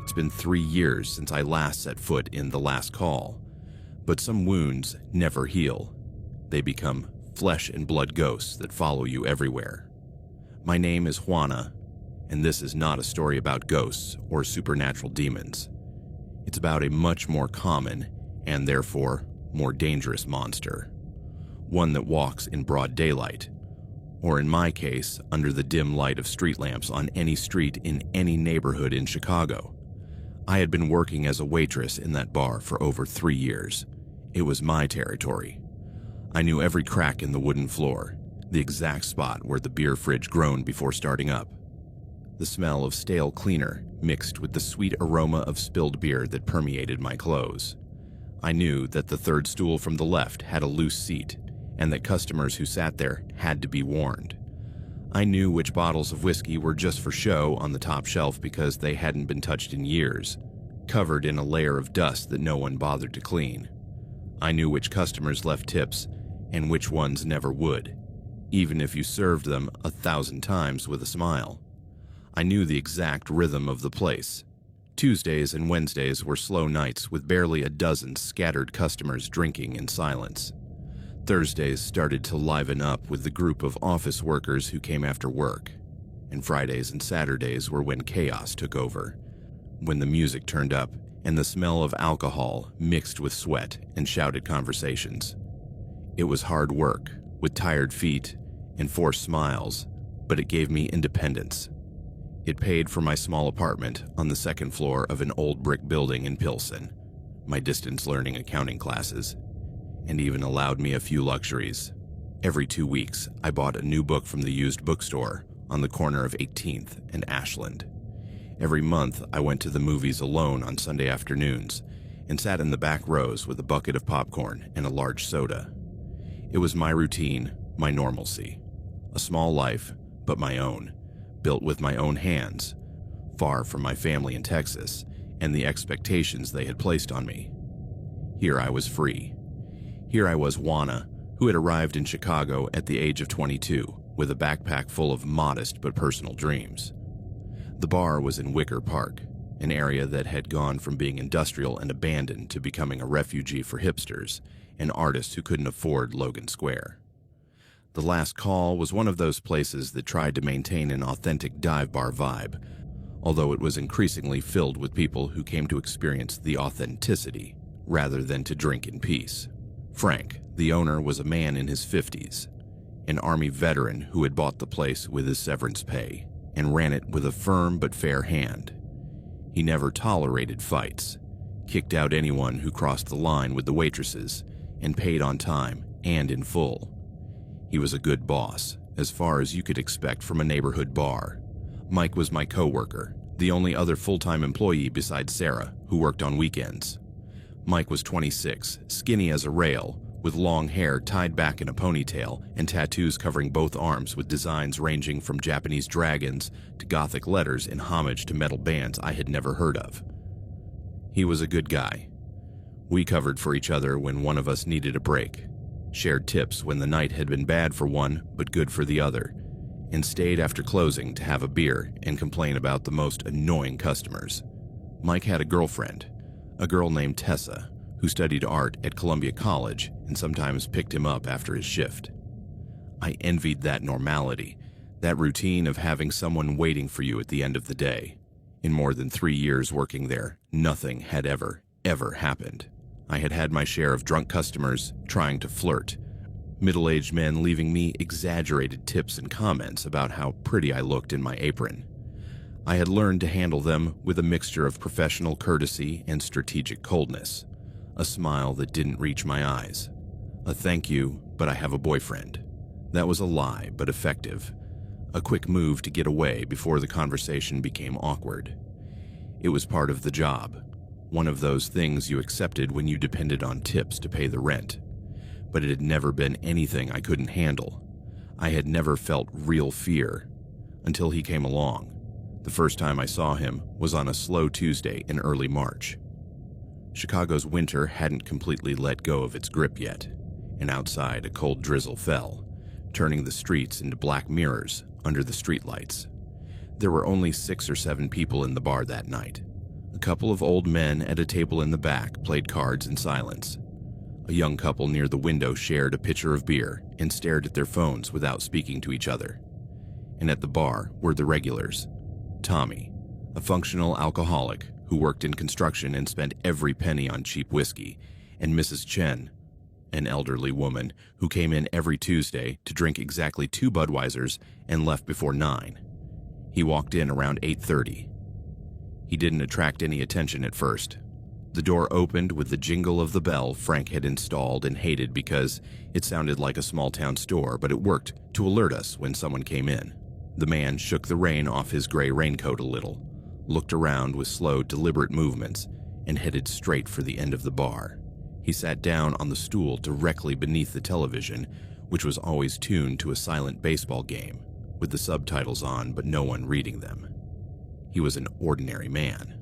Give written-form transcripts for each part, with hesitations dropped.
It's been 3 years since I last set foot in the last call, but some wounds never heal. They become flesh and blood ghosts that follow you everywhere. My name is Juana, and this is not a story about ghosts or supernatural demons. It's about a much more common, and therefore more dangerous monster. One that walks in broad daylight, or in my case, under the dim light of street lamps on any street in any neighborhood in Chicago. I had been working as a waitress in that bar for over 3 years. It was my territory. I knew every crack in the wooden floor, the exact spot where the beer fridge groaned before starting up. The smell of stale cleaner mixed with the sweet aroma of spilled beer that permeated my clothes. I knew that the third stool from the left had a loose seat, and that customers who sat there had to be warned. I knew which bottles of whiskey were just for show on the top shelf because they hadn't been touched in years, covered in a layer of dust that no one bothered to clean. I knew which customers left tips and which ones never would, even if you served them 1,000 times with a smile. I knew the exact rhythm of the place. Tuesdays and Wednesdays were slow nights with barely a dozen scattered customers drinking in silence. Thursdays started to liven up with the group of office workers who came after work, and Fridays and Saturdays were when chaos took over, when the music turned up and the smell of alcohol mixed with sweat and shouted conversations. It was hard work, with tired feet and forced smiles, but it gave me independence. It paid for my small apartment on the second floor of an old brick building in Pilsen, my distance learning accounting classes, and even allowed me a few luxuries. Every 2 weeks, I bought a new book from the used bookstore on the corner of 18th and Ashland. Every month, I went to the movies alone on Sunday afternoons and sat in the back rows with a bucket of popcorn and a large soda. It was my routine, my normalcy. A small life, but my own, built with my own hands, far from my family in Texas and the expectations they had placed on me. Here I was free. Here I was Juana, who had arrived in Chicago at the age of 22 with a backpack full of modest but personal dreams. The bar was in Wicker Park, an area that had gone from being industrial and abandoned to becoming a refugee for hipsters and artists who couldn't afford Logan Square. The Last Call was one of those places that tried to maintain an authentic dive bar vibe, although it was increasingly filled with people who came to experience the authenticity rather than to drink in peace. Frank, the owner, was a man in his 50s, an Army veteran who had bought the place with his severance pay and ran it with a firm but fair hand. He never tolerated fights, kicked out anyone who crossed the line with the waitresses, and paid on time and in full. He was a good boss, as far as you could expect from a neighborhood bar. Mike was my coworker, the only other full-time employee besides Sarah, who worked on weekends. Mike was 26, skinny as a rail, with long hair tied back in a ponytail and tattoos covering both arms with designs ranging from Japanese dragons to Gothic letters in homage to metal bands I had never heard of. He was a good guy. We covered for each other when one of us needed a break, shared tips when the night had been bad for one but good for the other, and stayed after closing to have a beer and complain about the most annoying customers. Mike had a girlfriend, a girl named Tessa, who studied art at Columbia College and sometimes picked him up after his shift. I envied that normality, that routine of having someone waiting for you at the end of the day. In more than 3 years working there, nothing had ever happened. I had had my share of drunk customers trying to flirt, middle-aged men leaving me exaggerated tips and comments about how pretty I looked in my apron. I had learned to handle them with a mixture of professional courtesy and strategic coldness, a smile that didn't reach my eyes, a thank you, but I have a boyfriend. That was a lie, but effective, a quick move to get away before the conversation became awkward. It was part of the job, one of those things you accepted when you depended on tips to pay the rent, but it had never been anything I couldn't handle. I had never felt real fear until he came along. The first time I saw him was on a slow Tuesday in early March. Chicago's winter hadn't completely let go of its grip yet, and outside a cold drizzle fell, turning the streets into black mirrors under the streetlights. There were only 6 or 7 people in the bar that night. A couple of old men at a table in the back played cards in silence. A young couple near the window shared a pitcher of beer and stared at their phones without speaking to each other. And at the bar were the regulars. Tommy, a functional alcoholic who worked in construction and spent every penny on cheap whiskey, and Mrs. Chen, an elderly woman who came in every Tuesday to drink exactly 2 Budweisers and left before 9. He walked in around 8:30. He didn't attract any attention at first. The door opened with the jingle of the bell Frank had installed and hated because it sounded like a small-town store, but it worked to alert us when someone came in. The man shook the rain off his gray raincoat a little, looked around with slow, deliberate movements, and headed straight for the end of the bar. He sat down on the stool directly beneath the television, which was always tuned to a silent baseball game, with the subtitles on but no one reading them. He was an ordinary man.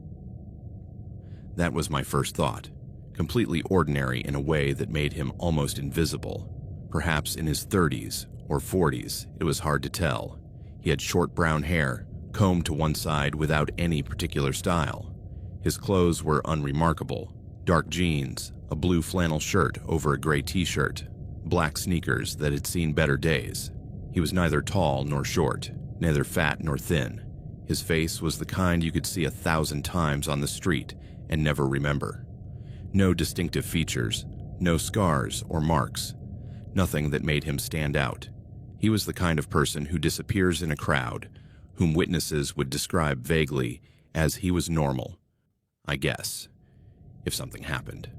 That was my first thought, completely ordinary in a way that made him almost invisible. Perhaps in his 30s or 40s, it was hard to tell. He had short brown hair, combed to one side without any particular style. His clothes were unremarkable: dark jeans, a blue flannel shirt over a gray t-shirt, black sneakers that had seen better days. He was neither tall nor short, neither fat nor thin. His face was the kind you could see 1,000 times on the street and never remember. No distinctive features, no scars or marks, nothing that made him stand out. He was the kind of person who disappears in a crowd, whom witnesses would describe vaguely as he was normal, I guess, if something happened.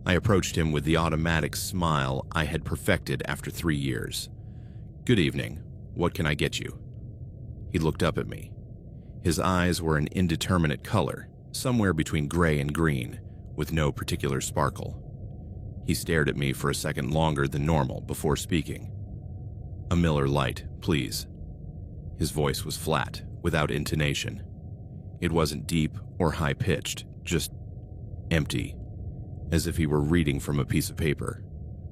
I approached him with the automatic smile I had perfected after 3 years. "Good evening. What can I get you?" He looked up at me. His eyes were an indeterminate color, somewhere between gray and green, with no particular sparkle. He stared at me for a second longer than normal before speaking. "A Miller Lite, please." His voice was flat, without intonation. It wasn't deep or high-pitched, just empty, as if he were reading from a piece of paper.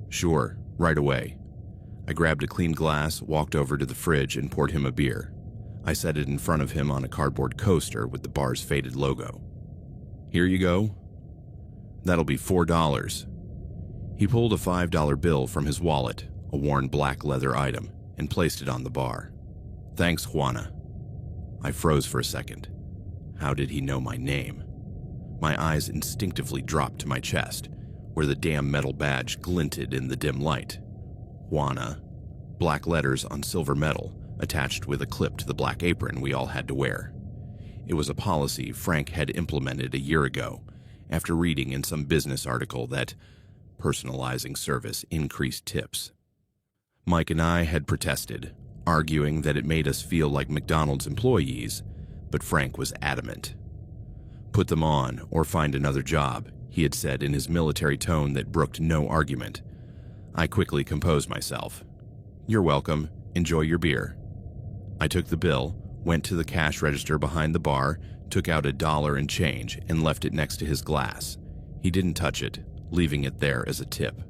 "Sure, right away." I grabbed a clean glass, walked over to the fridge, and poured him a beer. I set it in front of him on a cardboard coaster with the bar's faded logo. "Here you go. That'll be $4. He pulled a $5 bill from his wallet, a worn black leather item, and placed it on the bar. "Thanks, Juana." I froze for a second. How did he know my name? My eyes instinctively dropped to my chest, where the damn metal badge glinted in the dim light. Juana. Black letters on silver metal, attached with a clip to the black apron we all had to wear. It was a policy Frank had implemented a year ago, after reading in some business article that personalizing service increased tips. Mike and I had protested, arguing that it made us feel like McDonald's employees, but Frank was adamant. "Put them on or find another job," he had said in his military tone that brooked no argument. I quickly composed myself. "You're welcome. Enjoy your beer." I took the bill, went to the cash register behind the bar, took out $1 and change, and left it next to his glass. He didn't touch it, leaving it there as a tip.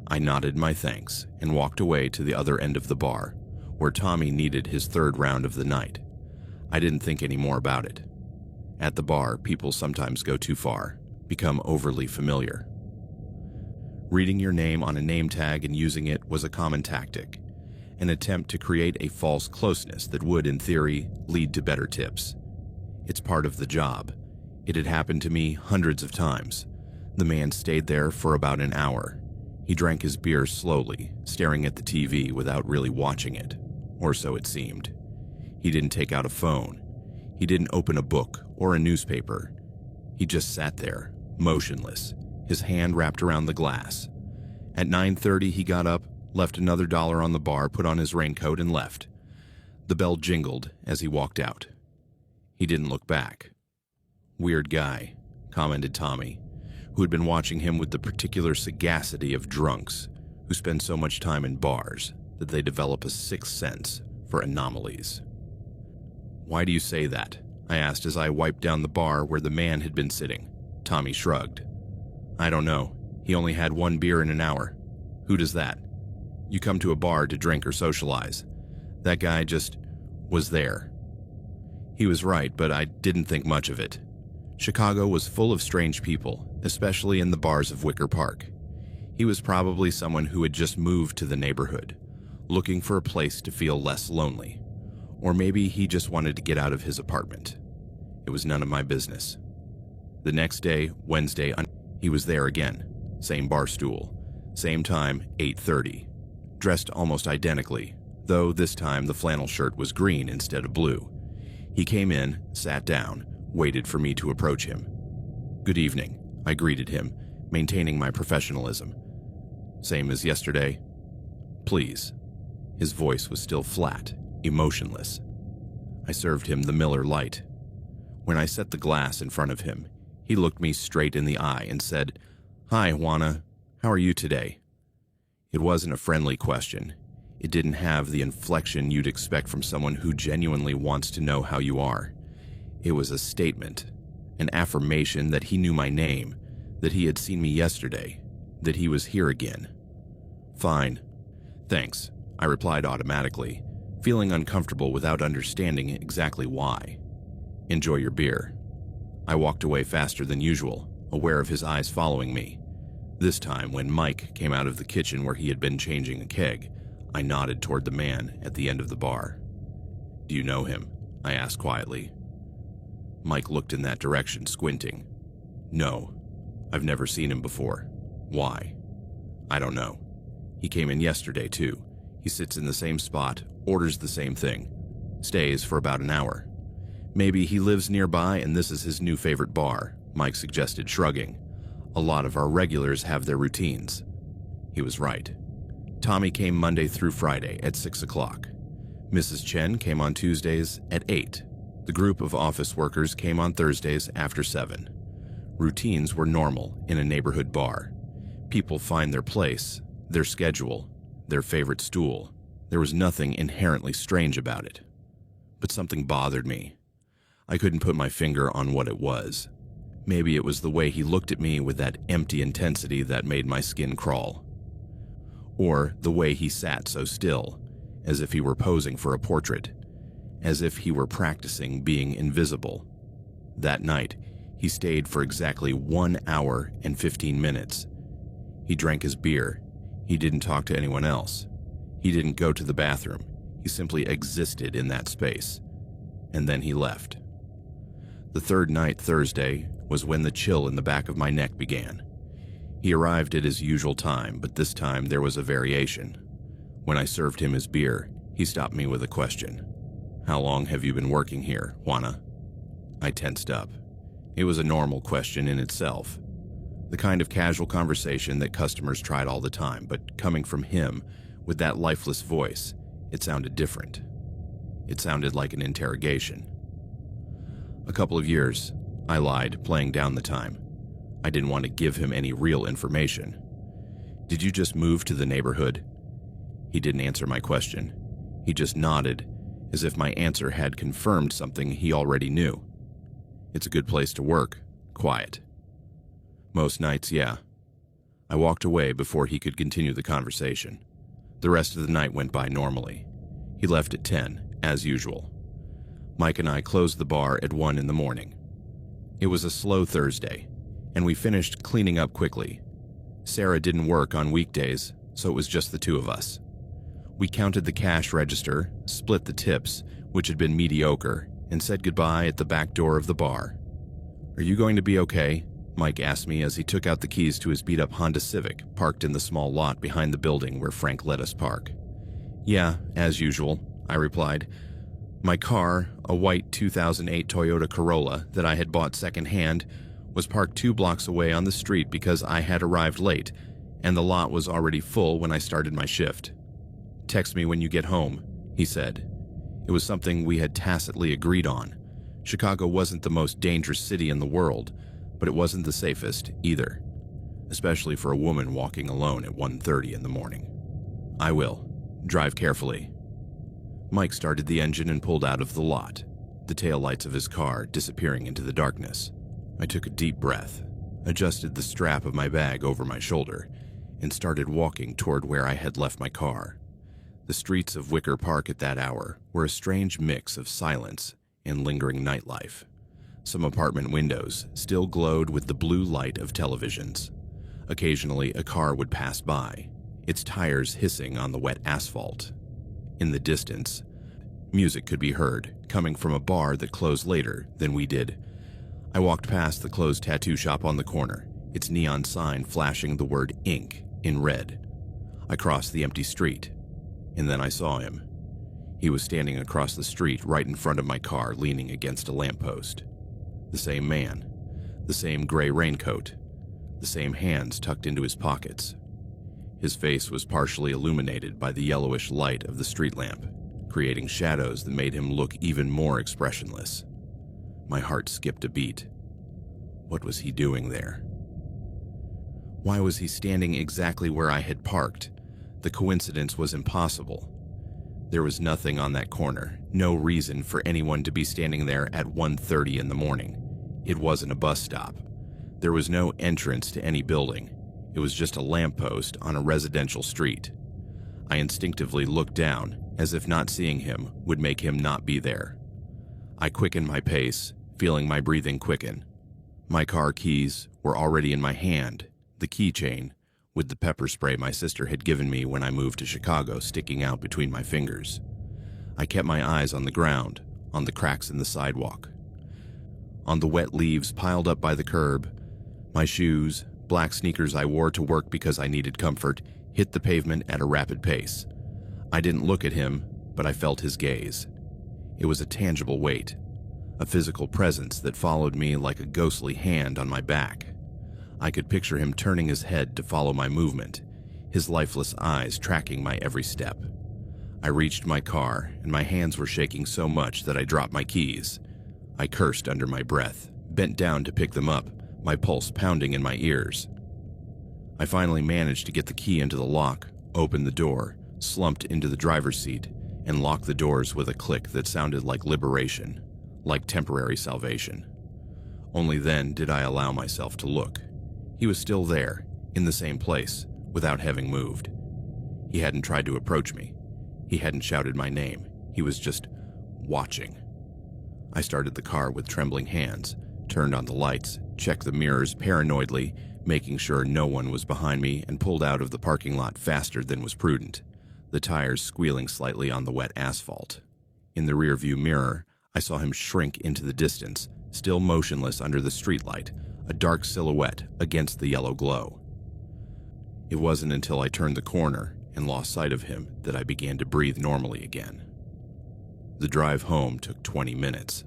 I nodded my thanks and walked away to the other end of the bar, where Tommy needed his 3rd round of the night. I didn't think any more about it. At the bar, people sometimes go too far, become overly familiar. Reading your name on a name tag and using it was a common tactic, an attempt to create a false closeness that would, in theory, lead to better tips. It's part of the job. It had happened to me hundreds of times. The man stayed there for about an hour. He drank his beer slowly, staring at the TV without really watching it, or so it seemed. He didn't take out a phone. He didn't open a book or a newspaper. He just sat there, motionless, his hand wrapped around the glass. At 9:30, he got up, left another $1 on the bar, put on his raincoat, and left. The bell jingled as he walked out. He didn't look back. "Weird guy," commented Tommy, who had been watching him with the particular sagacity of drunks who spend so much time in bars that they develop a sixth sense for anomalies. "Why do you say that?" I asked as I wiped down the bar where the man had been sitting. Tommy shrugged. "I don't know. He only had 1 beer in an hour. Who does that? You come to a bar to drink or socialize. That guy just was there. He was right, but I didn't think much of it. Chicago was full of strange people, especially in the bars of Wicker Park. He was probably someone who had just moved to the neighborhood, looking for a place to feel less lonely. Or maybe he just wanted to get out of his apartment. It was none of my business. The next day, Wednesday, he was there again. Same bar stool. Same time, 8:30. Dressed almost identically, though this time the flannel shirt was green instead of blue. He came in, sat down, waited for me to approach him. "Good evening," I greeted him, maintaining my professionalism. "Same as yesterday?" "Please." His voice was still flat, emotionless. I served him the Miller Lite. When I set the glass in front of him, he looked me straight in the eye and said, "Hi, Juana. How are you today?" It wasn't a friendly question. It didn't have the inflection you'd expect from someone who genuinely wants to know how you are. It was a statement, an affirmation that he knew my name, that he had seen me yesterday, that he was here again. "Fine. Thanks," I replied automatically, feeling uncomfortable without understanding exactly why. "Enjoy your beer." I walked away faster than usual, aware of his eyes following me. This time, when Mike came out of the kitchen where he had been changing a keg, I nodded toward the man at the end of the bar. "Do you know him?" I asked quietly. Mike looked in that direction, squinting. "No, I've never seen him before. Why?" "I don't know. He came in yesterday, too. He sits in the same spot, orders the same thing, stays for about an hour. Maybe he lives nearby and this is his new favorite bar," Mike suggested, shrugging. "A lot of our regulars have their routines." He was right. Tommy came Monday through Friday at 6 o'clock. Mrs. Chen came on Tuesdays at 8. The group of office workers came on Thursdays after 7. Routines were normal in a neighborhood bar. People find their place, their schedule, their favorite stool. There was nothing inherently strange about it. But something bothered me. I couldn't put my finger on what it was. Maybe it was the way he looked at me with that empty intensity that made my skin crawl. Or the way he sat so still, as if he were posing for a portrait, as if he were practicing being invisible. That night, he stayed for exactly 1 hour and 15 minutes. He drank his beer. He didn't talk to anyone else. He didn't go to the bathroom. He simply existed in that space. And then he left. The third night, Thursday, was when the chill in the back of my neck began. He arrived at his usual time, but this time there was a variation. When I served him his beer, he stopped me with a question. "How long have you been working here, Juana?" I tensed up. It was a normal question in itself. The kind of casual conversation that customers tried all the time, but coming from him, with that lifeless voice, it sounded different. It sounded like an interrogation. "A couple of years," I lied, playing down the time. I didn't want to give him any real information. "Did you just move to the neighborhood?" He didn't answer my question. He just nodded, as if my answer had confirmed something he already knew. "It's a good place to work. Quiet." "Most nights, yeah." I walked away before he could continue the conversation. The rest of the night went by normally. He left at 10, as usual. Mike and I closed the bar at 1 in the morning. It was a slow Thursday, and we finished cleaning up quickly. Sarah didn't work on weekdays, so it was just the two of us. We counted the cash register, split the tips, which had been mediocre, and said goodbye at the back door of the bar. "Are you going to be okay?" Mike asked me as he took out the keys to his beat-up Honda Civic, parked in the small lot behind the building where Frank let us park. "Yeah, as usual," I replied. My car, a white 2008 Toyota Corolla that I had bought secondhand, was parked 2 blocks away on the street because I had arrived late, and the lot was already full when I started my shift. "Text me when you get home," he said. It was something we had tacitly agreed on. Chicago wasn't the most dangerous city in the world, but it wasn't the safest either, especially for a woman walking alone at 1:30 in the morning. "I will. Drive carefully." Mike started the engine and pulled out of the lot, the taillights of his car disappearing into the darkness. I took a deep breath, adjusted the strap of my bag over my shoulder, and started walking toward where I had left my car. The streets of Wicker Park at that hour were a strange mix of silence and lingering nightlife. Some apartment windows still glowed with the blue light of televisions. Occasionally, a car would pass by, its tires hissing on the wet asphalt. In the distance, music could be heard, coming from a bar that closed later than we did. I walked past the closed tattoo shop on the corner, its neon sign flashing the word Ink in red. I crossed the empty street, and then I saw him. He was standing across the street right in front of my car, leaning against a lamppost. The same man, the same gray raincoat, the same hands tucked into his pockets. His face was partially illuminated by the yellowish light of the street lamp, creating shadows that made him look even more expressionless. My heart skipped a beat. What was he doing there? Why was he standing exactly where I had parked? The coincidence was impossible. There was nothing on that corner, no reason for anyone to be standing there at 1:30 in the morning. It wasn't a bus stop. There was no entrance to any building. It was just a lamppost on a residential street. I instinctively looked down, as if not seeing him would make him not be there. I quickened my pace, feeling my breathing quicken. My car keys were already in my hand, the keychain, with the pepper spray my sister had given me when I moved to Chicago sticking out between my fingers. I kept my eyes on the ground, on the cracks in the sidewalk, on the wet leaves piled up by the curb. My shoes, black sneakers I wore to work because I needed comfort, hit the pavement at a rapid pace. I didn't look at him, but I felt his gaze. It was a tangible weight, a physical presence that followed me like a ghostly hand on my back. I could picture him turning his head to follow my movement, his lifeless eyes tracking my every step. I reached my car, and my hands were shaking so much that I dropped my keys. I cursed under my breath, bent down to pick them up, my pulse pounding in my ears. I finally managed to get the key into the lock, opened the door, slumped into the driver's seat, and locked the doors with a click that sounded like liberation, like temporary salvation. Only then did I allow myself to look. He was still there, in the same place, without having moved. He hadn't tried to approach me. He hadn't shouted my name. He was just watching. I started the car with trembling hands, turned on the lights, checked the mirrors paranoidly, making sure no one was behind me, and pulled out of the parking lot faster than was prudent, the tires squealing slightly on the wet asphalt. In the rearview mirror, I saw him shrink into the distance, still motionless under the streetlight, a dark silhouette against the yellow glow. It wasn't until I turned the corner and lost sight of him that I began to breathe normally again. The drive home took 20 minutes.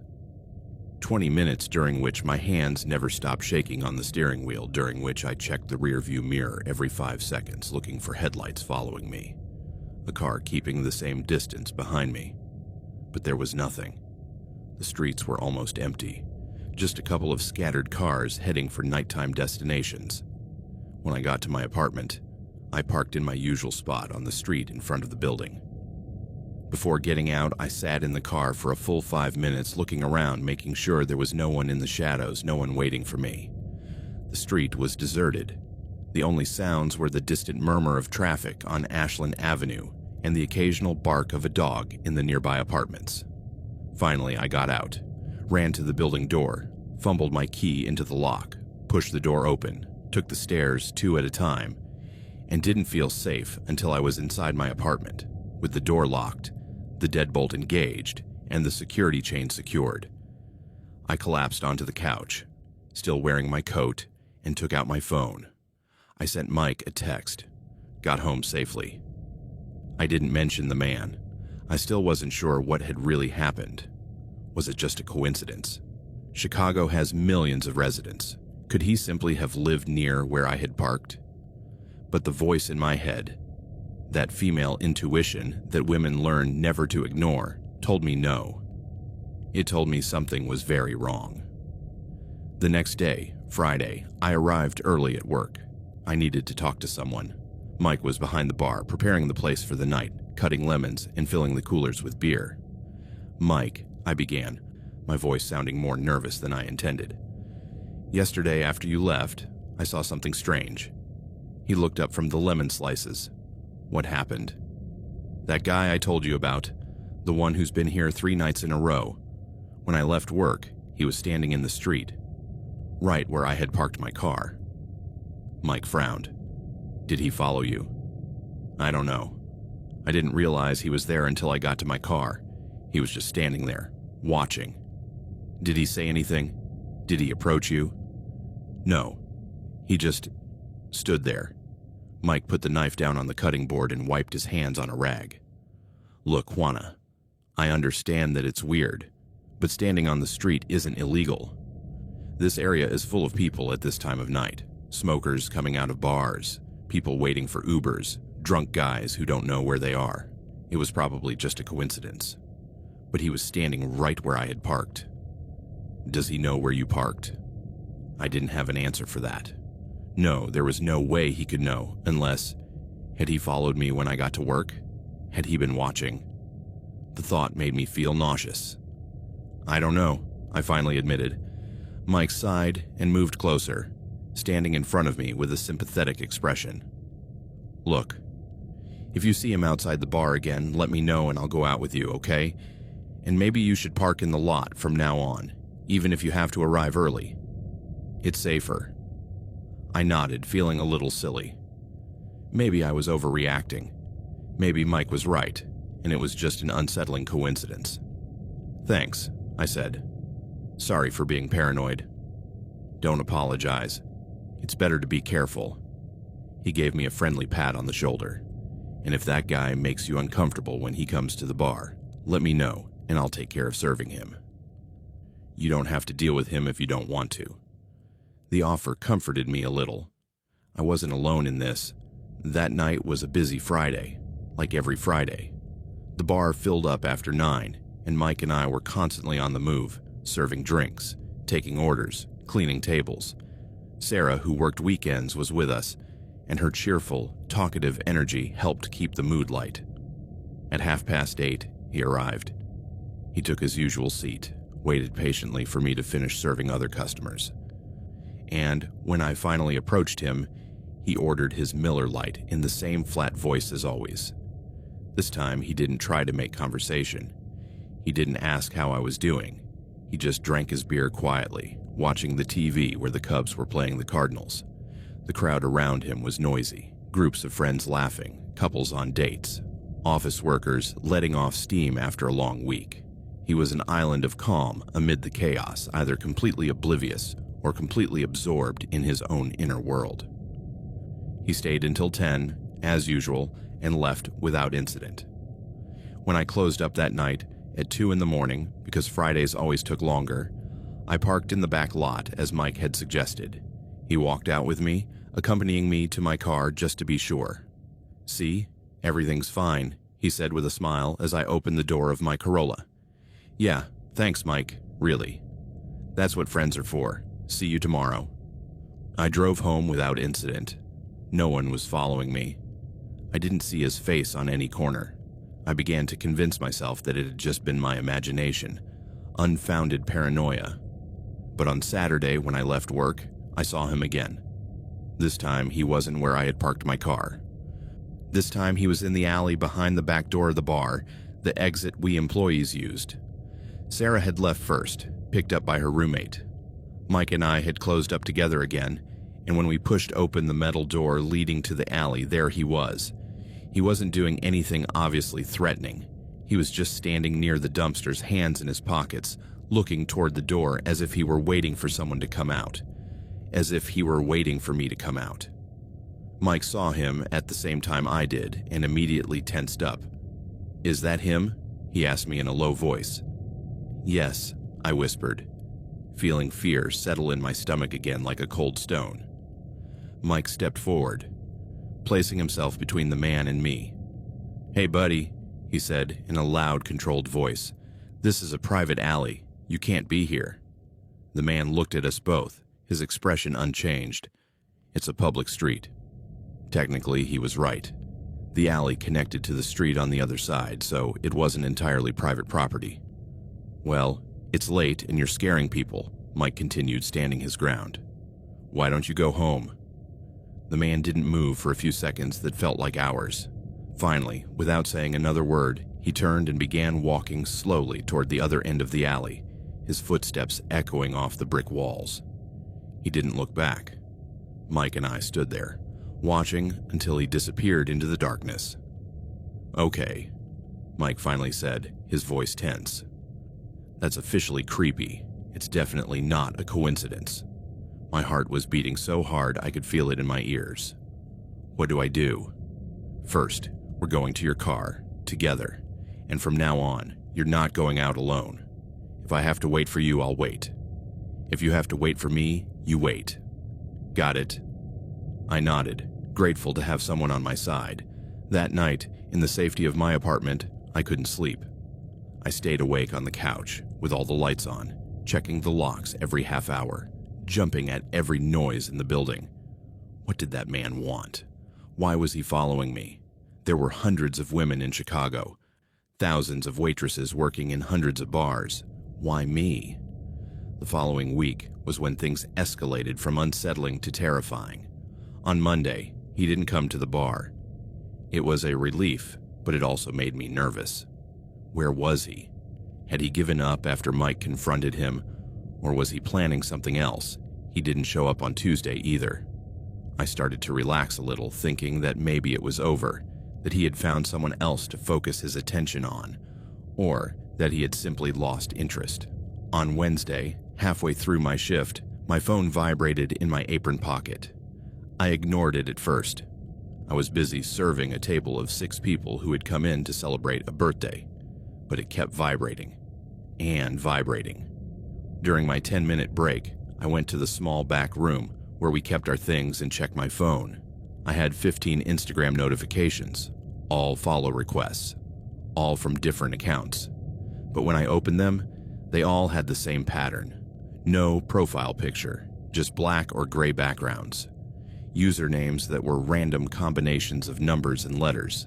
20 minutes during which my hands never stopped shaking on the steering wheel, during which I checked the rearview mirror every 5 seconds looking for headlights following me, a car keeping the same distance behind me. But there was nothing. The streets were almost empty. Just a couple of scattered cars heading for nighttime destinations. When I got to my apartment, I parked in my usual spot on the street in front of the building. Before getting out, I sat in the car for a full 5 minutes looking around, making sure there was no one in the shadows, no one waiting for me. The street was deserted. The only sounds were the distant murmur of traffic on Ashland Avenue and the occasional bark of a dog in the nearby apartments. Finally, I got out, ran to the building door, fumbled my key into the lock, pushed the door open, took the stairs 2 at a time, and didn't feel safe until I was inside my apartment, with the door locked, the deadbolt engaged, and the security chain secured. I collapsed onto the couch, still wearing my coat, and took out my phone. I sent Mike a text, got home safely. I didn't mention the man. I still wasn't sure what had really happened. Was it just a coincidence? Chicago has millions of residents. Could he simply have lived near where I had parked? But the voice in my head, that female intuition that women learn never to ignore, told me no. It told me something was very wrong. The next day, Friday, I arrived early at work. I needed to talk to someone. Mike was behind the bar, preparing the place for the night, cutting lemons and filling the coolers with beer. "Mike," I began, my voice sounding more nervous than I intended. "Yesterday after you left, I saw something strange." He looked up from the lemon slices. "What happened?" "That guy I told you about, the one who's been here 3 nights in a row. When I left work, he was standing in the street, right where I had parked my car. Mike frowned. Did he follow you? I don't know. I didn't realize he was there until I got to my car. He was just standing there, watching. Did he say anything? Did he approach you? No. He just stood there. Mike put the knife down on the cutting board and wiped his hands on a rag. Look, Juana, I understand that it's weird, but standing on the street isn't illegal. This area is full of people at this time of night. Smokers coming out of bars, people waiting for Ubers, drunk guys who don't know where they are. It was probably just a coincidence. But he was standing right where I had parked. Does he know where you parked? I didn't have an answer for that. No, there was no way he could know unless, had he followed me when I got to work? Had he been watching? The thought made me feel nauseous. I don't know, I finally admitted. Mike sighed and moved closer, standing in front of me with a sympathetic expression. Look, if you see him outside the bar again, let me know and I'll go out with you, okay? And maybe you should park in the lot from now on, even if you have to arrive early. It's safer. I nodded, feeling a little silly. Maybe I was overreacting. Maybe Mike was right, and it was just an unsettling coincidence. Thanks, I said. Sorry for being paranoid. Don't apologize. It's better to be careful. He gave me a friendly pat on the shoulder. And if that guy makes you uncomfortable when he comes to the bar, let me know, and I'll take care of serving him. You don't have to deal with him if you don't want to. The offer comforted me a little. I wasn't alone in this. That night was a busy Friday, like every Friday. The bar filled up after 9, and Mike and I were constantly on the move, serving drinks, taking orders, cleaning tables. Sarah, who worked weekends, was with us, and her cheerful, talkative energy helped keep the mood light. At 8:30, he arrived. He took his usual seat, waited patiently for me to finish serving other customers. And when I finally approached him, he ordered his Miller Lite in the same flat voice as always. This time, he didn't try to make conversation. He didn't ask how I was doing. He just drank his beer quietly, watching the TV where the Cubs were playing the Cardinals. The crowd around him was noisy, groups of friends laughing, couples on dates, office workers letting off steam after a long week. He was an island of calm amid the chaos, either completely oblivious or completely absorbed in his own inner world. He stayed until 10, as usual, and left without incident. When I closed up that night, at 2 in the morning, because Fridays always took longer, I parked in the back lot as Mike had suggested. He walked out with me, accompanying me to my car just to be sure. See, everything's fine, he said with a smile as I opened the door of my Corolla. Yeah, thanks, Mike, really. That's what friends are for. See you tomorrow. I drove home without incident. No one was following me. I didn't see his face on any corner. I began to convince myself that it had just been my imagination, unfounded paranoia. But on Saturday, when I left work, I saw him again. This time, he wasn't where I had parked my car. This time, he was in the alley behind the back door of the bar, the exit we employees used. Sarah had left first, picked up by her roommate. Mike and I had closed up together again, and when we pushed open the metal door leading to the alley, there he was. He wasn't doing anything obviously threatening. He was just standing near the dumpsters, hands in his pockets, looking toward the door as if he were waiting for someone to come out. As if he were waiting for me to come out. Mike saw him at the same time I did and immediately tensed up. Is that him? He asked me in a low voice. Yes, I whispered, feeling fear settle in my stomach again like a cold stone. Mike stepped forward, placing himself between the man and me. Hey buddy, he said in a loud, controlled voice. This is a private alley. You can't be here. The man looked at us both, his expression unchanged. It's a public street. Technically, he was right. The alley connected to the street on the other side, so it wasn't entirely private property. Well, it's late and you're scaring people, Mike continued, standing his ground. Why don't you go home? The man didn't move for a few seconds that felt like hours. Finally, without saying another word, he turned and began walking slowly toward the other end of the alley, his footsteps echoing off the brick walls. He didn't look back. Mike and I stood there, watching until he disappeared into the darkness. "Okay," Mike finally said, his voice tense. "That's officially creepy. It's definitely not a coincidence." My heart was beating so hard I could feel it in my ears. "What do I do?" "First, we're going to your car, together, and from now on, you're not going out alone. If I have to wait for you, I'll wait. If you have to wait for me, you wait. Got it?" I nodded, grateful to have someone on my side. That night, in the safety of my apartment, I couldn't sleep. I stayed awake on the couch, with all the lights on, checking the locks every half hour, jumping at every noise in the building. What did that man want? Why was he following me? There were hundreds of women in Chicago, thousands of waitresses working in hundreds of bars. Why me? The following week was when things escalated from unsettling to terrifying. On Monday, he didn't come to the bar. It was a relief, but it also made me nervous. Where was he? Had he given up after Mike confronted him, or was he planning something else? He didn't show up on Tuesday either. I started to relax a little, thinking that maybe it was over, that he had found someone else to focus his attention on, or that he had simply lost interest. On Wednesday, halfway through my shift, my phone vibrated in my apron pocket. I ignored it at first. I was busy serving a table of 6 people who had come in to celebrate a birthday, but it kept vibrating and vibrating. During my 10-minute break, I went to the small back room where we kept our things and checked my phone. I had 15 Instagram notifications, all follow requests, all from different accounts. But when I opened them, they all had the same pattern. No profile picture, just black or gray backgrounds. Usernames that were random combinations of numbers and letters.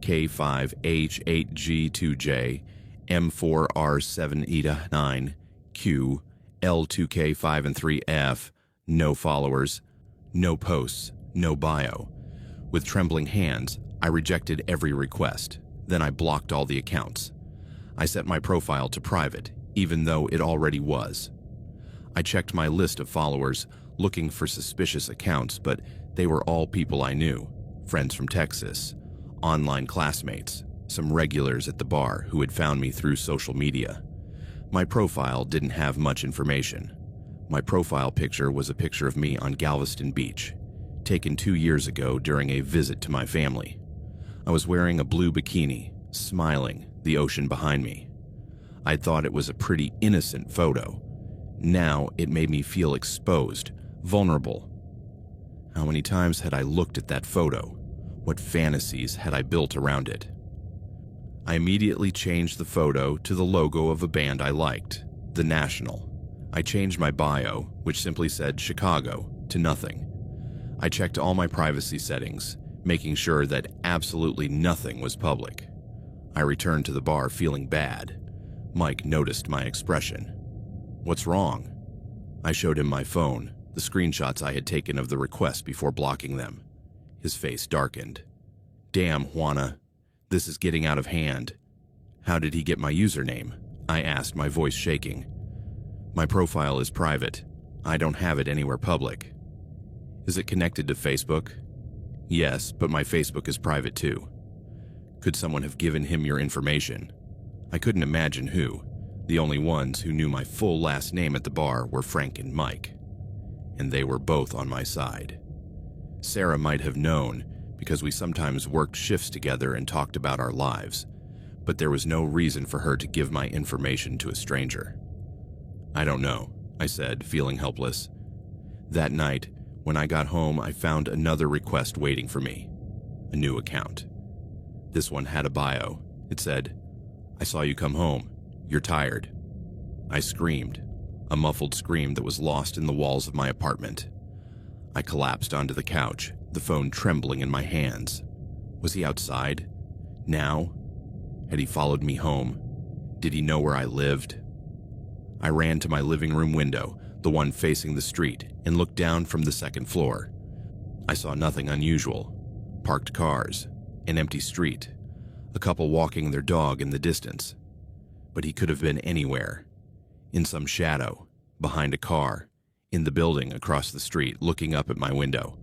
K5H8G2J, M4R7E9, Q, L2K5 and 3F, no followers, no posts, no bio. With trembling hands, I rejected every request. Then I blocked all the accounts. I set my profile to private, even though it already was. I checked my list of followers, looking for suspicious accounts, but they were all people I knew, friends from Texas, online classmates, some regulars at the bar who had found me through social media. My profile didn't have much information. My profile picture was a picture of me on Galveston Beach, taken 2 years ago during a visit to my family. I was wearing a blue bikini, smiling, the ocean behind me. I thought it was a pretty innocent photo. Now it made me feel exposed, vulnerable. How many times had I looked at that photo? What fantasies had I built around it? I immediately changed the photo to the logo of a band I liked, The National. I changed my bio, which simply said Chicago, to nothing. I checked all my privacy settings, making sure that absolutely nothing was public. I returned to the bar feeling bad. Mike noticed my expression. "What's wrong?" I showed him my phone, the screenshots I had taken of the requests before blocking them. His face darkened. "Damn, Juana, this is getting out of hand." "How did he get my username?" I asked, my voice shaking. "My profile is private. I don't have it anywhere public." "Is it connected to Facebook?" "Yes, but my Facebook is private too." "Could someone have given him your information?" I couldn't imagine who. The only ones who knew my full last name at the bar were Frank and Mike. And they were both on my side. Sarah might have known, because we sometimes worked shifts together and talked about our lives, but there was no reason for her to give my information to a stranger. "I don't know," I said, feeling helpless. That night, when I got home, I found another request waiting for me. A new account. This one had a bio. It said, "I saw you come home. You're tired." I screamed, a muffled scream that was lost in the walls of my apartment. I collapsed onto the couch, the phone trembling in my hands. Was he outside? Now? Had he followed me home? Did he know where I lived? I ran to my living room window, the one facing the street, and looked down from the second floor. I saw nothing unusual. Parked cars, an empty street, a couple walking their dog in the distance. But he could have been anywhere. in some shadow, behind a car, in the building across the street, looking up at my window.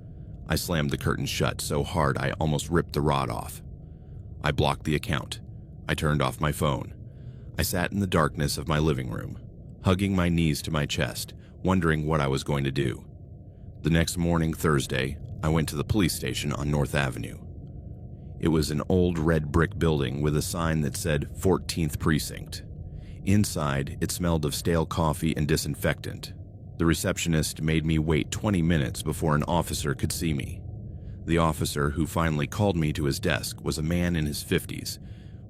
I slammed the curtain shut so hard I almost ripped the rod off. I blocked the account. I turned off my phone. I sat in the darkness of my living room, hugging my knees to my chest, wondering what I was going to do. The next morning, Thursday, I went to the police station on North Avenue. It was an old red brick building with a sign that said 14th Precinct. Inside, it smelled of stale coffee and disinfectant. The receptionist made me wait 20 minutes before an officer could see me. The officer who finally called me to his desk was a man in his 50s,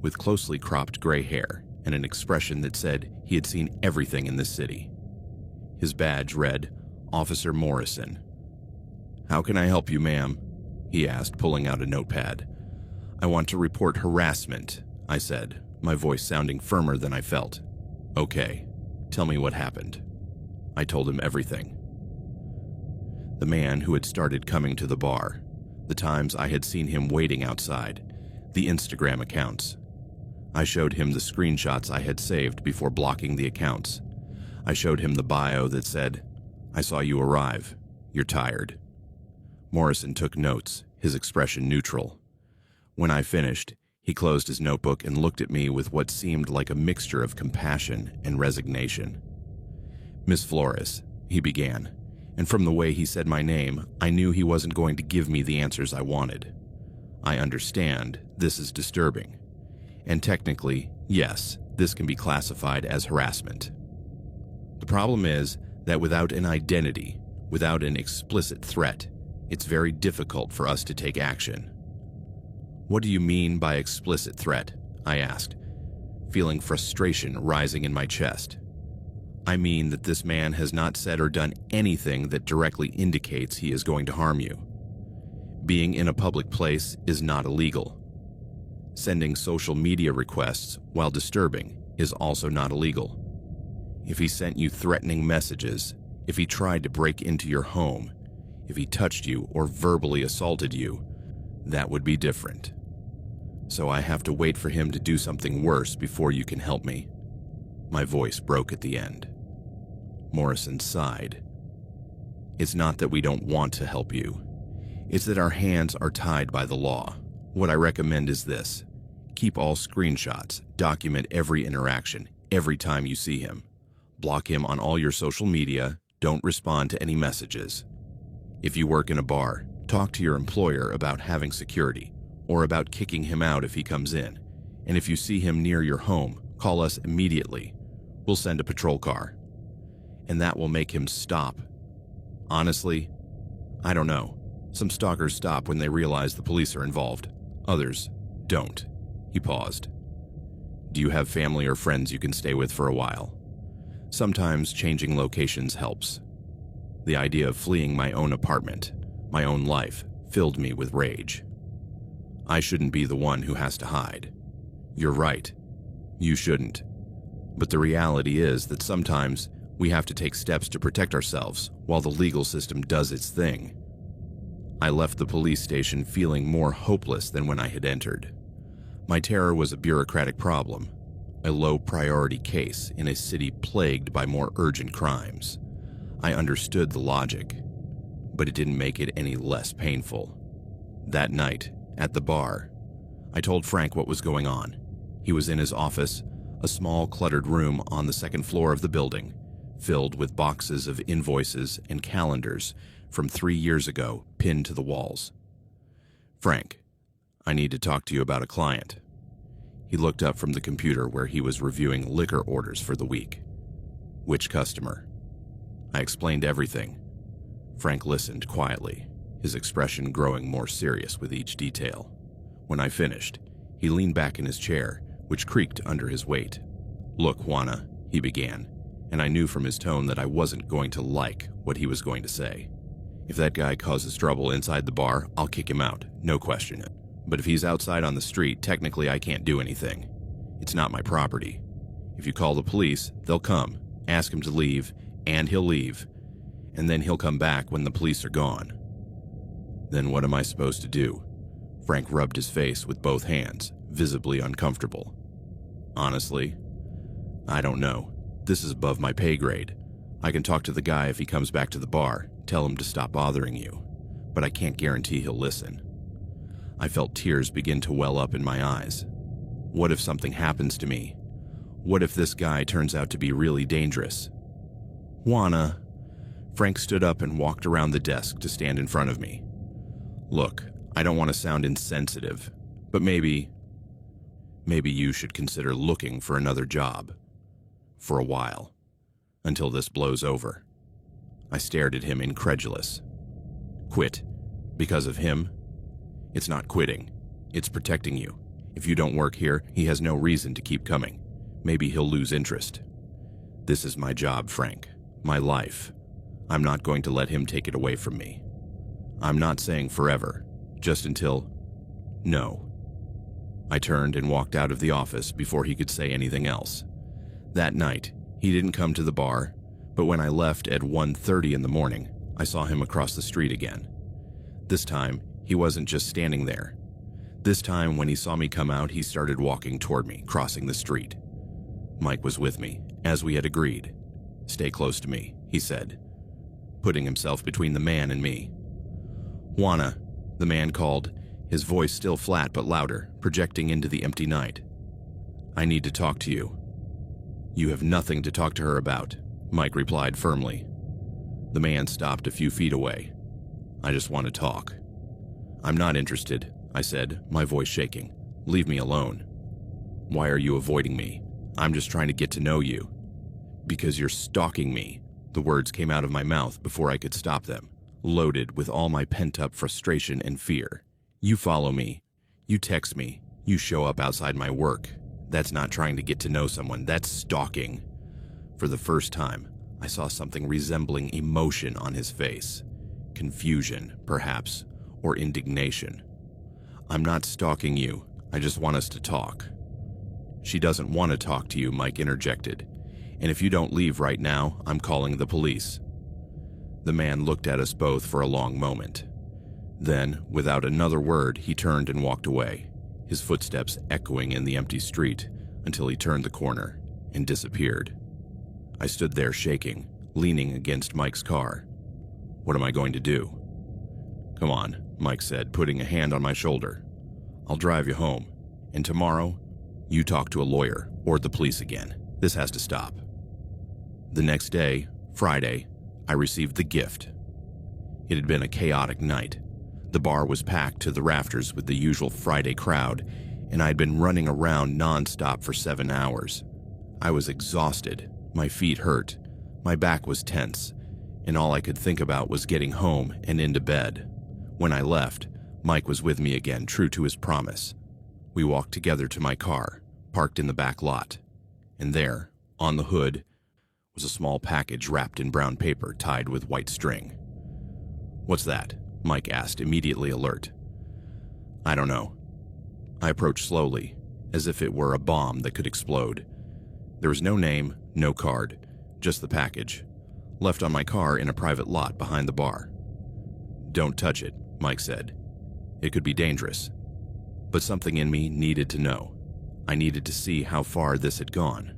with closely cropped gray hair and an expression that said he had seen everything in this city. His badge read, Officer Morrison. "How can I help you, ma'am?" he asked, pulling out a notepad. "I want to report harassment," I said, my voice sounding firmer than I felt. "Okay, tell me what happened." I told him everything. The man who had started coming to the bar, the times I had seen him waiting outside, the Instagram accounts. I showed him the screenshots I had saved before blocking the accounts. I showed him the bio that said, "I saw you arrive. You're tired." Morrison took notes, his expression neutral. When I finished, he closed his notebook and looked at me with what seemed like a mixture of compassion and resignation. "Miss Flores," he began, and from the way he said my name, I knew he wasn't going to give me the answers I wanted. "I understand this is disturbing. And technically, yes, this can be classified as harassment. The problem is that without an identity, without an explicit threat, it's very difficult for us to take action." "What do you mean by explicit threat?" I asked, feeling frustration rising in my chest. "I mean that this man has not said or done anything that directly indicates he is going to harm you. Being in a public place is not illegal. Sending social media requests while disturbing is also not illegal. If he sent you threatening messages, if he tried to break into your home, if he touched you or verbally assaulted you, that would be different. So I have to wait for him to do something worse before you can help me." My voice broke at the end. Morrison sighed. "It's not that we don't want to help you. It's that our hands are tied by the law. What I recommend is this. Keep all screenshots, document every interaction, every time you see him. Block him on all your social media, don't respond to any messages. If you work in a bar, talk to your employer about having security, or about kicking him out if he comes in. And if you see him near your home, call us immediately. We'll send a patrol car. And that will make him stop. Honestly, I don't know. Some stalkers stop when they realize the police are involved. Others don't." He paused. "Do you have family or friends you can stay with for a while? Sometimes changing locations helps." The idea of fleeing my own apartment, my own life, filled me with rage. I shouldn't be the one who has to hide. You're right. You shouldn't. But the reality is that sometimes we have to take steps to protect ourselves while the legal system does its thing. I left the police station feeling more hopeless than when I had entered. My terror was a bureaucratic problem, a low-priority case in a city plagued by more urgent crimes. I understood the logic, but it didn't make it any less painful. That night, at the bar, I told Frank what was going on. He was in his office, a small cluttered room on the second floor of the building, filled with boxes of invoices and calendars from 3 years ago pinned to the walls. "Frank, I need to talk to you about a client." He looked up from the computer where he was reviewing liquor orders for the week. "Which customer?" I explained everything. Frank listened quietly, his expression growing more serious with each detail. When I finished, he leaned back in his chair, which creaked under his weight. "Look, Juana," he began, and I knew from his tone that I wasn't going to like what he was going to say. "If that guy causes trouble inside the bar, I'll kick him out, no question. But if he's outside on the street, technically I can't do anything. It's not my property. If you call the police, they'll come, ask him to leave, and he'll leave. And then he'll come back when the police are gone. Then what am I supposed to do?" Frank rubbed his face with both hands, visibly uncomfortable. "Honestly, I don't know. This is above my pay grade. I can talk to the guy if he comes back to the bar, tell him to stop bothering you, but I can't guarantee he'll listen. I felt tears begin to well up in my eyes. What if something happens to me? What if this guy turns out to be really dangerous? Juana. Frank stood up and walked around the desk to stand in front of me. Look, I don't want to sound insensitive, but maybe you should consider looking for another job. For a while. Until this blows over. I stared at him incredulous. Quit? Because of him? It's not quitting. It's protecting you. If you don't work here, he has no reason to keep coming. Maybe he'll lose interest. This is my job, Frank. My life. I'm not going to let him take it away from me. I'm not saying forever. Just until... No. I turned and walked out of the office before he could say anything else. That night, he didn't come to the bar, but when I left at 1:30 in the morning, I saw him across the street again. This time, he wasn't just standing there. This time, when he saw me come out, he started walking toward me, crossing the street. Mike was with me, as we had agreed. Stay close to me, he said, putting himself between the man and me. Juana, the man called, his voice still flat but louder, projecting into the empty night. I need to talk to you. You have nothing to talk to her about, Mike replied firmly. The man stopped a few feet away. I just want to talk. I'm not interested, I said, my voice shaking. Leave me alone. Why are you avoiding me? I'm just trying to get to know you. Because you're stalking me. The words came out of my mouth before I could stop them, loaded with all my pent-up frustration and fear. You follow me. You text me. You show up outside my work. That's not trying to get to know someone. That's stalking. For the first time, I saw something resembling emotion on his face. Confusion, perhaps, or indignation. I'm not stalking you. I just want us to talk. She doesn't want to talk to you, Mike interjected. And if you don't leave right now, I'm calling the police. The man looked at us both for a long moment. Then, without another word, he turned and walked away, his footsteps echoing in the empty street until he turned the corner and disappeared. I stood there shaking, leaning against Mike's car. What am I going to do? Come on, Mike said, putting a hand on my shoulder. I'll drive you home, and tomorrow, you talk to a lawyer or the police again. This has to stop. The next day, Friday, I received the gift. It had been a chaotic night. The bar was packed to the rafters with the usual Friday crowd, and I had been running around nonstop for 7 hours. I was exhausted, my feet hurt, my back was tense, and all I could think about was getting home and into bed. When I left, Mike was with me again, true to his promise. We walked together to my car, parked in the back lot, and there, on the hood, was a small package wrapped in brown paper tied with white string. What's that? Mike asked, immediately alert. I don't know. I approached slowly, as if it were a bomb that could explode. There was no name, no card, just the package, left on my car in a private lot behind the bar. Don't touch it, Mike said. It could be dangerous. But something in me needed to know. I needed to see how far this had gone.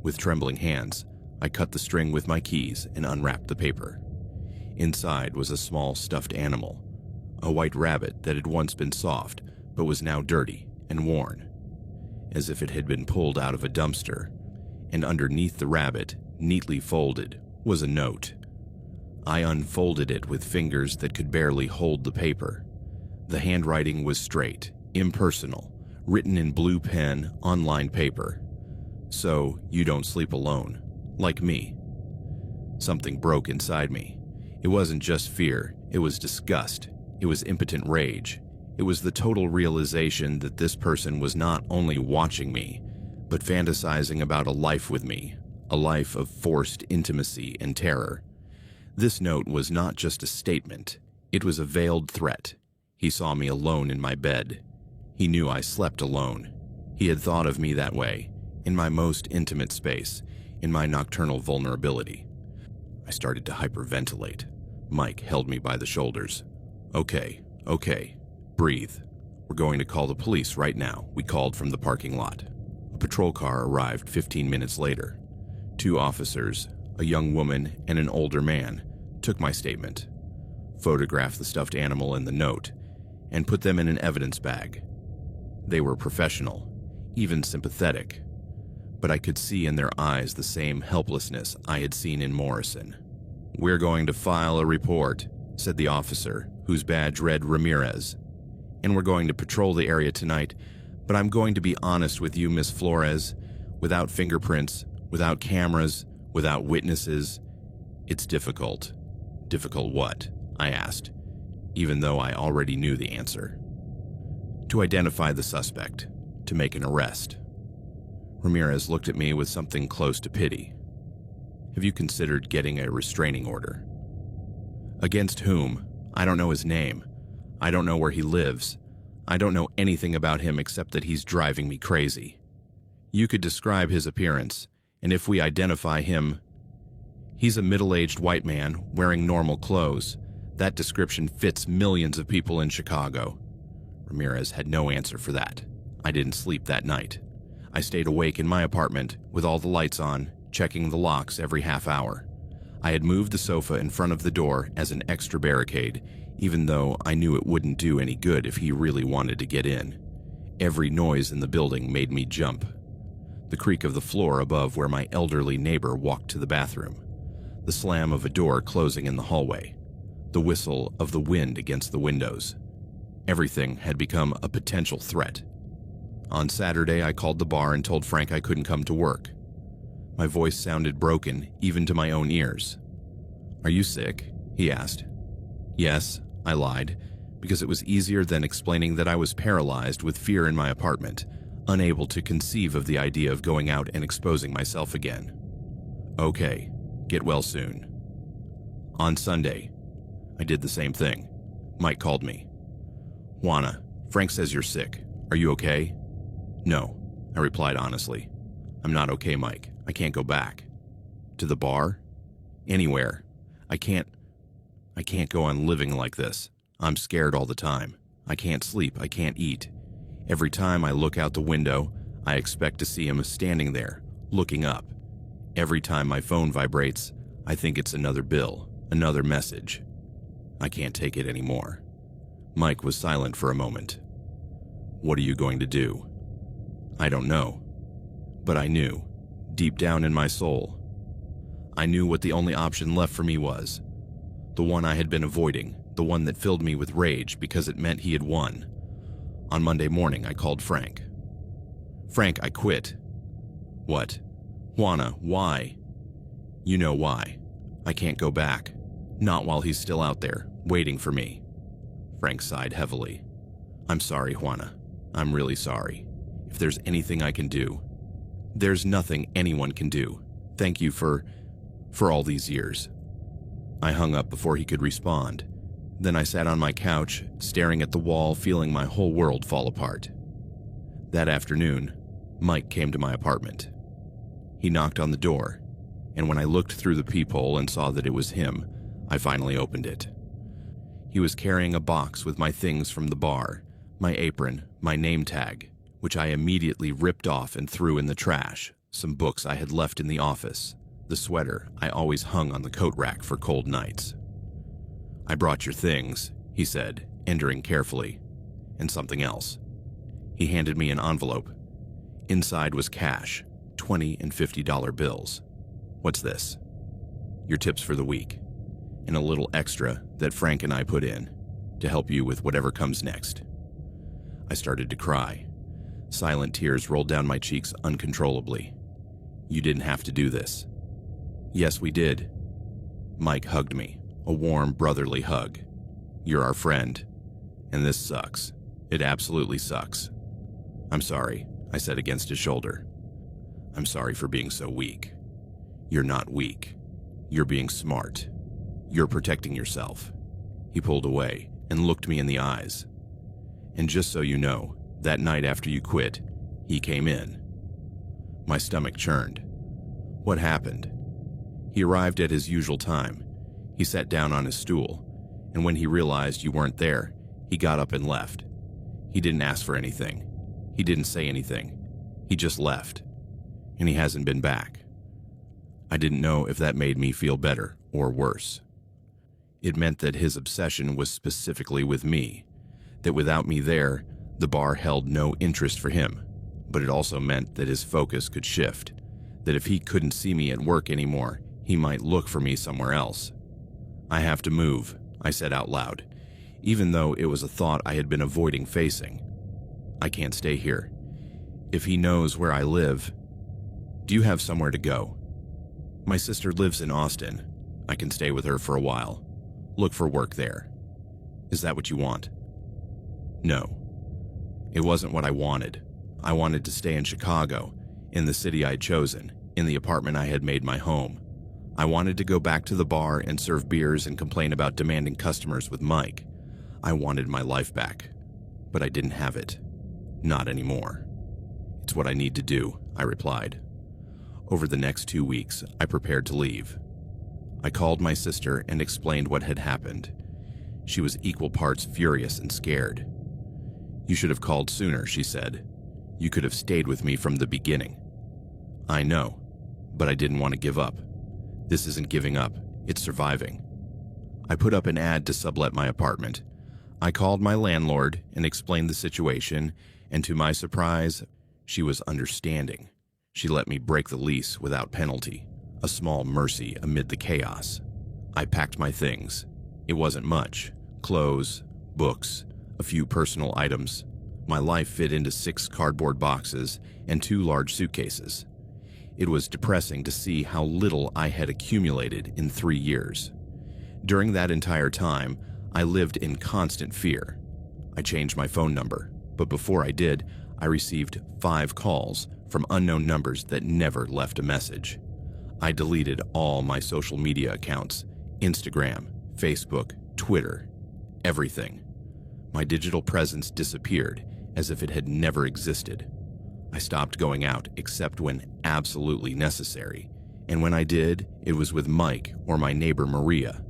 With trembling hands, I cut the string with my keys and unwrapped the paper. Inside was a small stuffed animal, a white rabbit that had once been soft but was now dirty and worn, as if it had been pulled out of a dumpster, and underneath the rabbit, neatly folded, was a note. I unfolded it with fingers that could barely hold the paper. The handwriting was straight, impersonal, written in blue pen on lined paper. So you don't sleep alone, like me. Something broke inside me. It wasn't just fear, it was disgust, it was impotent rage. It was the total realization that this person was not only watching me, but fantasizing about a life with me, a life of forced intimacy and terror. This note was not just a statement, it was a veiled threat. He saw me alone in my bed. He knew I slept alone. He had thought of me that way, in my most intimate space, in my nocturnal vulnerability. I started to hyperventilate. Mike held me by the shoulders. Okay, breathe. We're going to call the police right now, we called from the parking lot. A patrol car arrived 15 minutes later. 2 officers, a young woman and an older man, took my statement, photographed the stuffed animal in the note, and put them in an evidence bag. They were professional, even sympathetic, but I could see in their eyes the same helplessness I had seen in Morrison. "We're going to file a report," said the officer, whose badge read Ramirez, "and we're going to patrol the area tonight, but I'm going to be honest with you, Miss Flores. Without fingerprints, without cameras, without witnesses, it's difficult." "Difficult what?" I asked, even though I already knew the answer. "To identify the suspect, to make an arrest." Ramirez looked at me with something close to pity. "Have you considered getting a restraining order?" "Against whom? I don't know his name. I don't know where he lives. I don't know anything about him except that he's driving me crazy. You could describe his appearance, and if we identify him, he's a middle-aged white man wearing normal clothes. That description fits millions of people in Chicago." Ramirez had no answer for that. I didn't sleep that night. I stayed awake in my apartment with all the lights on, checking the locks every half hour. I had moved the sofa in front of the door as an extra barricade, even though I knew it wouldn't do any good if he really wanted to get in. Every noise in the building made me jump. The creak of the floor above where my elderly neighbor walked to the bathroom. The slam of a door closing in the hallway. The whistle of the wind against the windows. Everything had become a potential threat. On Saturday, I called the bar and told Frank I couldn't come to work. My voice sounded broken, even to my own ears. "Are you sick?" he asked. "Yes," I lied, because it was easier than explaining that I was paralyzed with fear in my apartment, unable to conceive of the idea of going out and exposing myself again. "Okay, get well soon." On Sunday, I did the same thing. Mike called me. "Juana, Frank says you're sick. Are you okay?" "No," I replied honestly. "I'm not okay, Mike. I can't go back." "To the bar?" "Anywhere. I can't go on living like this. I'm scared all the time. I can't sleep. I can't eat. Every time I look out the window, I expect to see him standing there, looking up. Every time my phone vibrates, I think it's another bill, another message. I can't take it anymore." Mike was silent for a moment. "What are you going to do?" "I don't know." But I knew, deep down in my soul. I knew what the only option left for me was. The one I had been avoiding, the one that filled me with rage because it meant he had won. On Monday morning, I called Frank. "Frank, I quit." "What?" "Juana, why?" "You know why. I can't go back. Not while he's still out there, waiting for me." Frank sighed heavily. "I'm sorry, Juana. I'm really sorry. If there's anything I can do..." "There's nothing anyone can do. Thank you for all these years." I hung up before he could respond. Then I sat on my couch, staring at the wall, feeling my whole world fall apart. That afternoon, Mike came to my apartment. He knocked on the door, and when I looked through the peephole and saw that it was him, I finally opened it. He was carrying a box with my things from the bar, my apron, my name tag, which I immediately ripped off and threw in the trash, some books I had left in the office, the sweater I always hung on the coat rack for cold nights. "I brought your things," he said, entering carefully, "and something else." He handed me an envelope. Inside was cash, $20 and $50 bills. "What's this?" "Your tips for the week, and a little extra that Frank and I put in to help you with whatever comes next." I started to cry. Silent tears rolled down my cheeks uncontrollably. "You didn't have to do this." "Yes, we did." Mike hugged me, a warm, brotherly hug. "You're our friend, and this sucks. It absolutely sucks." "I'm sorry," I said against his shoulder. "I'm sorry for being so weak." "You're not weak. You're being smart. You're protecting yourself." He pulled away and looked me in the eyes. "And just so you know, that night after you quit, he came in." My stomach churned. "What happened?" "He arrived at his usual time. He sat down on his stool, and when he realized you weren't there, he got up and left. He didn't ask for anything. He didn't say anything. He just left. And he hasn't been back." I didn't know if that made me feel better or worse. It meant that his obsession was specifically with me, that without me there, the bar held no interest for him, but it also meant that his focus could shift, that if he couldn't see me at work anymore, he might look for me somewhere else. I have to move, I said out loud, even though it was a thought I had been avoiding facing. I can't stay here. If he knows where I live, do you have somewhere to go? My sister lives in Austin. I can stay with her for a while. Look for work there. Is that what you want? No. It wasn't what I wanted. I wanted to stay in Chicago, in the city I'd chosen, in the apartment I had made my home. I wanted to go back to the bar and serve beers and complain about demanding customers with Mike. I wanted my life back, but I didn't have it. Not anymore. It's what I need to do, I replied. Over the next 2 weeks, I prepared to leave. I called my sister and explained what had happened. She was equal parts furious and scared. You should have called sooner, she said. You could have stayed with me from the beginning. I know, but I didn't want to give up. This isn't giving up, it's surviving. I put up an ad to sublet my apartment. I called my landlord and explained the situation, and to my surprise, she was understanding. She let me break the lease without penalty, a small mercy amid the chaos. I packed my things. It wasn't much. Clothes, books, a few personal items. My life fit into 6 cardboard boxes and 2 large suitcases. It was depressing to see how little I had accumulated in 3 years. During that entire time, I lived in constant fear. I changed my phone number, but before I did, I received 5 calls from unknown numbers that never left a message. I deleted all my social media accounts, Instagram, Facebook, Twitter, everything. My digital presence disappeared as if it had never existed. I stopped going out except when absolutely necessary, and when I did, it was with Mike or my neighbor Maria,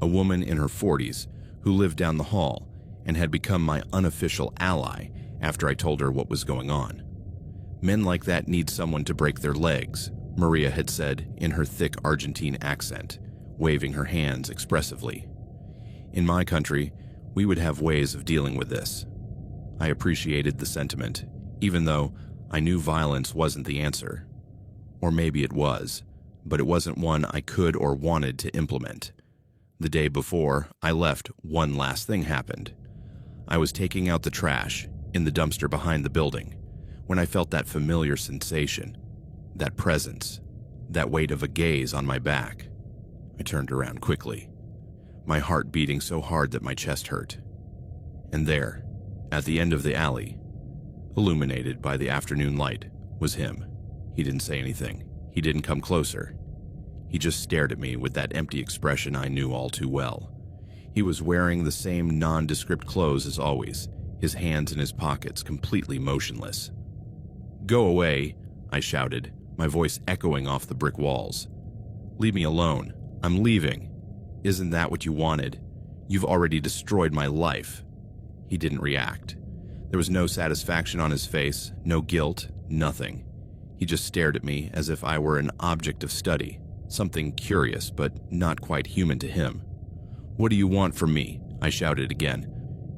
a woman in her 40s who lived down the hall and had become my unofficial ally after I told her what was going on. Men like that need someone to break their legs, Maria had said in her thick Argentine accent, waving her hands expressively. In my country, we would have ways of dealing with this. I appreciated the sentiment, even though I knew violence wasn't the answer. Or maybe it was, but it wasn't one I could or wanted to implement. The day before I left, one last thing happened. I was taking out the trash in the dumpster behind the building when I felt that familiar sensation, that presence, that weight of a gaze on my back. I turned around quickly, my heart beating so hard that my chest hurt. And there, at the end of the alley, illuminated by the afternoon light, was him. He didn't say anything. He didn't come closer. He just stared at me with that empty expression I knew all too well. He was wearing the same nondescript clothes as always, his hands in his pockets, completely motionless. "Go away," I shouted, my voice echoing off the brick walls. "Leave me alone. I'm leaving. Isn't that what you wanted? You've already destroyed my life." He didn't react. There was no satisfaction on his face, no guilt, nothing. He just stared at me as if I were an object of study, something curious but not quite human to him. "What do you want from me?" I shouted again,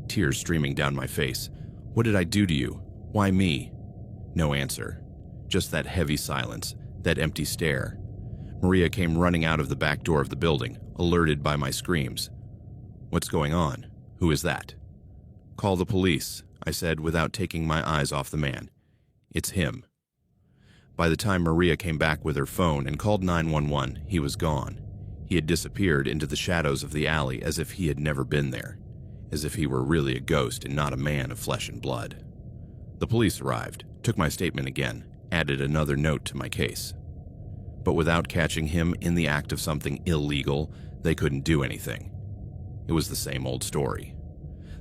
tears streaming down my face. "What did I do to you? Why me?" No answer. Just that heavy silence, that empty stare. Maria came running out of the back door of the building, alerted by my screams. "What's going on? Who is that?" "Call the police," I said without taking my eyes off the man. "It's him." By the time Maria came back with her phone and called 911, he was gone. He had disappeared into the shadows of the alley as if he had never been there, as if he were really a ghost and not a man of flesh and blood. The police arrived, took my statement again, added another note to my case. But without catching him in the act of something illegal, they couldn't do anything. It was the same old story.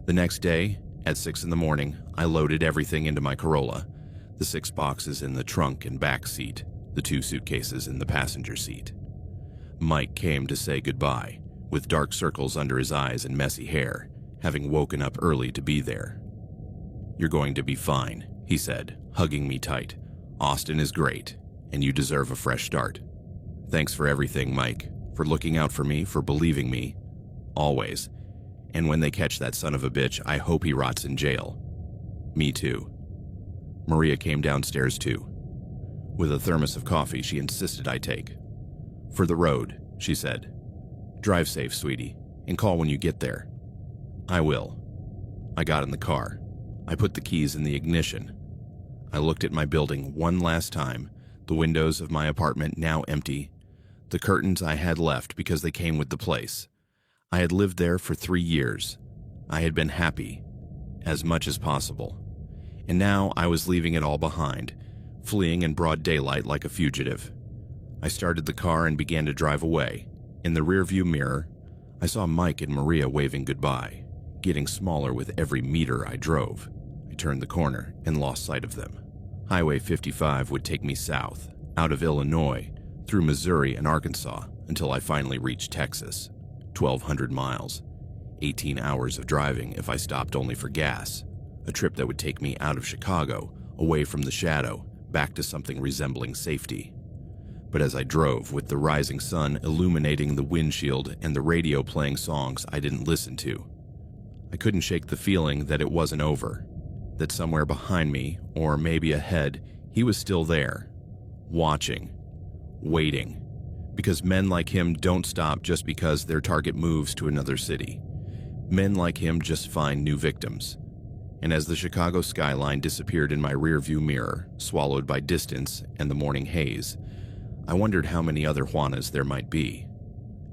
The next day, at 6 in the morning, I loaded everything into my Corolla, the 6 boxes in the trunk and back seat, the 2 suitcases in the passenger seat. Mike came to say goodbye, with dark circles under his eyes and messy hair, having woken up early to be there. "You're going to be fine," he said, hugging me tight. "Austin is great, and you deserve a fresh start." Thanks for everything, Mike. For looking out for me, for believing me. Always. And when they catch that son of a bitch, I hope he rots in jail. Me too. Maria came downstairs too. With a thermos of coffee she insisted I take. For the road, she said. Drive safe, sweetie, and call when you get there. I will. I got in the car. I put the keys in the ignition. I looked at my building one last time, the windows of my apartment now empty, the curtains I had left because they came with the place. I had lived there for 3 years. I had been happy, as much as possible. And now I was leaving it all behind, fleeing in broad daylight like a fugitive. I started the car and began to drive away. In the rearview mirror, I saw Mike and Maria waving goodbye, getting smaller with every meter I drove. I turned the corner and lost sight of them. Highway 55 would take me south, out of Illinois, through Missouri and Arkansas, until I finally reached Texas. 1,200 miles, 18 hours of driving if I stopped only for gas, a trip that would take me out of Chicago, away from the shadow, back to something resembling safety. But as I drove, with the rising sun illuminating the windshield and the radio playing songs I didn't listen to, I couldn't shake the feeling that it wasn't over, that somewhere behind me, or maybe ahead, he was still there, watching, waiting, because men like him don't stop just because their target moves to another city. Men like him just find new victims. And as the Chicago skyline disappeared in my rearview mirror, swallowed by distance and the morning haze, I wondered how many other Juanas there might be.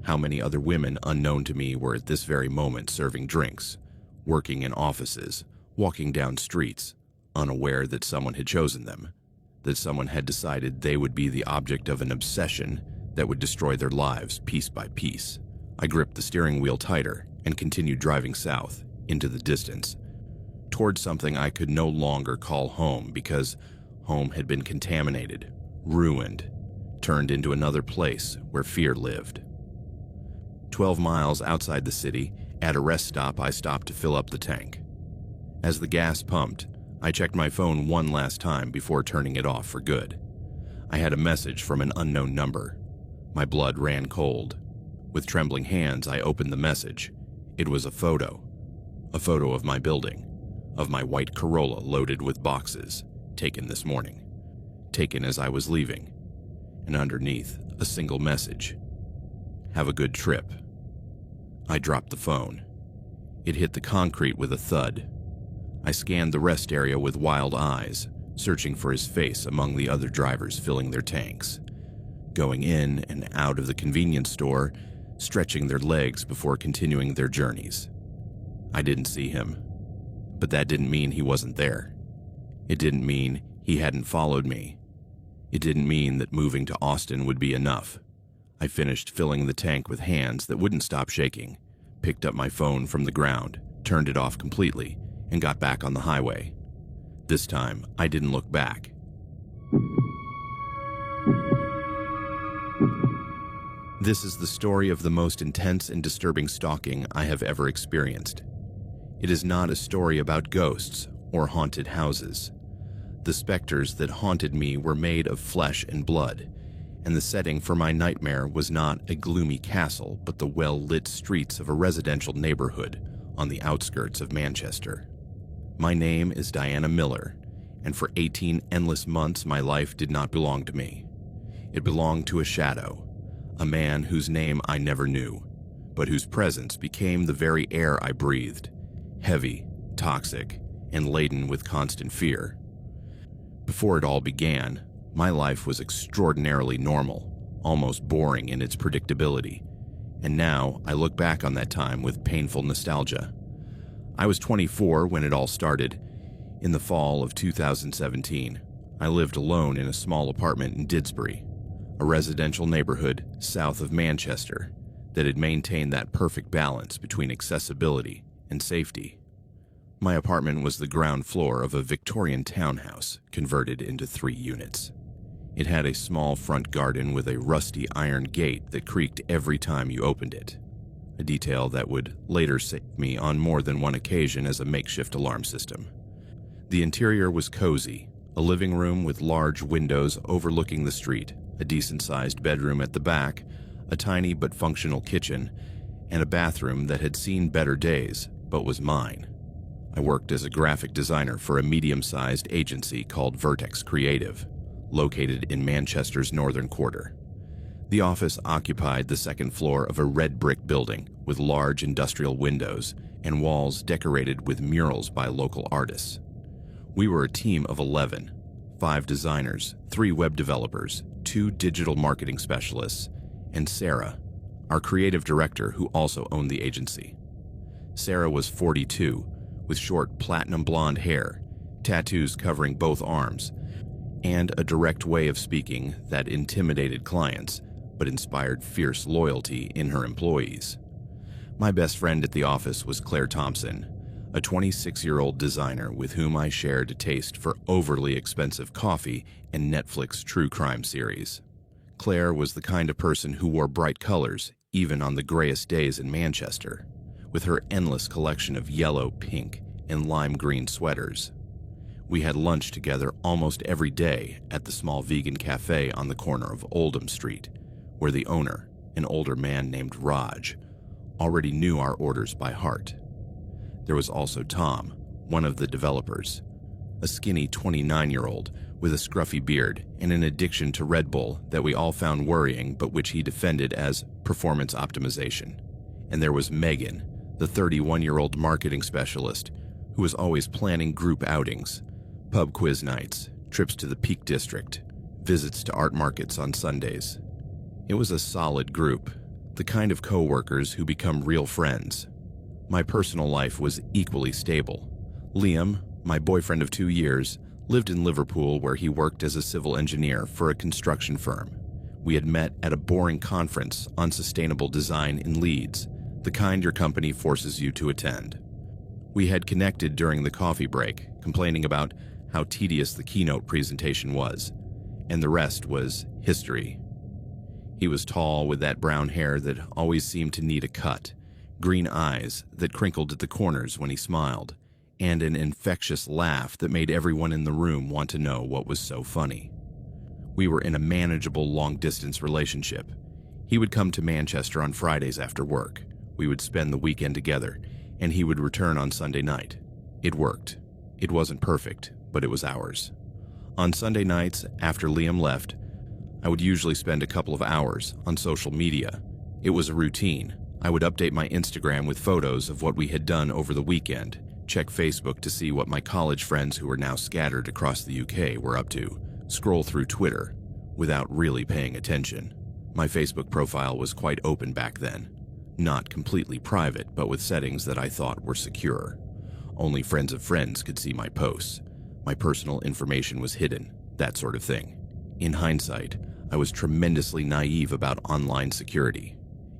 How many other women unknown to me were at this very moment serving drinks, working in offices, walking down streets, unaware that someone had chosen them, that someone had decided they would be the object of an obsession that would destroy their lives piece by piece. I gripped the steering wheel tighter and continued driving south, into the distance, towards something I could no longer call home because home had been contaminated, ruined, turned into another place where fear lived. 12 miles outside the city, at a rest stop, I stopped to fill up the tank. As the gas pumped, I checked my phone one last time before turning it off for good. I had a message from an unknown number. My blood ran cold. With trembling hands, I opened the message. It was a photo of my building, of my white Corolla loaded with boxes, taken this morning, taken as I was leaving, and underneath, a single message. Have a good trip. I dropped the phone. It hit the concrete with a thud. I scanned the rest area with wild eyes, searching for his face among the other drivers filling their tanks, going in and out of the convenience store, stretching their legs before continuing their journeys. I didn't see him, but that didn't mean he wasn't there. It didn't mean he hadn't followed me. It didn't mean that moving to Austin would be enough. I finished filling the tank with hands that wouldn't stop shaking, picked up my phone from the ground, turned it off completely, and got back on the highway. This time, I didn't look back. This is the story of the most intense and disturbing stalking I have ever experienced. It is not a story about ghosts or haunted houses. The specters that haunted me were made of flesh and blood, and the setting for my nightmare was not a gloomy castle, but the well-lit streets of a residential neighborhood on the outskirts of Manchester. My name is Diana Miller, and for 18 endless months my life did not belong to me. It belonged to a shadow, a man whose name I never knew, but whose presence became the very air I breathed, heavy, toxic, and laden with constant fear. Before it all began, my life was extraordinarily normal, almost boring in its predictability, and now I look back on that time with painful nostalgia. I was 24 when it all started. In the fall of 2017, I lived alone in a small apartment in Didsbury, a residential neighborhood south of Manchester that had maintained that perfect balance between accessibility and safety. My apartment was the ground floor of a Victorian townhouse converted into 3 units. It had a small front garden with a rusty iron gate that creaked every time you opened it, a detail that would later save me on more than one occasion as a makeshift alarm system. The interior was cozy, a living room with large windows overlooking the street, a decent-sized bedroom at the back, a tiny but functional kitchen, and a bathroom that had seen better days, but was mine. I worked as a graphic designer for a medium-sized agency called Vertex Creative, located in Manchester's northern quarter. The office occupied the second floor of a red brick building with large industrial windows and walls decorated with murals by local artists. We were a team of 11, 5 designers, 3 web developers, 2 digital marketing specialists, and Sarah, our creative director who also owned the agency. Sarah was 42, with short platinum blonde hair, tattoos covering both arms, and a direct way of speaking that intimidated clients but inspired fierce loyalty in her employees. My best friend at the office was Claire Thompson, a 26-year-old designer with whom I shared a taste for overly expensive coffee and Netflix true crime series. Claire was the kind of person who wore bright colors even on the grayest days in Manchester, with her endless collection of yellow, pink, and lime green sweaters. We had lunch together almost every day at the small vegan cafe on the corner of Oldham Street, where the owner, an older man named Raj, already knew our orders by heart. There was also Tom, one of the developers, a skinny 29-year-old with a scruffy beard and an addiction to Red Bull that we all found worrying but which he defended as performance optimization. And there was Megan, the 31-year-old marketing specialist who was always planning group outings, pub quiz nights, trips to the Peak District, visits to art markets on Sundays. It was a solid group, the kind of co-workers who become real friends. My personal life was equally stable. Liam, my boyfriend of 2 years, lived in Liverpool where he worked as a civil engineer for a construction firm. We had met at a boring conference on sustainable design in Leeds, the kind your company forces you to attend. We had connected during the coffee break, complaining about how tedious the keynote presentation was, and the rest was history. He was tall with that brown hair that always seemed to need a cut, green eyes that crinkled at the corners when he smiled, and an infectious laugh that made everyone in the room want to know what was so funny. We were in a manageable long-distance relationship. He would come to Manchester on Fridays after work. We would spend the weekend together, and he would return on Sunday night. It worked. It wasn't perfect, but it was ours. On Sunday nights, after Liam left, I would usually spend a couple of hours on social media. It was a routine. I would update my Instagram with photos of what we had done over the weekend, check Facebook to see what my college friends who were now scattered across the UK were up to, scroll through Twitter without really paying attention. My Facebook profile was quite open back then. Not completely private, but with settings that I thought were secure. Only friends of friends could see my posts. My personal information was hidden, that sort of thing. In hindsight, I was tremendously naive about online security.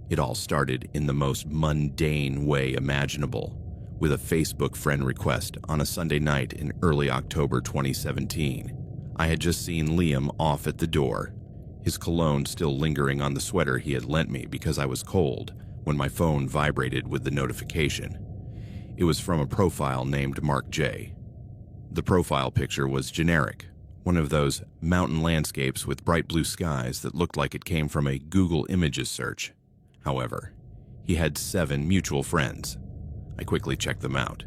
It all started in the most mundane way imaginable, with a Facebook friend request on a Sunday night in early October 2017. I had just seen Liam off at the door, his cologne still lingering on the sweater he had lent me because I was cold, when my phone vibrated with the notification. It was from a profile named Mark J. The profile picture was generic, one of those mountain landscapes with bright blue skies that looked like it came from a Google Images search. However, he had 7 mutual friends. I quickly checked them out.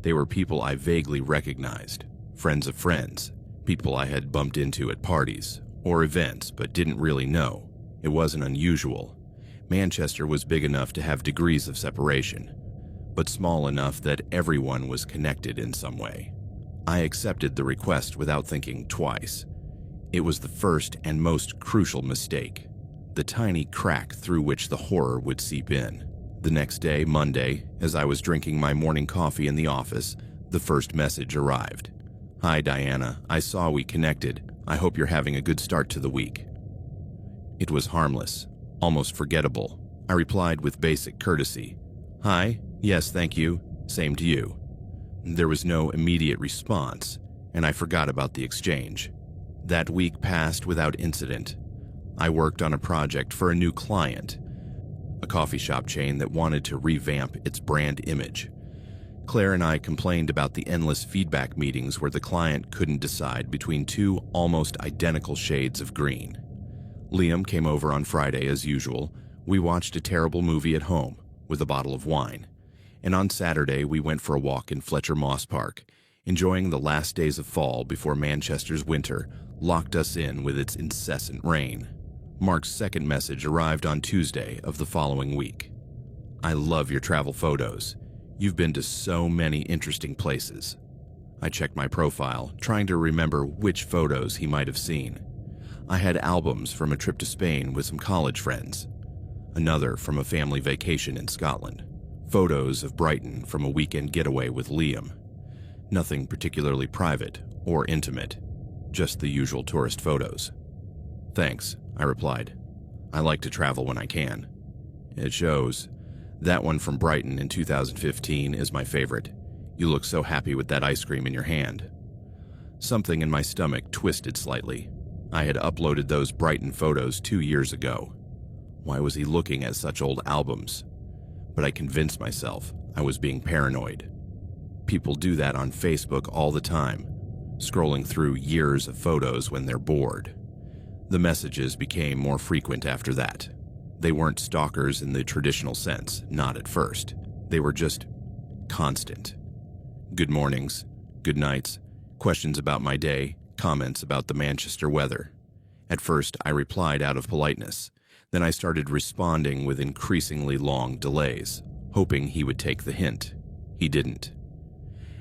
They were people I vaguely recognized, friends of friends, people I had bumped into at parties or events but didn't really know. It wasn't unusual. Manchester was big enough to have degrees of separation, but small enough that everyone was connected in some way. I accepted the request without thinking twice. It was the first and most crucial mistake, the tiny crack through which the horror would seep in. The next day, Monday, as I was drinking my morning coffee in the office, the first message arrived. "Hi, Diana. I saw we connected. I hope you're having a good start to the week." It was harmless, almost forgettable. I replied with basic courtesy. "Hi, yes, thank you. Same to you." There was no immediate response, and I forgot about the exchange. That week passed without incident. I worked on a project for a new client, a coffee shop chain that wanted to revamp its brand image. Claire and I complained about the endless feedback meetings where the client couldn't decide between 2 almost identical shades of green. Liam came over on Friday as usual. We watched a terrible movie at home with a bottle of wine. And on Saturday, we went for a walk in Fletcher Moss Park, enjoying the last days of fall before Manchester's winter locked us in with its incessant rain. Mark's second message arrived on Tuesday of the following week. I love your travel photos. You've been to so many interesting places. I checked my profile, trying to remember which photos he might have seen. I had albums from a trip to Spain with some college friends, another from a family vacation in Scotland, photos of Brighton from a weekend getaway with Liam. Nothing particularly private or intimate, just the usual tourist photos. Thanks, I replied. I like to travel when I can. It shows. That one from Brighton in 2015 is my favorite. You look so happy with that ice cream in your hand. Something in my stomach twisted slightly. I had uploaded those Brighton photos 2 years ago. Why was he looking at such old albums? But I convinced myself I was being paranoid. People do that on Facebook all the time, scrolling through years of photos when they're bored. The messages became more frequent after that. They weren't stalkers in the traditional sense, not at first. They were just constant. Good mornings, good nights, questions about my day, comments about the Manchester weather. At first, I replied out of politeness. Then I started responding with increasingly long delays, hoping he would take the hint. He didn't.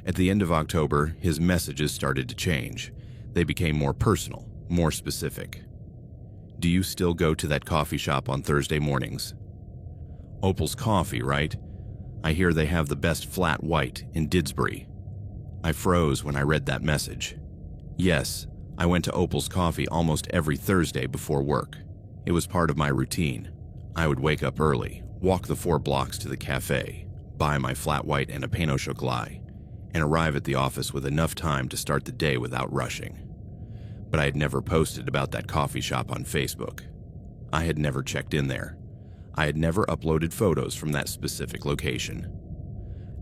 At the end of October, his messages started to change. They became more personal, more specific. Do you still go to that coffee shop on Thursday mornings? Opal's Coffee, right? I hear they have the best flat white in Didsbury. I froze when I read that message. Yes, I went to Opal's Coffee almost every Thursday before work. It was part of my routine. I would wake up early, walk the 4 blocks to the cafe, buy my flat white and a pain au chocolat, and arrive at the office with enough time to start the day without rushing. But I had never posted about that coffee shop on Facebook. I had never checked in there. I had never uploaded photos from that specific location.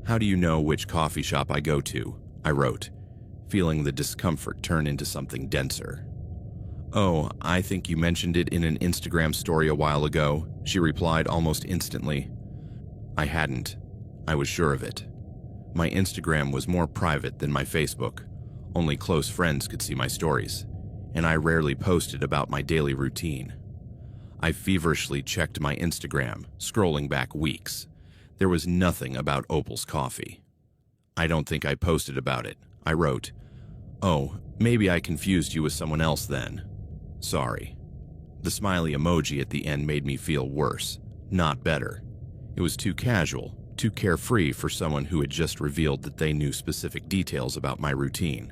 How do you know which coffee shop I go to? I wrote, feeling the discomfort turn into something denser. Oh, I think you mentioned it in an Instagram story a while ago, she replied almost instantly. I hadn't. I was sure of it. My Instagram was more private than my Facebook. Only close friends could see my stories, and I rarely posted about my daily routine. I feverishly checked my Instagram, scrolling back weeks. There was nothing about Opal's Coffee. I don't think I posted about it. I wrote, oh, maybe I confused you with someone else then. Sorry. The smiley emoji at the end made me feel worse, not better. It was too casual, too carefree for someone who had just revealed that they knew specific details about my routine.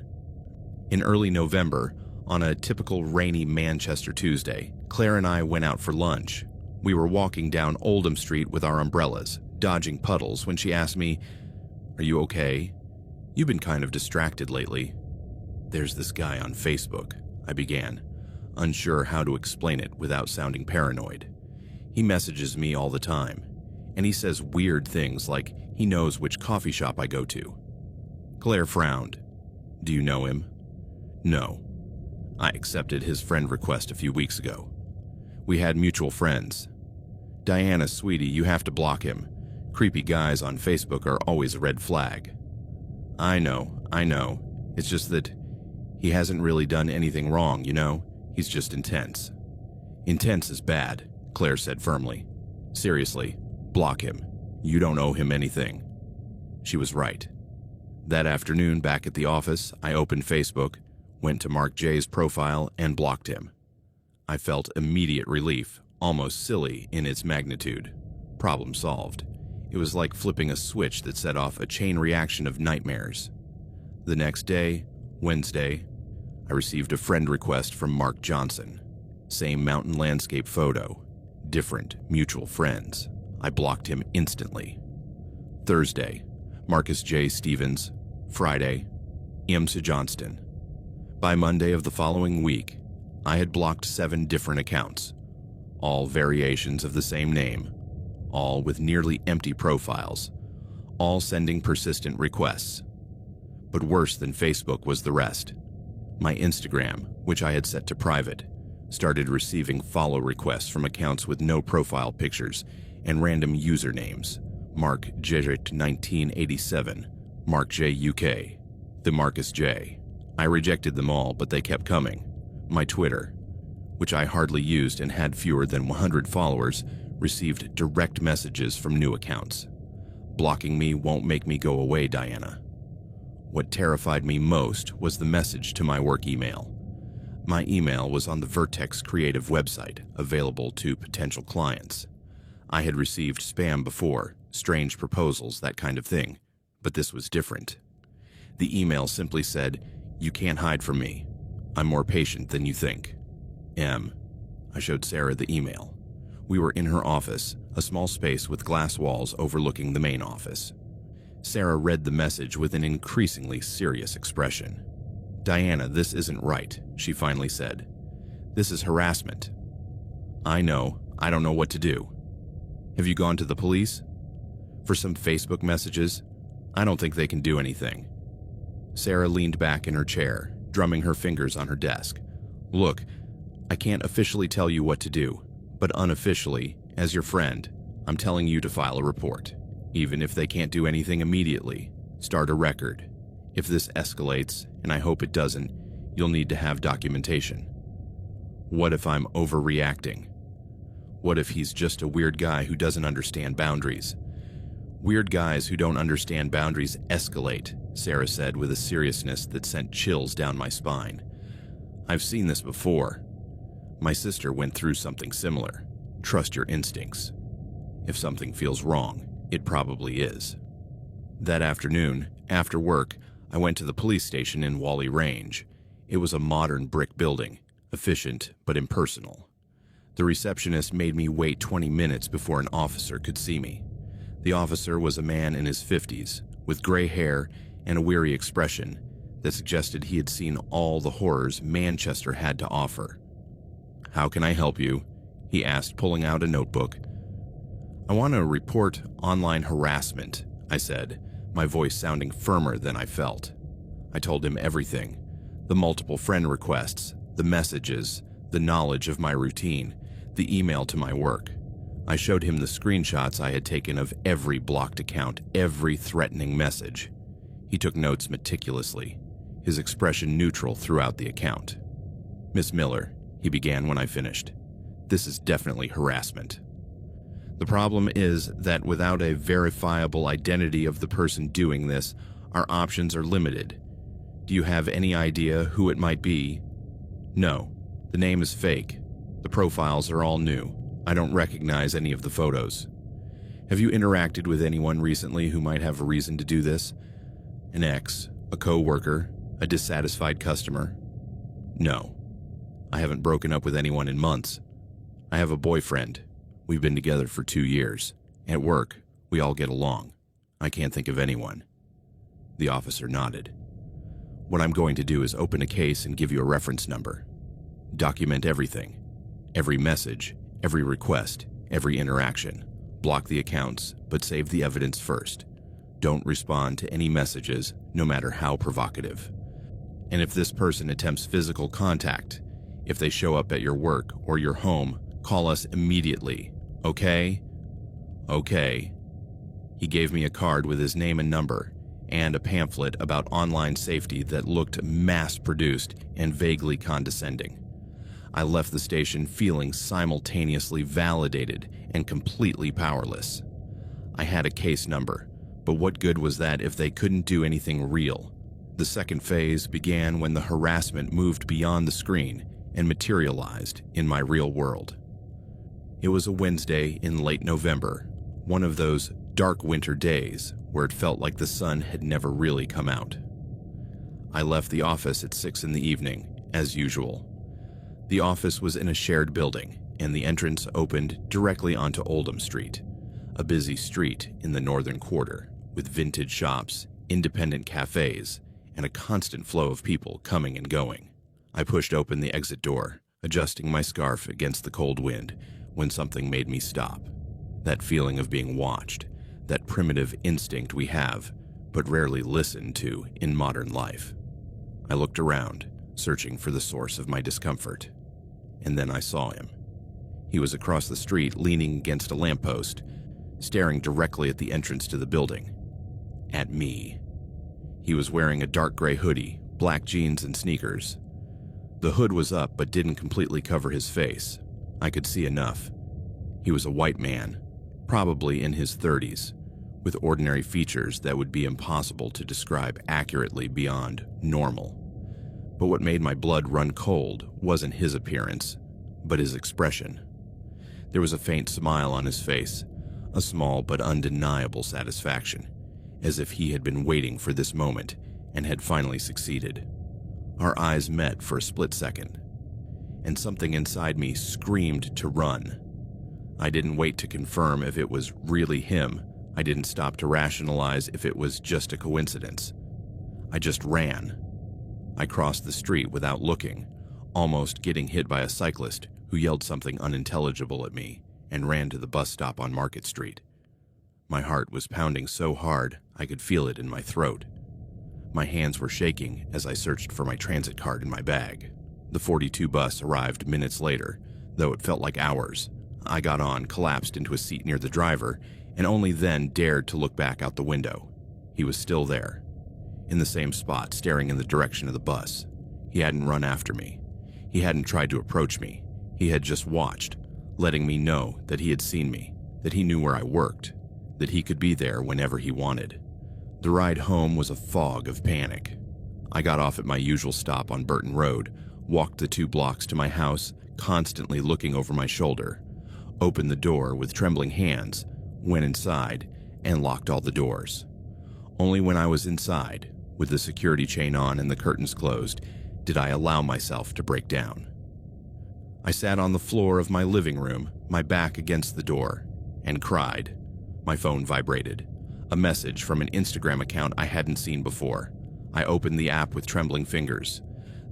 In early November, on a typical rainy Manchester Tuesday, Claire and I went out for lunch. We were walking down Oldham Street with our umbrellas, dodging puddles, when she asked me, "Are you okay? You've been kind of distracted lately." "There's this guy on Facebook," I began, unsure how to explain it without sounding paranoid. "He messages me all the time, and he says weird things like he knows which coffee shop I go to." Claire frowned. "Do you know him?" "No. I accepted his friend request a few weeks ago. We had mutual friends." "Diana, sweetie, you have to block him. Creepy guys on Facebook are always a red flag." I know. It's just that he hasn't really done anything wrong, you know? He's just intense." "Intense is bad," Claire said firmly. "Seriously, block him. You don't owe him anything." She was right. That afternoon, back at the office, I opened Facebook, went to Mark J's profile, and blocked him. I felt immediate relief, almost silly in its magnitude. Problem solved. It was like flipping a switch that set off a chain reaction of nightmares. The next day, Wednesday, I received a friend request from Mark Johnson. Same mountain landscape photo, different mutual friends. I blocked him instantly. Thursday, Marcus J. Stevens. Friday, Imsa Johnston. By Monday of the following week, I had blocked 7 different accounts, all variations of the same name, all with nearly empty profiles, all sending persistent requests. But worse than Facebook was the rest. My Instagram, which I had set to private, started receiving follow requests from accounts with no profile pictures and random usernames. Mark Jejet 1987, Mark J UK, the Marcus J. I rejected them all, but they kept coming. My Twitter, which I hardly used and had fewer than 100 followers, received direct messages from new accounts. Blocking me won't make me go away, Diana. What terrified me most was the message to my work email. My email was on the Vertex Creative website, available to potential clients. I had received spam before, strange proposals, that kind of thing, but this was different. The email simply said, "You can't hide from me. I'm more patient than you think. M." I showed Sarah the email. We were in her office, a small space with glass walls overlooking the main office. Sarah read the message with an increasingly serious expression. "Diana, this isn't right," she finally said. "This is harassment." "I know. I don't know what to do." "Have you gone to the police?" "For some Facebook messages? I don't think they can do anything." Sarah leaned back in her chair, drumming her fingers on her desk. "Look, I can't officially tell you what to do, but unofficially, as your friend, I'm telling you to file a report. Even if they can't do anything immediately, start a record. If this escalates, and I hope it doesn't, you'll need to have documentation." What if I'm overreacting? What if he's just a weird guy who doesn't understand boundaries? "Weird guys who don't understand boundaries escalate," Sarah said with a seriousness that sent chills down my spine. "I've seen this before. My sister went through something similar. Trust your instincts. If something feels wrong, it probably is." That afternoon, after work, I went to the police station in Wally Range. It was a modern brick building, efficient but impersonal. The receptionist made me wait 20 minutes before an officer could see me. The officer was a man in his 50s, with gray hair and a weary expression that suggested he had seen all the horrors Manchester had to offer. "How can I help you?" he asked, pulling out a notebook. "I want to report online harassment," I said, my voice sounding firmer than I felt. I told him everything: the multiple friend requests, the messages, the knowledge of my routine, the email to my work. I showed him the screenshots I had taken of every blocked account, every threatening message. He took notes meticulously, his expression neutral throughout the account. "Miss Miller," he began when I finished, "this is definitely harassment. The problem is that without a verifiable identity of the person doing this, our options are limited. Do you have any idea who it might be?" "No, the name is fake. The profiles are all new. I don't recognize any of the photos." "Have you interacted with anyone recently who might have a reason to do this? An ex, a co-worker, a dissatisfied customer?" "No. I haven't broken up with anyone in months. I have a boyfriend. We've been together for 2 years. At work, we all get along. I can't think of anyone." The officer nodded. "What I'm going to do is open a case and give you a reference number. Document everything. Every message, every request, every interaction. Block the accounts, but save the evidence first. Don't respond to any messages, no matter how provocative. And if this person attempts physical contact, if they show up at your work or your home, call us immediately, okay?" "Okay." He gave me a card with his name and number, and a pamphlet about online safety that looked mass-produced and vaguely condescending. I left the station feeling simultaneously validated and completely powerless. I had a case number, but what good was that if they couldn't do anything real? The second phase began when the harassment moved beyond the screen and materialized in my real world. It was a Wednesday in late November, one of those dark winter days where it felt like the sun had never really come out. I left the office at 6 in the evening, as usual. The office was in a shared building, and the entrance opened directly onto Oldham Street, a busy street in the northern quarter, with vintage shops, independent cafes, and a constant flow of people coming and going. I pushed open the exit door, adjusting my scarf against the cold wind, when something made me stop. That feeling of being watched, that primitive instinct we have, but rarely listen to in modern life. I looked around, searching for the source of my discomfort. and then I saw him. He was across the street, leaning against a lamppost, staring directly at the entrance to the building. At me. He was wearing a dark gray hoodie, black jeans, and sneakers. The hood was up but didn't completely cover his face. I could see enough. He was a white man, probably in his 30s, with ordinary features that would be impossible to describe accurately beyond normal. But what made my blood run cold wasn't his appearance, but his expression. There was a faint smile on his face, a small but undeniable satisfaction, as if he had been waiting for this moment and had finally succeeded. Our eyes met for a split second, and something inside me screamed to run. I didn't wait to confirm if it was really him. I didn't stop to rationalize if it was just a coincidence. I just ran. I crossed the street without looking, almost getting hit by a cyclist who yelled something unintelligible at me, and ran to the bus stop on Market Street. My heart was pounding so hard I could feel it in my throat. My hands were shaking as I searched for my transit card in my bag. The 42 bus arrived minutes later, though it felt like hours. I got on, collapsed into a seat near the driver, and only then dared to look back out the window. He was still there, in the same spot, staring in the direction of the bus. He hadn't run after me. He hadn't tried to approach me. He had just watched, letting me know that he had seen me, that he knew where I worked, that he could be there whenever he wanted. The ride home was a fog of panic. I got off at my usual stop on Burton Road, walked the 2 blocks to my house, constantly looking over my shoulder, opened the door with trembling hands, went inside, and locked all the doors. Only when I was inside, with the security chain on and the curtains closed, did I allow myself to break down. I sat on the floor of my living room, my back against the door, and cried. My phone vibrated. A message from an Instagram account I hadn't seen before. I opened the app with trembling fingers.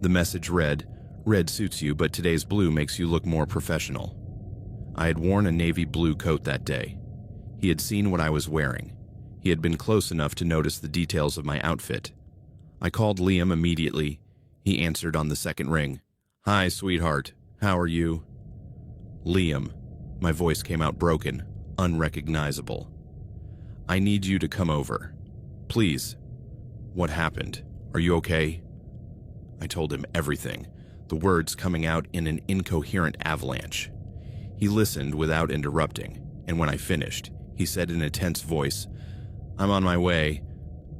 The message read, "Red suits you, but today's blue makes you look more professional." I had worn a navy blue coat that day. He had seen what I was wearing. He had been close enough to notice the details of my outfit. I called Liam immediately. He answered on the second ring. "Hi, sweetheart. How are you?" Liam. My voice came out broken, unrecognizable. "I need you to come over. Please." "What happened? Are you okay?" I told him everything, the words coming out in an incoherent avalanche. He listened without interrupting, and when I finished, he said in a tense voice, "I'm on my way.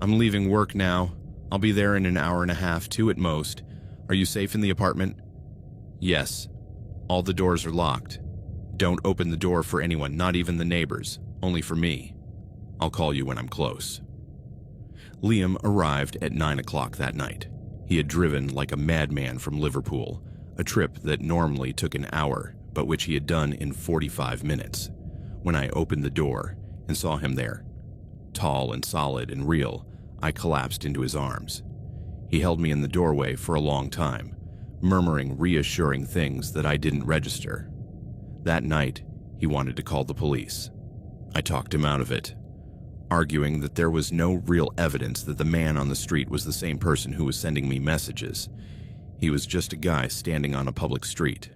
I'm leaving work now. I'll be there in an hour and a half, 2 at most. Are you safe in the apartment?" "Yes. All the doors are locked. Don't open the door for anyone, not even the neighbors, only for me. I'll call you when I'm close." Liam arrived at 9 o'clock that night. He had driven like a madman from Liverpool, a trip that normally took an hour, but which he had done in 45 minutes. When I opened the door and saw him there, tall and solid and real, I collapsed into his arms. He held me in the doorway for a long time, murmuring reassuring things that I didn't register. That night, he wanted to call the police. I talked him out of it, arguing that there was no real evidence that the man on the street was the same person who was sending me messages. He was just a guy standing on a public street.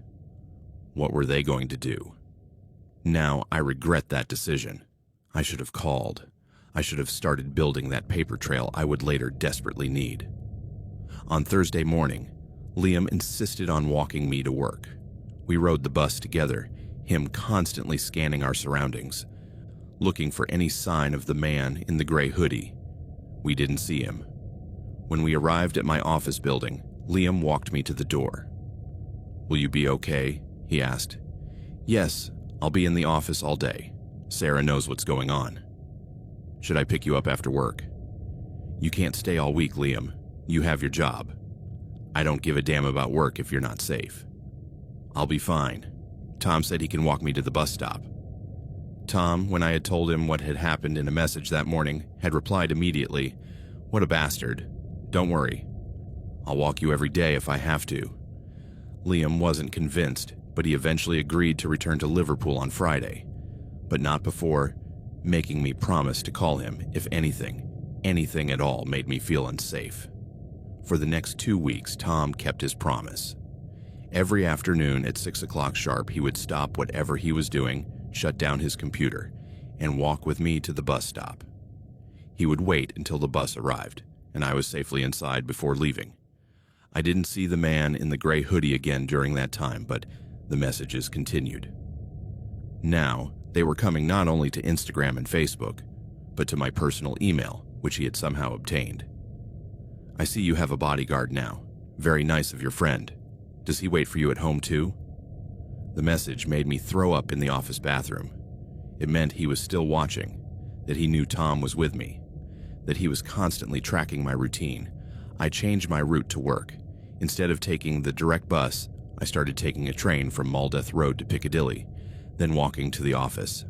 What were they going to do? Now I regret that decision. I should have called. I should have started building that paper trail I would later desperately need. On Thursday morning, Liam insisted on walking me to work. We rode the bus together, him constantly scanning our surroundings, looking for any sign of the man in the gray hoodie. We didn't see him. When we arrived at my office building, Liam walked me to the door. "Will you be okay?" he asked. "Yes, I'll be in the office all day. Sarah knows what's going on." "Should I pick you up after work?" "You can't stay all week, Liam. You have your job. I don't give a damn about work if you're not safe." "I'll be fine. Tom said he can walk me to the bus stop." Tom, when I had told him what had happened in a message that morning, had replied immediately, "What a bastard. Don't worry. I'll walk you every day if I have to." Liam wasn't convinced, but he eventually agreed to return to Liverpool on Friday, but not before making me promise to call him if anything at all made me feel unsafe. For the next 2 weeks, Tom kept his promise. Every afternoon at 6 o'clock sharp, he would stop whatever he was doing, shut down his computer, and walk with me to the bus stop. He would wait until the bus arrived, and I was safely inside before leaving. I didn't see the man in the gray hoodie again during that time, but the messages continued. Now, they were coming not only to Instagram and Facebook, but to my personal email, which he had somehow obtained. I see you have a bodyguard now. Very nice of your friend. Does he wait for you at home too? The message made me throw up in the office bathroom. It meant he was still watching, that he knew Tom was with me, that he was constantly tracking my routine. I changed my route to work. Instead of taking the direct bus, I started taking a train from Maldeth Road to Piccadilly, then walking to the office.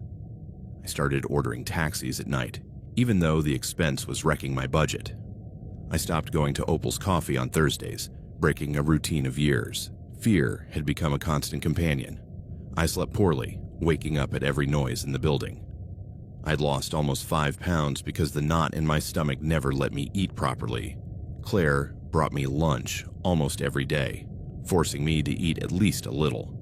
I started ordering taxis at night, even though the expense was wrecking my budget. I stopped going to Opal's Coffee on Thursdays, breaking a routine of years. Fear had become a constant companion. I slept poorly, waking up at every noise in the building. I'd lost almost 5 pounds because the knot in my stomach never let me eat properly. Claire brought me lunch almost every day, forcing me to eat at least a little.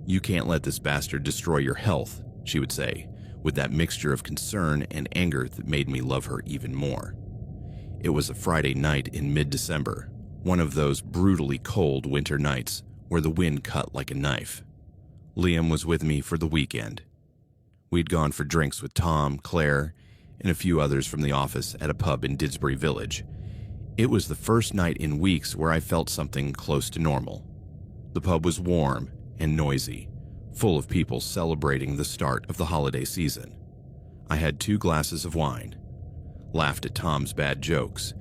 "You can't let this bastard destroy your health," she would say, with that mixture of concern and anger that made me love her even more. It was a Friday night in mid-December, one of those brutally cold winter nights where the wind cut like a knife. Liam was with me for the weekend. We'd gone for drinks with Tom, Claire, and a few others from the office at a pub in Didsbury Village. It was the first night in weeks where I felt something close to normal. The pub was warm and noisy, full of people celebrating the start of the holiday season. I had 2 glasses of wine, laughed at Tom's bad jokes,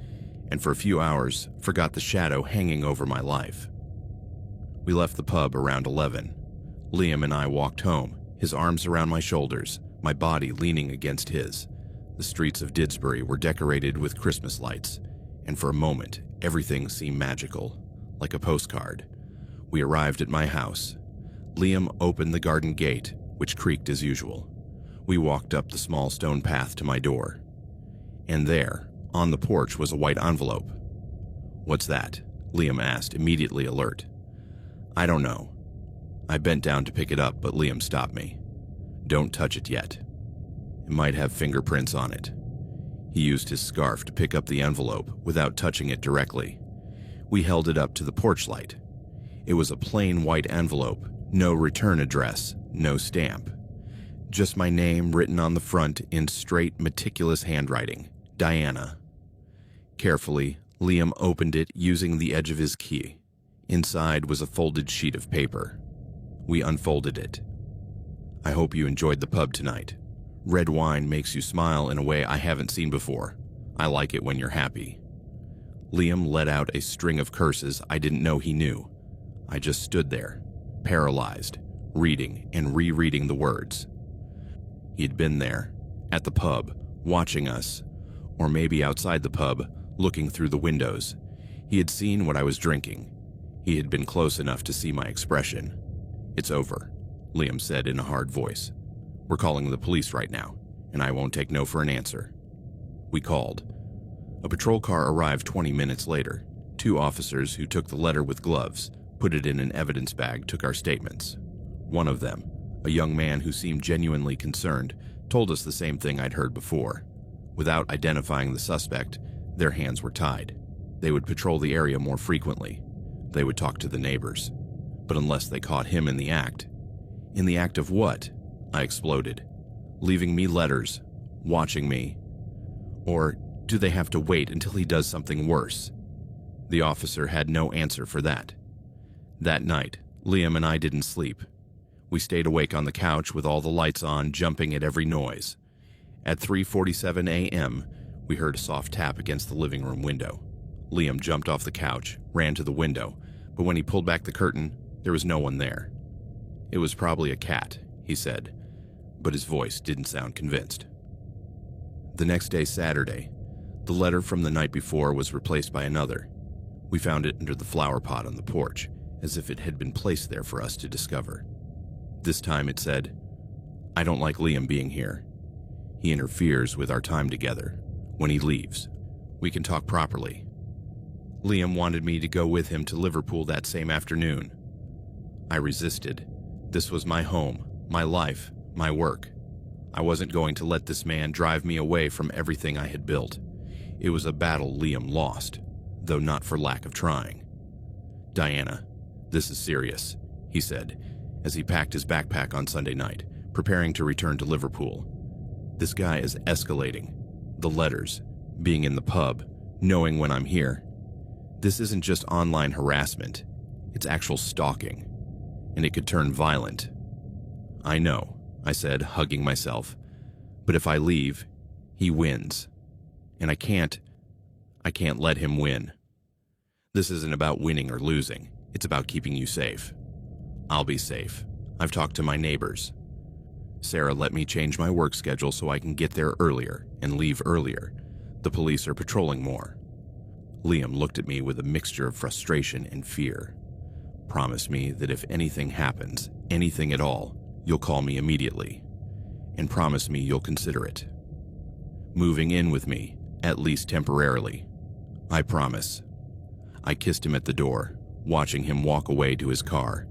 and for a few hours forgot the shadow hanging over my life. We left the pub around 11. Liam and I walked home, his arms around my shoulders, my body leaning against his. The streets of Didsbury were decorated with Christmas lights, and for a moment, everything seemed magical, like a postcard. We arrived at my house. Liam opened the garden gate, which creaked as usual. We walked up the small stone path to my door. And there, on the porch, was a white envelope. "What's that?" Liam asked, immediately alert. "I don't know." I bent down to pick it up, but Liam stopped me. "Don't touch it yet. It might have fingerprints on it." He used his scarf to pick up the envelope without touching it directly. We held it up to the porch light. It was a plain white envelope, no return address, no stamp. Just my name written on the front in straight, meticulous handwriting, Diana. Carefully, Liam opened it using the edge of his key. Inside was a folded sheet of paper. We unfolded it. "I hope you enjoyed the pub tonight. Red wine makes you smile in a way I haven't seen before. I like it when you're happy." Liam let out a string of curses I didn't know he knew. I just stood there, paralyzed, reading and rereading the words. He'd been there, at the pub, watching us, or maybe outside the pub, looking through the windows. He had seen what I was drinking. He had been close enough to see my expression. "It's over," Liam said in a hard voice. "We're calling the police right now, and I won't take no for an answer." We called. A patrol car arrived 20 minutes later. 2 officers who took the letter with gloves, put it in an evidence bag, took our statements. One of them, a young man who seemed genuinely concerned, told us the same thing I'd heard before. Without identifying the suspect, their hands were tied. They would patrol the area more frequently. They would talk to the neighbors. But unless they caught him in the act. In the act of what? I exploded. Leaving me letters, watching me. Or do they have to wait until he does something worse? The officer had no answer for that. That night, Liam and I didn't sleep. We stayed awake on the couch with all the lights on, jumping at every noise. At 3:47 a.m., we heard a soft tap against the living room window. Liam jumped off the couch, ran to the window, but when he pulled back the curtain, there was no one there. "It was probably a cat," he said, but his voice didn't sound convinced. The next day, Saturday, the letter from the night before was replaced by another. We found it under the flower pot on the porch, as if it had been placed there for us to discover. This time it said, "I don't like Liam being here. He interferes with our time together. When he leaves, we can talk properly." Liam wanted me to go with him to Liverpool that same afternoon. I resisted. This was my home, my life, my work. I wasn't going to let this man drive me away from everything I had built. It was a battle Liam lost, though not for lack of trying. "Diana, this is serious," he said, as he packed his backpack on Sunday night, preparing to return to Liverpool. "This guy is escalating. The letters, being in the pub, knowing when I'm here. This isn't just online harassment, it's actual stalking, and it could turn violent." "I know," I said, hugging myself, "but if I leave, he wins. And I can't let him win. This isn't about winning or losing, it's about keeping you safe. I'll be safe. I've talked to my neighbors. Sarah let me change my work schedule so I can get there earlier and leave earlier. The police are patrolling more." Liam looked at me with a mixture of frustration and fear. "Promise me that if anything happens, anything at all, you'll call me immediately. And promise me you'll consider it. Moving in with me, at least temporarily. I promise." I kissed him at the door, watching him walk away to his car,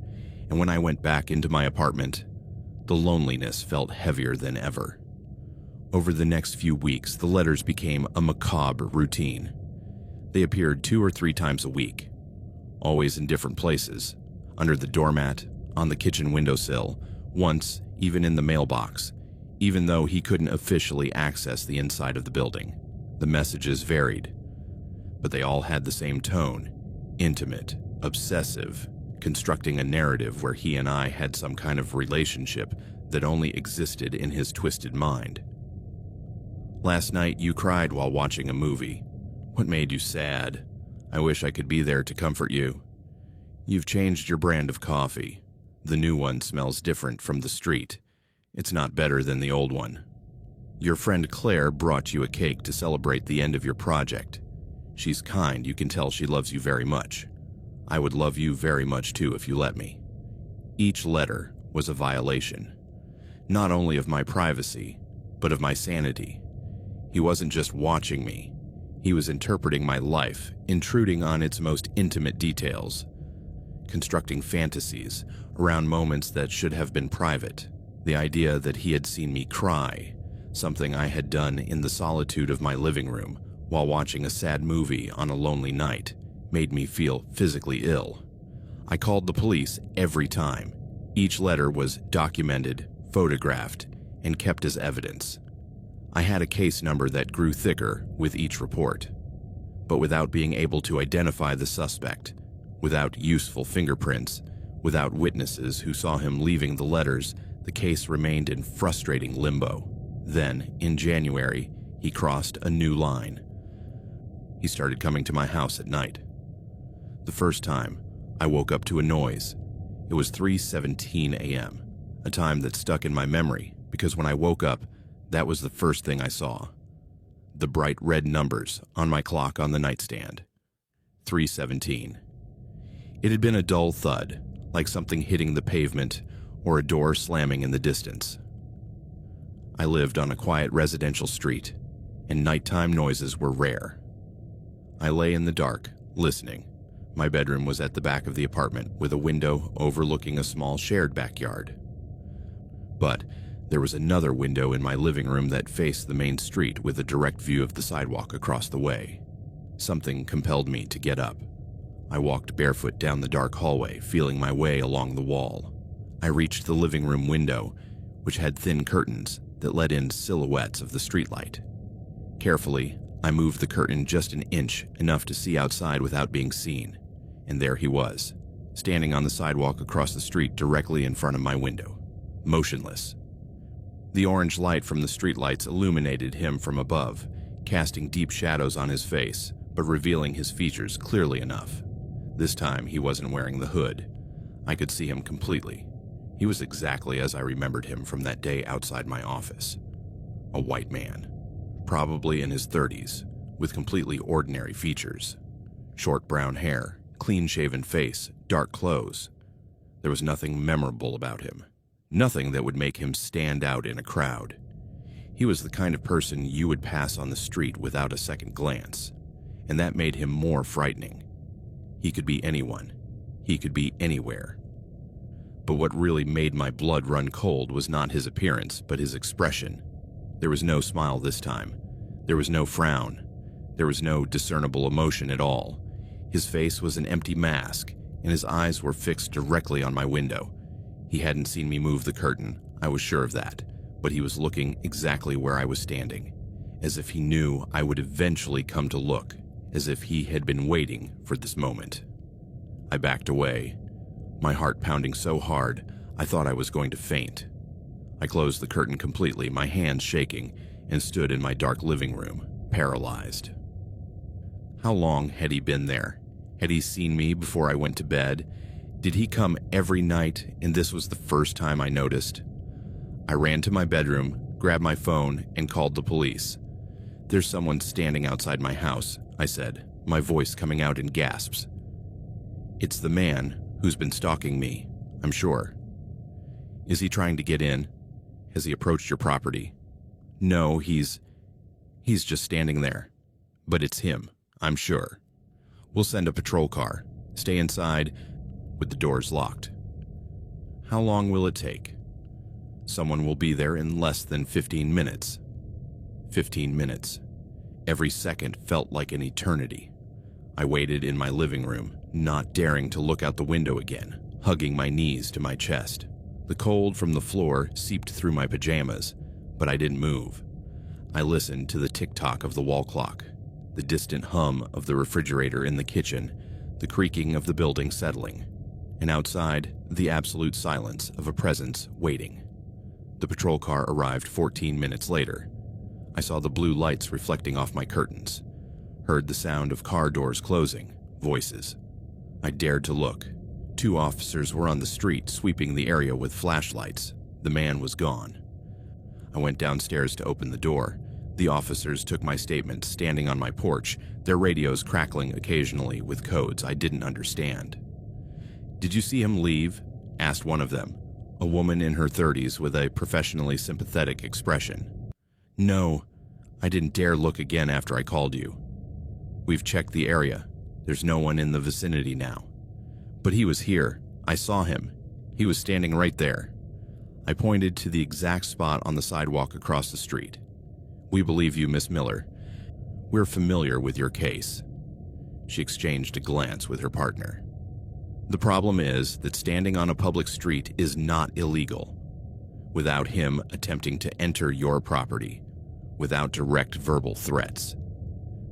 and when I went back into my apartment, the loneliness felt heavier than ever. Over the next few weeks, the letters became a macabre routine. They appeared 2 or 3 times a week, always in different places, under the doormat, on the kitchen windowsill, once even in the mailbox, even though he couldn't officially access the inside of the building. The messages varied, but they all had the same tone: intimate, obsessive, constructing a narrative where he and I had some kind of relationship that only existed in his twisted mind. "Last night you cried while watching a movie. What made you sad? I wish I could be there to comfort you. You've changed your brand of coffee. The new one smells different from the street. It's not better than the old one. Your friend Claire brought you a cake to celebrate the end of your project. She's kind, you can tell she loves you very much. I would love you very much too if you let me." Each letter was a violation, not only of my privacy, but of my sanity. He wasn't just watching me. He was interpreting my life, intruding on its most intimate details, constructing fantasies around moments that should have been private. The idea that he had seen me cry, something I had done in the solitude of my living room while watching a sad movie on a lonely night, made me feel physically ill. I called the police every time. Each letter was documented, photographed, and kept as evidence. I had a case number that grew thicker with each report. But without being able to identify the suspect, without useful fingerprints, without witnesses who saw him leaving the letters, the case remained in frustrating limbo. Then, in January, he crossed a new line. He started coming to my house at night. The first time, I woke up to a noise. It was 3:17 a.m., a time that stuck in my memory because when I woke up, that was the first thing I saw. The bright red numbers on my clock on the nightstand. 3:17. It had been a dull thud, like something hitting the pavement or a door slamming in the distance. I lived on a quiet residential street, and nighttime noises were rare. I lay in the dark, listening. My bedroom was at the back of the apartment with a window overlooking a small shared backyard. But there was another window in my living room that faced the main street with a direct view of the sidewalk across the way. Something compelled me to get up. I walked barefoot down the dark hallway, feeling my way along the wall. I reached the living room window, which had thin curtains that let in silhouettes of the streetlight. Carefully, I moved the curtain just an inch, enough to see outside without being seen, and there he was, standing on the sidewalk across the street directly in front of my window, motionless. The orange light from the streetlights illuminated him from above, casting deep shadows on his face, but revealing his features clearly enough. This time he wasn't wearing the hood. I could see him completely. He was exactly as I remembered him from that day outside my office. A white man, probably in his 30s, with completely ordinary features. Short brown hair, clean-shaven face, dark clothes. There was nothing memorable about him. Nothing that would make him stand out in a crowd. He was the kind of person you would pass on the street without a second glance, and that made him more frightening. He could be anyone. He could be anywhere. But what really made my blood run cold was not his appearance, but his expression. There was no smile this time. There was no frown. There was no discernible emotion at all. His face was an empty mask, and his eyes were fixed directly on my window. He hadn't seen me move the curtain, I was sure of that, but he was looking exactly where I was standing, as if he knew I would eventually come to look, as if he had been waiting for this moment. I backed away, my heart pounding so hard I thought I was going to faint. I closed the curtain completely, my hands shaking, and stood in my dark living room, paralyzed. How long had he been there? Had he seen me before I went to bed? Did he come every night, and this was the first time I noticed? I ran to my bedroom, grabbed my phone, and called the police. "There's someone standing outside my house," I said, my voice coming out in gasps. "It's the man who's been stalking me, I'm sure." "Is he trying to get in? Has he approached your property?" "No, he's just standing there. But it's him, I'm sure. We'll send a patrol car. Stay inside with the doors locked." "How long will it take?" "Someone will be there in less than 15 minutes. 15 minutes. Every second felt like an eternity. I waited in my living room, not daring to look out the window again, hugging my knees to my chest. The cold from the floor seeped through my pajamas, but I didn't move. I listened to the tick-tock of the wall clock, the distant hum of the refrigerator in the kitchen, the creaking of the building settling, and outside, the absolute silence of a presence waiting. The patrol car arrived 14 minutes later. I saw the blue lights reflecting off my curtains, heard the sound of car doors closing, voices. I dared to look. 2 officers were on the street sweeping the area with flashlights. The man was gone. I went downstairs to open the door. The officers took my statement standing on my porch, their radios crackling occasionally with codes I didn't understand. "Did you see him leave?" asked one of them, a woman in her 30s with a professionally sympathetic expression. "No, I didn't dare look again after I called you. We've checked the area. There's no one in the vicinity now. But he was here. I saw him. He was standing right there." I pointed to the exact spot on the sidewalk across the street. "We believe you, Miss Miller. We're familiar with your case." She exchanged a glance with her partner. "The problem is that standing on a public street is not illegal. Without him attempting to enter your property, without direct verbal threats.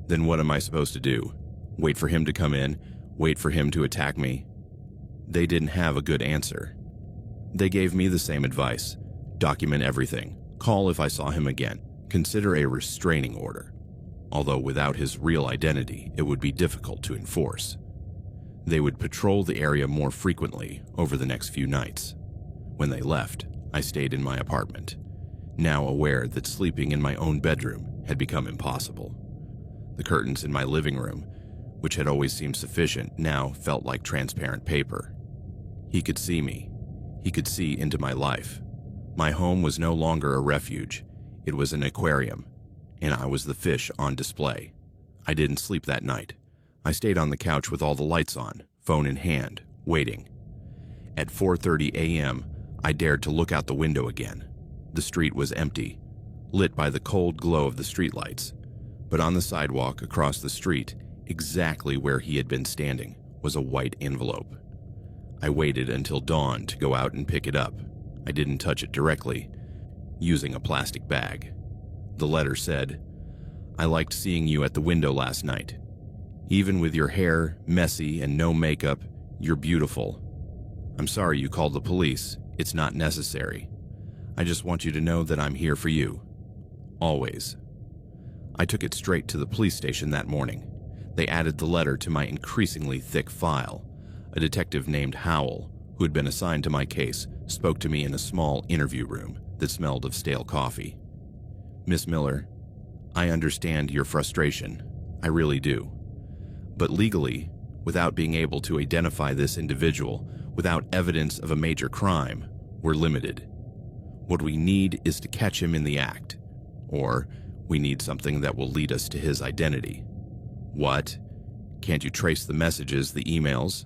Then what am I supposed to do? Wait for him to come in? Wait for him to attack me?" They didn't have a good answer. They gave me the same advice. Document everything. Call if I saw him again. Consider a restraining order. Although without his real identity, it would be difficult to enforce. They would patrol the area more frequently over the next few nights. When they left, I stayed in my apartment, now aware that sleeping in my own bedroom had become impossible. The curtains in my living room, which had always seemed sufficient, now felt like transparent paper. He could see me. He could see into my life. My home was no longer a refuge. It was an aquarium, and I was the fish on display. I didn't sleep that night. I stayed on the couch with all the lights on, phone in hand, waiting. At 4:30 a.m., I dared to look out the window again. The street was empty, lit by the cold glow of the streetlights. But on the sidewalk across the street, exactly where he had been standing, was a white envelope. I waited until dawn to go out and pick it up. I didn't touch it directly, using a plastic bag. The letter said, "I liked seeing you at the window last night. Even with your hair messy and no makeup, you're beautiful. I'm sorry you called the police. It's not necessary. I just want you to know that I'm here for you. Always." I took it straight to the police station that morning. They added the letter to my increasingly thick file. A detective named Howell, who had been assigned to my case, spoke to me in a small interview room that smelled of stale coffee. "Miss Miller, I understand your frustration. I really do. But legally, without being able to identify this individual, without evidence of a major crime, we're limited. What we need is to catch him in the act, or we need something that will lead us to his identity." "What? Can't you trace the messages, the emails?"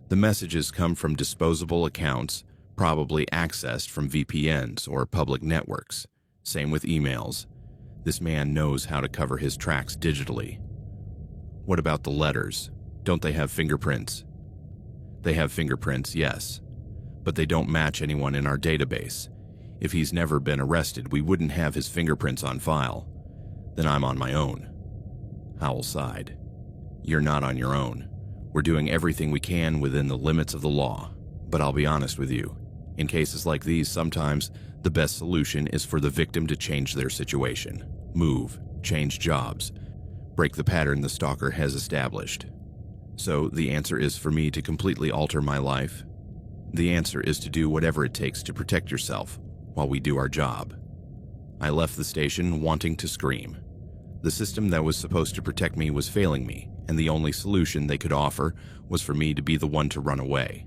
"The messages come from disposable accounts, probably accessed from VPNs or public networks. Same with emails. This man knows how to cover his tracks digitally. What about the letters? Don't they have fingerprints? They have fingerprints, yes, but they don't match anyone in our database. If he's never been arrested, we wouldn't have his fingerprints on file. Then I'm on my own. Howell sighed. You're not on your own. We're doing everything we can within the limits of the law. But I'll be honest with you. In cases like these, sometimes the best solution is for the victim to change their situation. Move, change jobs, break the pattern the stalker has established. So the answer is for me to completely alter my life? The answer is to do whatever it takes to protect yourself while we do our job. I left the station wanting to scream. The system that was supposed to protect me was failing me, and the only solution they could offer was for me to be the one to run away.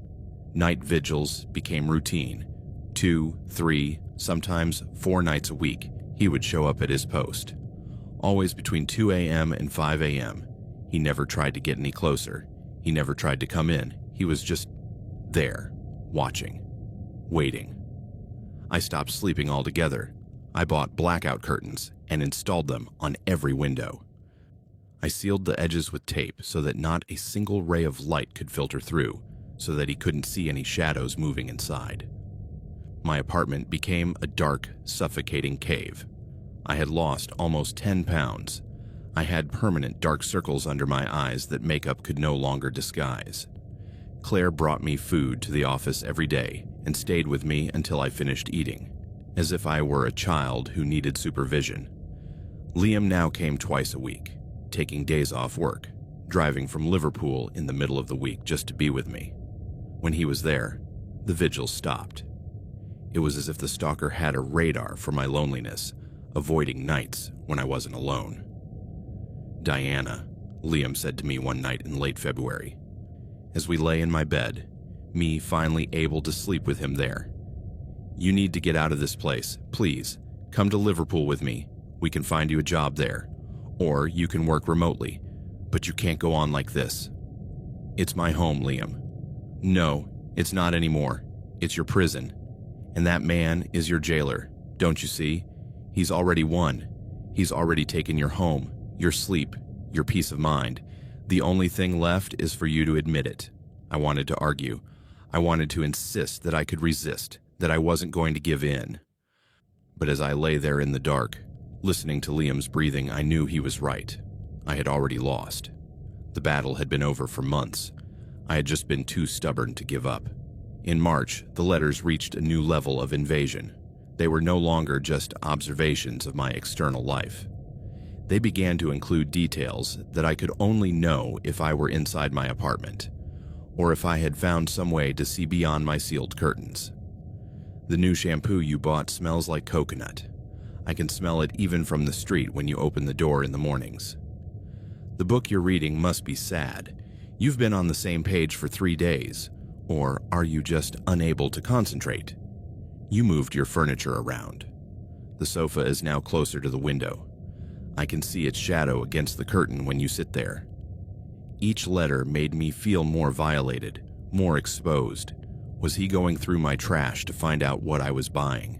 Night vigils became routine. 2, 3, sometimes 4 nights a week, he would show up at his post. Always between 2 a.m. and 5 a.m. He never tried to get any closer. He never tried to come in. He was just there, watching, waiting. I stopped sleeping altogether. I bought blackout curtains and installed them on every window. I sealed the edges with tape so that not a single ray of light could filter through, so that he couldn't see any shadows moving inside. My apartment became a dark, suffocating cave. I had lost almost 10 pounds. I had permanent dark circles under my eyes that makeup could no longer disguise. Claire brought me food to the office every day and stayed with me until I finished eating, as if I were a child who needed supervision. Liam now came twice a week, taking days off work, driving from Liverpool in the middle of the week just to be with me. When he was there, the vigils stopped. It was as if the stalker had a radar for my loneliness, avoiding nights when I wasn't alone. Diana, Liam said to me one night in late February, as we lay in my bed, me finally able to sleep with him there. You need to get out of this place, please. Come to Liverpool with me. We can find you a job there. Or you can work remotely, but you can't go on like this. It's my home, Liam. No, it's not anymore. It's your prison. And that man is your jailer, don't you see? He's already won. He's already taken your home, your sleep, your peace of mind. The only thing left is for you to admit it. I wanted to argue. I wanted to insist that I could resist, that I wasn't going to give in. But as I lay there in the dark, listening to Liam's breathing, I knew he was right. I had already lost. The battle had been over for months. I had just been too stubborn to give up. In March, the letters reached a new level of invasion. They were no longer just observations of my external life. They began to include details that I could only know if I were inside my apartment, or if I had found some way to see beyond my sealed curtains. The new shampoo you bought smells like coconut. I can smell it even from the street when you open the door in the mornings. The book you're reading must be sad. You've been on the same page for 3 days. Or are you just unable to concentrate? You moved your furniture around. The sofa is now closer to the window. I can see its shadow against the curtain when you sit there. Each letter made me feel more violated, more exposed. Was he going through my trash to find out what I was buying?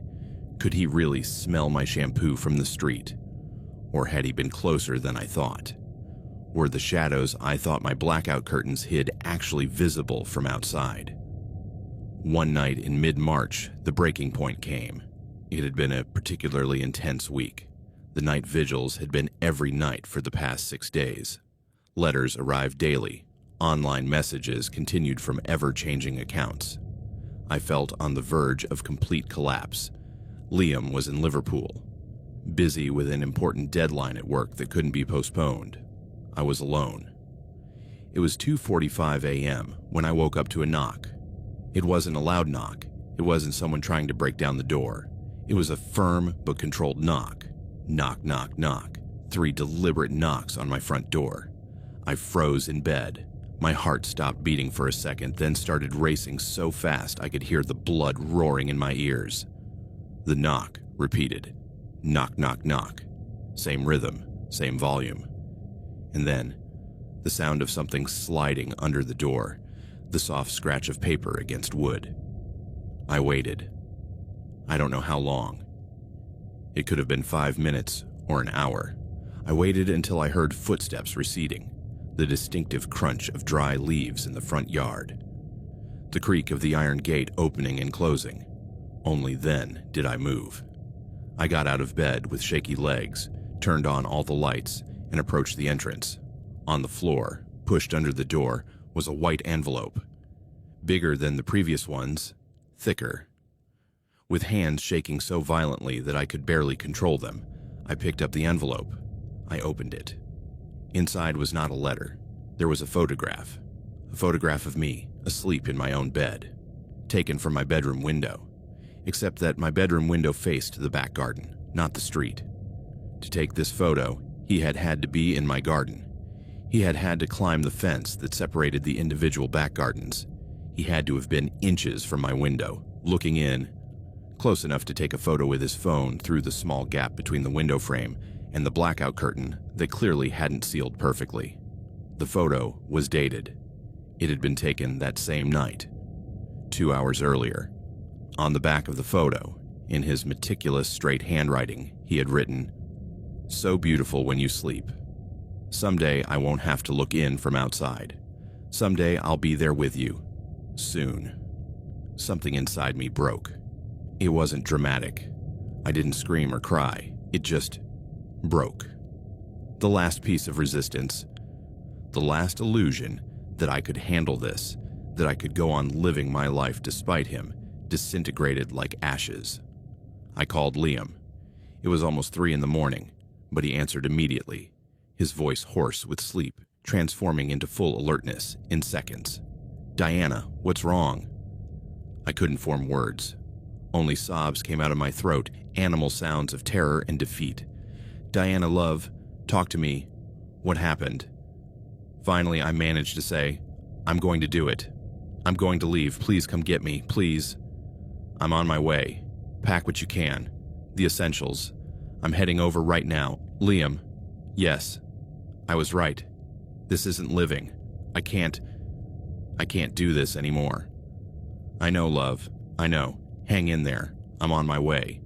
Could he really smell my shampoo from the street? Or had he been closer than I thought? Were the shadows I thought my blackout curtains hid actually visible from outside? One night in mid-March, the breaking point came. It had been a particularly intense week. The night vigils had been every night for the past 6 days. Letters arrived daily. Online messages continued from ever-changing accounts. I felt on the verge of complete collapse. Liam was in Liverpool, busy with an important deadline at work that couldn't be postponed. I was alone. It was 2:45 a.m. when I woke up to a knock. It wasn't a loud knock. It wasn't someone trying to break down the door. It was a firm but controlled knock. Knock, knock, knock. 3 deliberate knocks on my front door. I froze in bed. My heart stopped beating for a second, then started racing so fast I could hear the blood roaring in my ears. The knock repeated. Knock, knock, knock. Same rhythm, same volume. And then, the sound of something sliding under the door, the soft scratch of paper against wood. I waited. I don't know how long. It could have been 5 minutes or an hour. I waited until I heard footsteps receding, the distinctive crunch of dry leaves in the front yard, the creak of the iron gate opening and closing. Only then did I move. I got out of bed with shaky legs, turned on all the lights, and approached the entrance. On the floor, pushed under the door, was a white envelope. Bigger than the previous ones, thicker. With hands shaking so violently that I could barely control them, I picked up the envelope. I opened it. Inside was not a letter. There was a photograph of me, asleep in my own bed, taken from my bedroom window, except that my bedroom window faced the back garden, not the street. To take this photo, he had had to be in my garden. He had had to climb the fence that separated the individual back gardens. He had to have been inches from my window, looking in, close enough to take a photo with his phone through the small gap between the window frame and the blackout curtain that clearly hadn't sealed perfectly. The photo was dated. It had been taken that same night, 2 hours earlier. On the back of the photo, in his meticulous straight handwriting, he had written, "So beautiful when you sleep. Someday I won't have to look in from outside. Someday I'll be there with you. Soon." Something inside me broke. It wasn't dramatic. I didn't scream or cry. It just broke. The last piece of resistance, the last illusion that I could handle this, that I could go on living my life despite him, disintegrated like ashes. I called Liam. It was almost 3 a.m, but he answered immediately, his voice hoarse with sleep, transforming into full alertness in seconds. "Diana, what's wrong?" I couldn't form words. Only sobs came out of my throat, animal sounds of terror and defeat. "Diana, love, talk to me. What happened?" Finally, I managed to say, "I'm going to do it. I'm going to leave. Please come get me, please. I'm on my way. Pack what you can. The essentials. I'm heading over right now. Liam." "Yes. I was right. This isn't living. I can't do this anymore." "I know, love. I know. Hang in there. I'm on my way."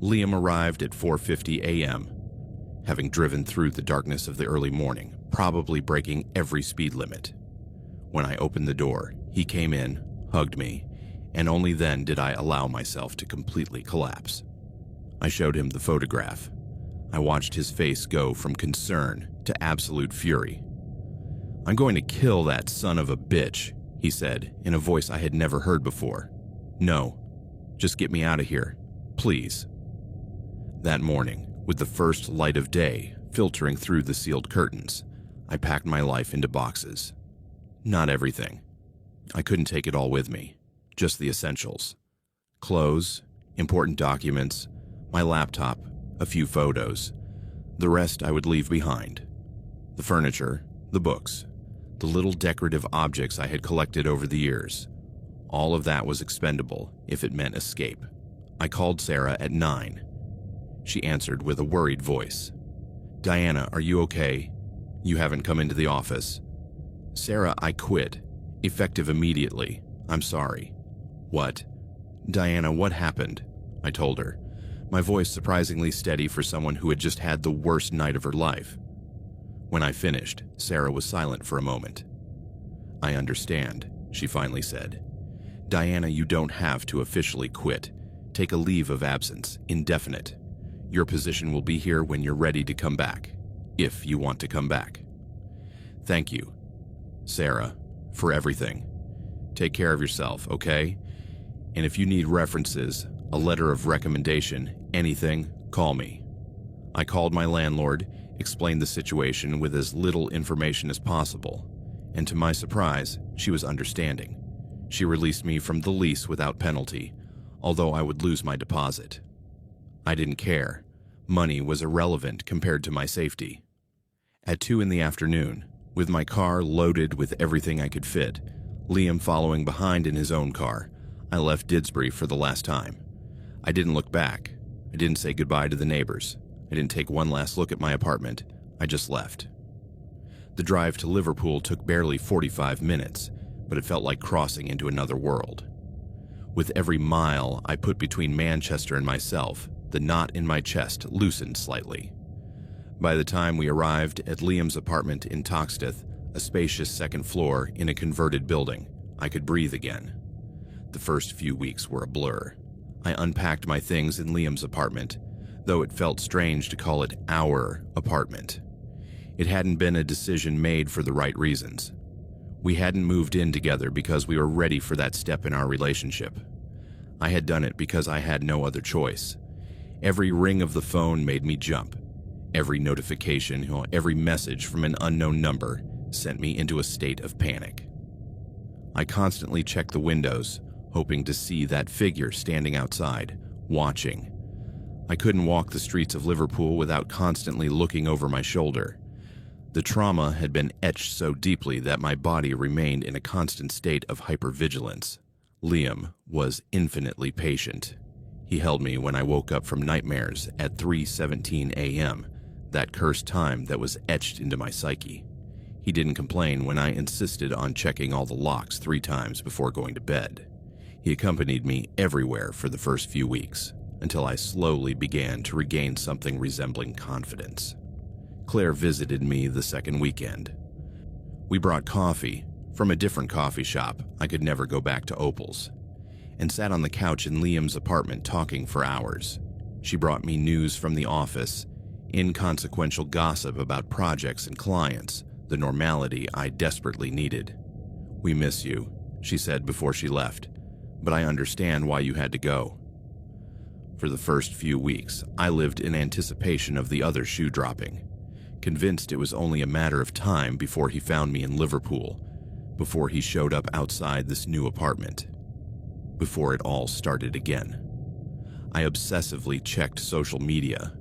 Liam arrived at 4:50 a.m., having driven through the darkness of the early morning, probably breaking every speed limit. When I opened the door, he came in, hugged me, and only then did I allow myself to completely collapse. I showed him the photograph. I watched his face go from concern to absolute fury. "I'm going to kill that son of a bitch," he said in a voice I had never heard before. "No, just get me out of here, please." That morning, with the first light of day filtering through the sealed curtains, I packed my life into boxes. Not everything. I couldn't take it all with me, just the essentials. Clothes, important documents, my laptop, a few photos. The rest I would leave behind. The furniture, the books, the little decorative objects I had collected over the years. All of that was expendable if it meant escape. I called Sarah at 9. She answered with a worried voice. "Diana, are you okay? You haven't come into the office." "Sarah, I quit. Effective immediately. I'm sorry." "What?" "Diana, what happened?" I told her, my voice surprisingly steady for someone who had just had the worst night of her life. When I finished, Sarah was silent for a moment. "I understand," she finally said. "Diana, you don't have to officially quit. Take a leave of absence, indefinite. Your position will be here when you're ready to come back, if you want to come back. Thank you, Sarah, for everything. Take care of yourself, okay? And if you need references, a letter of recommendation, anything, call me." I called my landlord, explained the situation with as little information as possible, and to my surprise, she was understanding. She released me from the lease without penalty, although I would lose my deposit. I didn't care. Money was irrelevant compared to my safety. At 2 p.m, with my car loaded with everything I could fit, Liam following behind in his own car, I left Didsbury for the last time. I didn't look back. I didn't say goodbye to the neighbors. I didn't take one last look at my apartment. I just left. The drive to Liverpool took barely 45 minutes, but it felt like crossing into another world. With every mile I put between Manchester and myself, the knot in my chest loosened slightly. By the time we arrived at Liam's apartment in Toxteth, a spacious second floor in a converted building, I could breathe again. The first few weeks were a blur. I unpacked my things in Liam's apartment, though it felt strange to call it our apartment. It hadn't been a decision made for the right reasons. We hadn't moved in together because we were ready for that step in our relationship. I had done it because I had no other choice. Every ring of the phone made me jump. Every notification, every message from an unknown number sent me into a state of panic. I constantly checked the windows, hoping to see that figure standing outside, watching. I couldn't walk the streets of Liverpool without constantly looking over my shoulder. The trauma had been etched so deeply that my body remained in a constant state of hypervigilance. Liam was infinitely patient. He held me when I woke up from nightmares at 3:17 a.m., that cursed time that was etched into my psyche. He didn't complain when I insisted on checking all the locks 3 times before going to bed. He accompanied me everywhere for the first few weeks, until I slowly began to regain something resembling confidence. Claire visited me the second weekend. We brought coffee from a different coffee shop. I could never go back to Opal's, and sat on the couch in Liam's apartment talking for hours. She brought me news from the office, inconsequential gossip about projects and clients, the normality I desperately needed. "We miss you," she said before she left, "but I understand why you had to go." For the first few weeks, I lived in anticipation of the other shoe dropping, convinced it was only a matter of time before he found me in Liverpool, before he showed up outside this new apartment, before it all started again. I obsessively checked social media,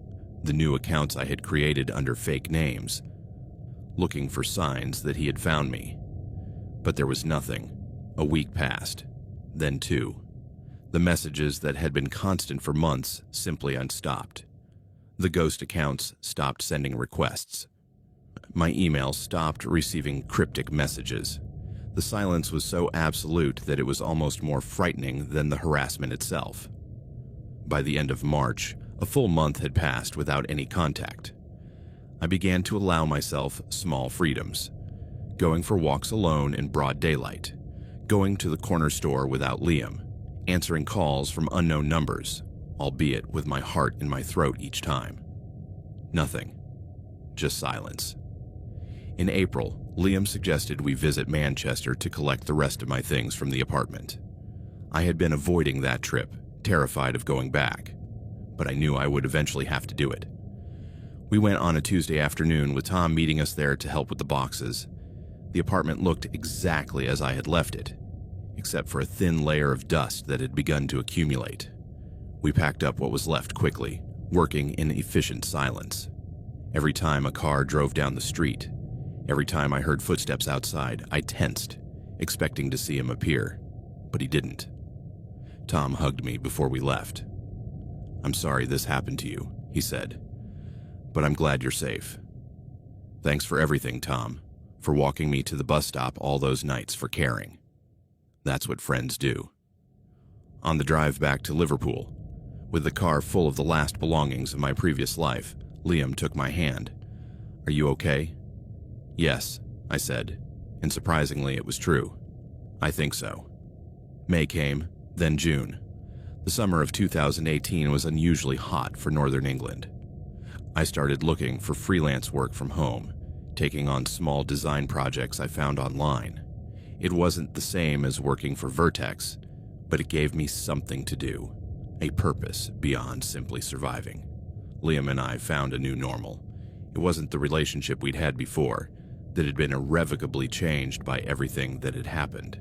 the new accounts I had created under fake names, looking for signs that he had found me. But there was nothing. A week passed, then 2. The messages that had been constant for months simply unstopped. The ghost accounts stopped sending requests. My email stopped receiving cryptic messages. The silence was so absolute that it was almost more frightening than the harassment itself. By the end of March, a full month had passed without any contact. I began to allow myself small freedoms, going for walks alone in broad daylight, going to the corner store without Liam, answering calls from unknown numbers, albeit with my heart in my throat each time. Nothing. Just silence. In April, Liam suggested we visit Manchester to collect the rest of my things from the apartment. I had been avoiding that trip, terrified of going back, but I knew I would eventually have to do it. We went on a Tuesday afternoon with Tom meeting us there to help with the boxes. The apartment looked exactly as I had left it, except for a thin layer of dust that had begun to accumulate. We packed up what was left quickly, working in efficient silence. Every time a car drove down the street, every time I heard footsteps outside, I tensed, expecting to see him appear, but he didn't. Tom hugged me before we left. "I'm sorry this happened to you," he said, "but I'm glad you're safe. Thanks for everything, Tom, for walking me to the bus stop all those nights, for caring. That's what friends do." On the drive back to Liverpool, with the car full of the last belongings of my previous life, Liam took my hand. "Are you okay?" "Yes," I said, and surprisingly it was true. "I think so." May came, then June. The summer of 2018 was unusually hot for Northern England. I started looking for freelance work from home, taking on small design projects I found online. It wasn't the same as working for Vertex, but it gave me something to do, a purpose beyond simply surviving. Liam and I found a new normal. It wasn't the relationship we'd had before, that had been irrevocably changed by everything that had happened,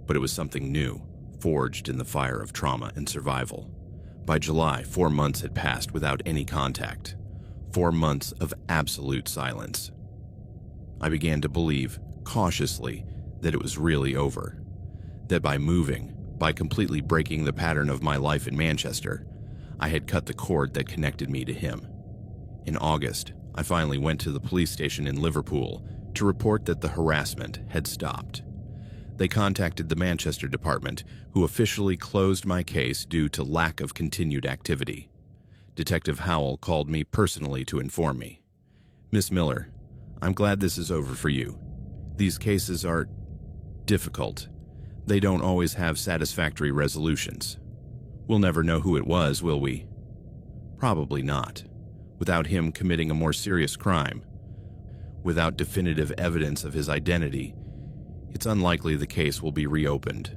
but it was something new, forged in the fire of trauma and survival. By July, 4 months had passed without any contact. 4 months of absolute silence. I began to believe, cautiously, that it was really over. That by moving, by completely breaking the pattern of my life in Manchester, I had cut the cord that connected me to him. In August, I finally went to the police station in Liverpool to report that the harassment had stopped. They contacted the Manchester department, who officially closed my case due to lack of continued activity. Detective Howell called me personally to inform me. "Miss Miller, I'm glad this is over for you. These cases are difficult. They don't always have satisfactory resolutions. We'll never know who it was, will we?" Probably not. Without him committing a more serious crime, without definitive evidence of his identity, it's unlikely the case will be reopened.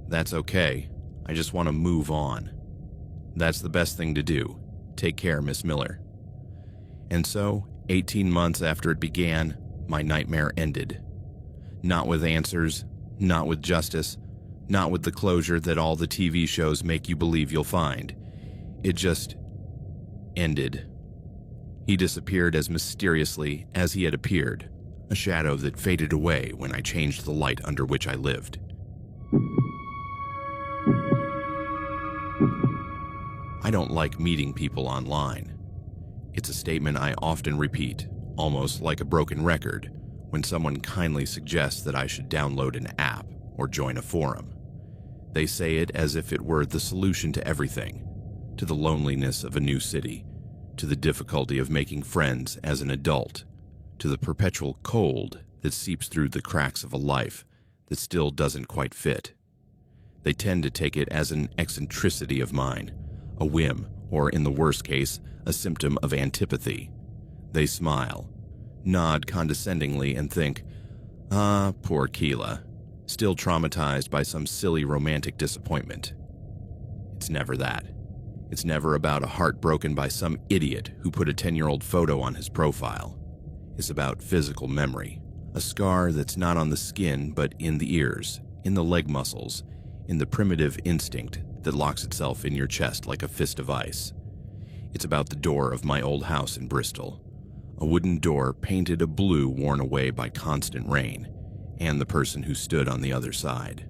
That's okay. I just want to move on. That's the best thing to do. Take care, Miss Miller. And so, 18 months after it began, my nightmare ended. Not with answers, not with justice, not with the closure that all the TV shows make you believe you'll find. It just ended. He disappeared as mysteriously as he had appeared, a shadow that faded away when I changed the light under which I lived. I don't like meeting people online. It's a statement I often repeat, almost like a broken record, when someone kindly suggests that I should download an app or join a forum. They say it as if it were the solution to everything, to the loneliness of a new city, to the difficulty of making friends as an adult, to the perpetual cold that seeps through the cracks of a life that still doesn't quite fit. They tend to take it as an eccentricity of mine, a whim, or in the worst case, a symptom of antipathy. They smile, nod condescendingly, and think, "Ah, poor Keela, still traumatized by some silly romantic disappointment." It's never that. It's never about a heart broken by some idiot who put a 10-year-old photo on his profile. It's about physical memory, a scar that's not on the skin but in the ears, in the leg muscles, in the primitive instinct that locks itself in your chest like a fist of ice. It's about the door of my old house in Bristol, a wooden door painted a blue worn away by constant rain, and the person who stood on the other side.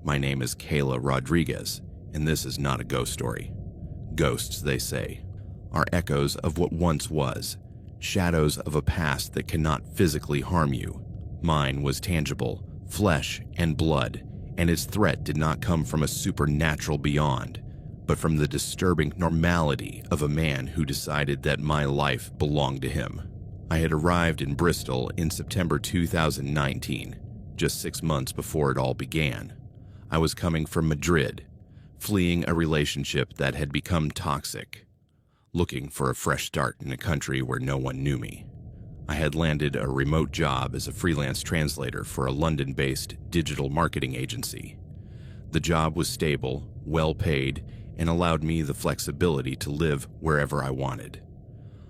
My name is Kayla Rodriguez, and this is not a ghost story. Ghosts, they say, are echoes of what once was, shadows of a past that cannot physically harm you. Mine was tangible, flesh and blood, and its threat did not come from a supernatural beyond, but from the disturbing normality of a man who decided that my life belonged to him. I had arrived in Bristol in September 2019, just 6 months before it all began. I was coming from Madrid, fleeing a relationship that had become toxic, looking for a fresh start in a country where no one knew me. I had landed a remote job as a freelance translator for a London-based digital marketing agency. The job was stable, well paid, and allowed me the flexibility to live wherever I wanted.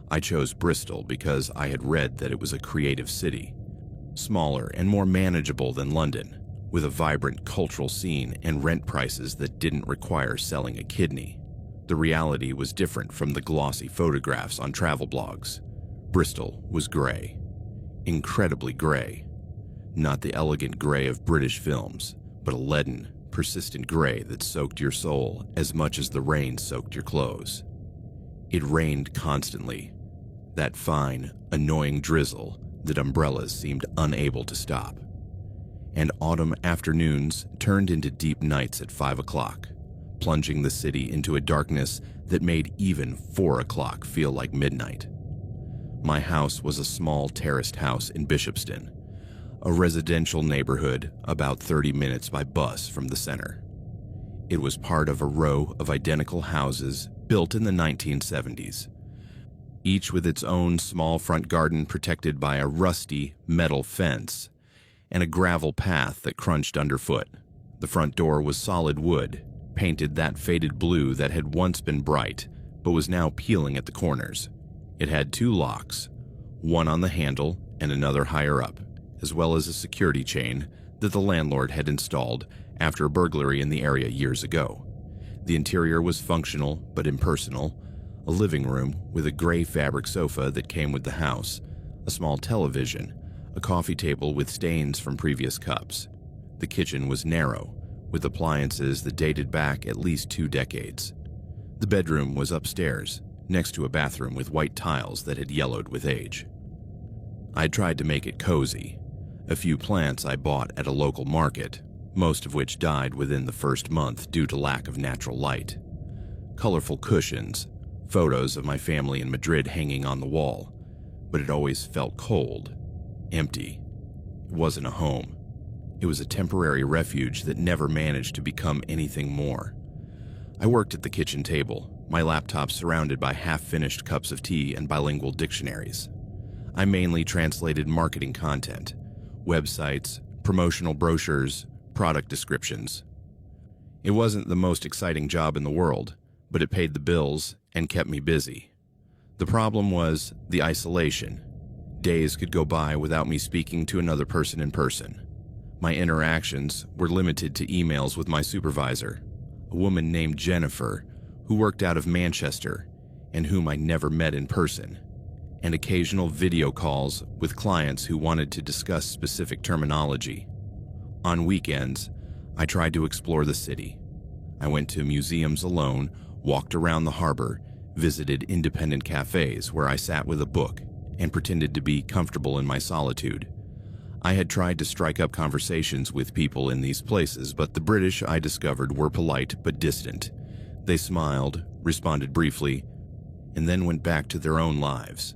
I chose Bristol because I had read that it was a creative city, smaller and more manageable than London, with a vibrant cultural scene and rent prices that didn't require selling a kidney. The reality was different from the glossy photographs on travel blogs. Bristol was gray. Incredibly gray. Not the elegant gray of British films, but a leaden, persistent gray that soaked your soul as much as the rain soaked your clothes. It rained constantly, that fine, annoying drizzle that umbrellas seemed unable to stop. And autumn afternoons turned into deep nights at 5 o'clock, plunging the city into a darkness that made even 4 o'clock feel like midnight. My house was a small terraced house in Bishopston, a residential neighborhood about 30 minutes by bus from the center. It was part of a row of identical houses built in the 1970s, each with its own small front garden protected by a rusty metal fence and a gravel path that crunched underfoot. The front door was solid wood, painted that faded blue that had once been bright, but was now peeling at the corners. It had 2 locks, one on the handle and another higher up, as well as a security chain that the landlord had installed after a burglary in the area years ago. The interior was functional but impersonal, a living room with a gray fabric sofa that came with the house, a small television, a coffee table with stains from previous cups. The kitchen was narrow, with appliances that dated back at least 2 decades. The bedroom was upstairs, next to a bathroom with white tiles that had yellowed with age. I tried to make it cozy, A few plants I bought at a local market, most of which died within the first month due to lack of natural light. Colorful cushions, photos of my family in Madrid hanging on the wall, but it always felt cold, empty. It wasn't a home. It was a temporary refuge that never managed to become anything more. I worked at the kitchen table, my laptop surrounded by half-finished cups of tea and bilingual dictionaries. I mainly translated marketing content, websites, promotional brochures, product descriptions. It wasn't the most exciting job in the world, but it paid the bills and kept me busy. The problem was the isolation. Days could go by without me speaking to another person in person. My interactions were limited to emails with my supervisor, a woman named Jennifer, who worked out of Manchester and whom I never met in person, and occasional video calls with clients who wanted to discuss specific terminology. On weekends, I tried to explore the city. I went to museums alone, walked around the harbor, visited independent cafes where I sat with a book and pretended to be comfortable in my solitude. I had tried to strike up conversations with people in these places, but the British, I discovered, were polite but distant. They smiled, responded briefly, and then went back to their own lives.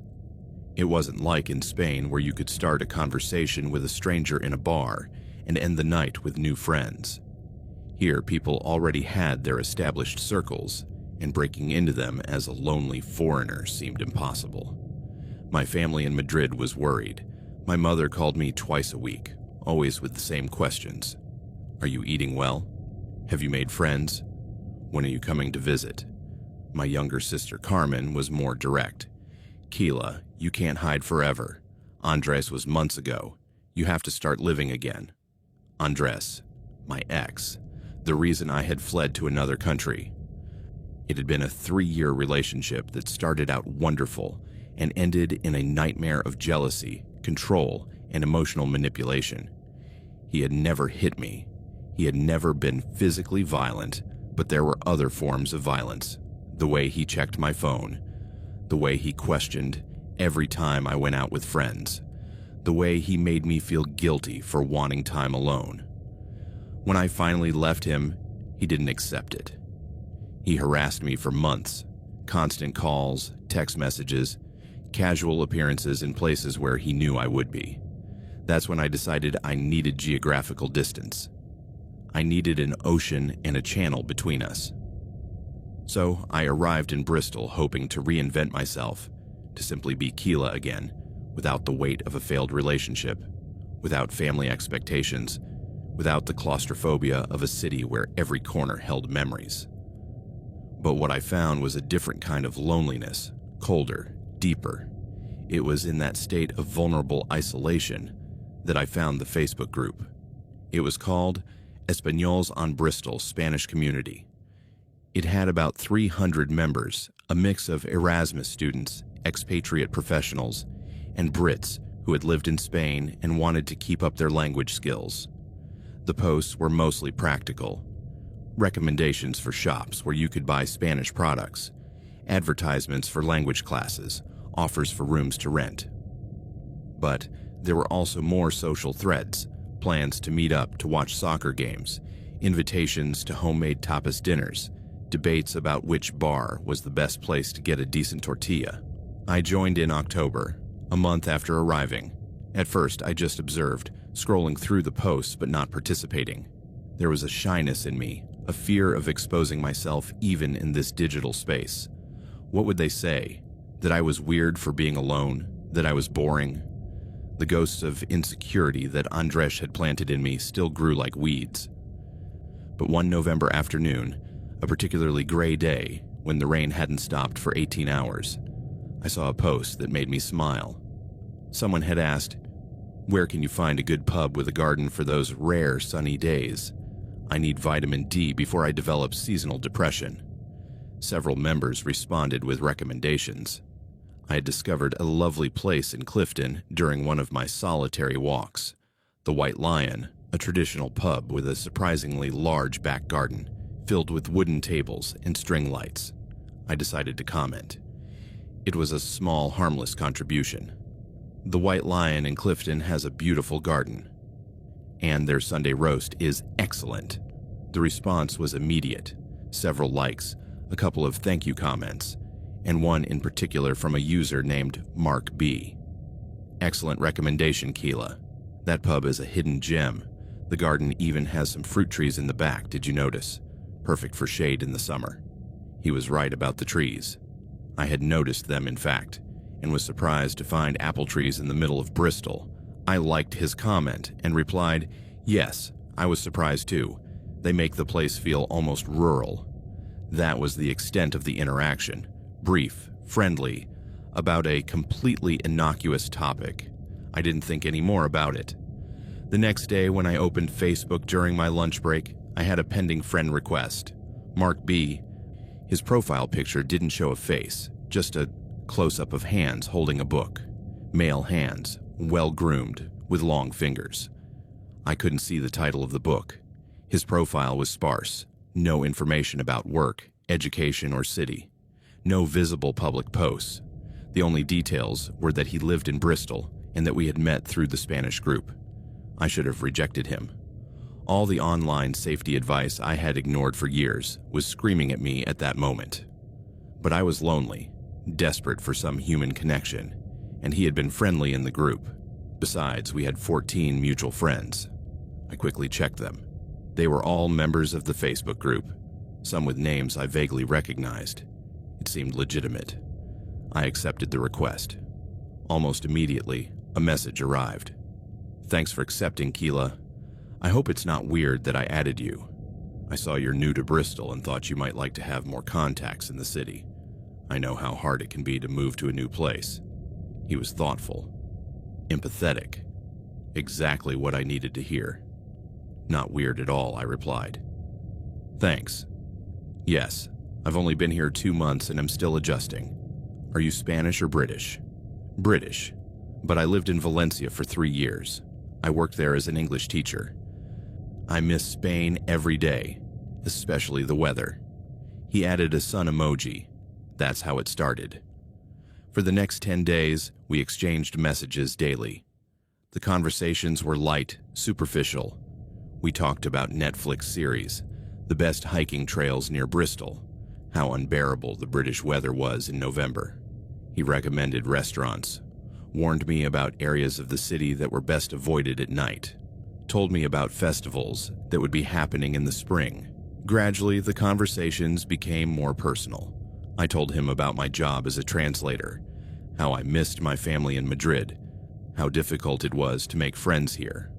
It wasn't like in Spain where you could start a conversation with a stranger in a bar and end the night with new friends. Here, people already had their established circles, and breaking into them as a lonely foreigner seemed impossible. My family in Madrid was worried. My mother called me twice a week, always with the same questions. Are you eating well? Have you made friends? When are you coming to visit? My younger sister Carmen was more direct. Keila, you can't hide forever. Andres was months ago. You have to start living again. Andres, my ex, the reason I had fled to another country. It had been a 3-year relationship that started out wonderful and ended in a nightmare of jealousy, control, and emotional manipulation. He had never hit me. He had never been physically violent, but there were other forms of violence. The way he checked my phone, the way he questioned every time I went out with friends, the way he made me feel guilty for wanting time alone. When I finally left him, he didn't accept it. He harassed me for months, constant calls, text messages, casual appearances in places where he knew I would be. That's when I decided I needed geographical distance. I needed an ocean and a channel between us. So I arrived in Bristol hoping to reinvent myself, to simply be Keila again, without the weight of a failed relationship, without family expectations, without the claustrophobia of a city where every corner held memories. But what I found was a different kind of loneliness, colder, deeper. It was in that state of vulnerable isolation that I found the Facebook group. It was called Españols on Bristol Spanish Community. It had about 300 members, a mix of Erasmus students, expatriate professionals, and Brits who had lived in Spain and wanted to keep up their language skills. The posts were mostly practical. Recommendations for shops where you could buy Spanish products, advertisements for language classes, offers for rooms to rent. But there were also more social threads, plans to meet up to watch soccer games, invitations to homemade tapas dinners, debates about which bar was the best place to get a decent tortilla. I joined in October, a month after arriving. At first, I just observed, scrolling through the posts but not participating. There was a shyness in me, a fear of exposing myself even in this digital space. What would they say? That I was weird for being alone? That I was boring? The ghosts of insecurity that Andres had planted in me still grew like weeds. But one November afternoon, a particularly gray day, when the rain hadn't stopped for 18 hours, I saw a post that made me smile. Someone had asked, "Where can you find a good pub with a garden for those rare sunny days? I need vitamin D before I develop seasonal depression." Several members responded with recommendations. I had discovered a lovely place in Clifton during one of my solitary walks. The White Lion, a traditional pub with a surprisingly large back garden, filled with wooden tables and string lights. I decided to comment. It was a small, harmless contribution. The White Lion in Clifton has a beautiful garden. And their Sunday roast is excellent. The response was immediate. Several likes, a couple of thank you comments, and one in particular from a user named Mark B. Excellent recommendation, Keela. That pub is a hidden gem. The garden even has some fruit trees in the back, did you notice? Perfect for shade in the summer. He was right about the trees. I had noticed them, in fact, and was surprised to find apple trees in the middle of Bristol. I liked his comment and replied, yes, I was surprised too. They make the place feel almost rural. That was the extent of the interaction. Brief, friendly, about a completely innocuous topic. I didn't think any more about it. The next day, when I opened Facebook during my lunch break, I had a pending friend request. Mark B. His profile picture didn't show a face, just a close-up of hands holding a book. Male hands, well-groomed, with long fingers. I couldn't see the title of the book. His profile was sparse. No information about work, education, or city. No visible public posts. The only details were that he lived in Bristol and that we had met through the Spanish group. I should have rejected him. All the online safety advice I had ignored for years was screaming at me at that moment. But I was lonely, desperate for some human connection, and he had been friendly in the group. Besides, we had 14 mutual friends. I quickly checked them. They were all members of the Facebook group, some with names I vaguely recognized. It seemed legitimate. I accepted the request. Almost immediately, a message arrived. Thanks for accepting, Keela. I hope it's not weird that I added you. I saw you're new to Bristol and thought you might like to have more contacts in the city. I know how hard it can be to move to a new place. He was thoughtful, empathetic, exactly what I needed to hear. Not weird at all, I replied. Thanks. Yes, I've only been here 2 months and I'm still adjusting. Are you Spanish or British? British, but I lived in Valencia for 3 years. I worked there as an English teacher. I miss Spain every day, especially the weather. He added a sun emoji. That's how it started. For the next 10 days, we exchanged messages daily. The conversations were light, superficial. We talked about Netflix series, the best hiking trails near Bristol, how unbearable the British weather was in November. He recommended restaurants, warned me about areas of the city that were best avoided at night, told me about festivals that would be happening in the spring. Gradually, the conversations became more personal. I told him about my job as a translator, how I missed my family in Madrid, how difficult it was to make friends here.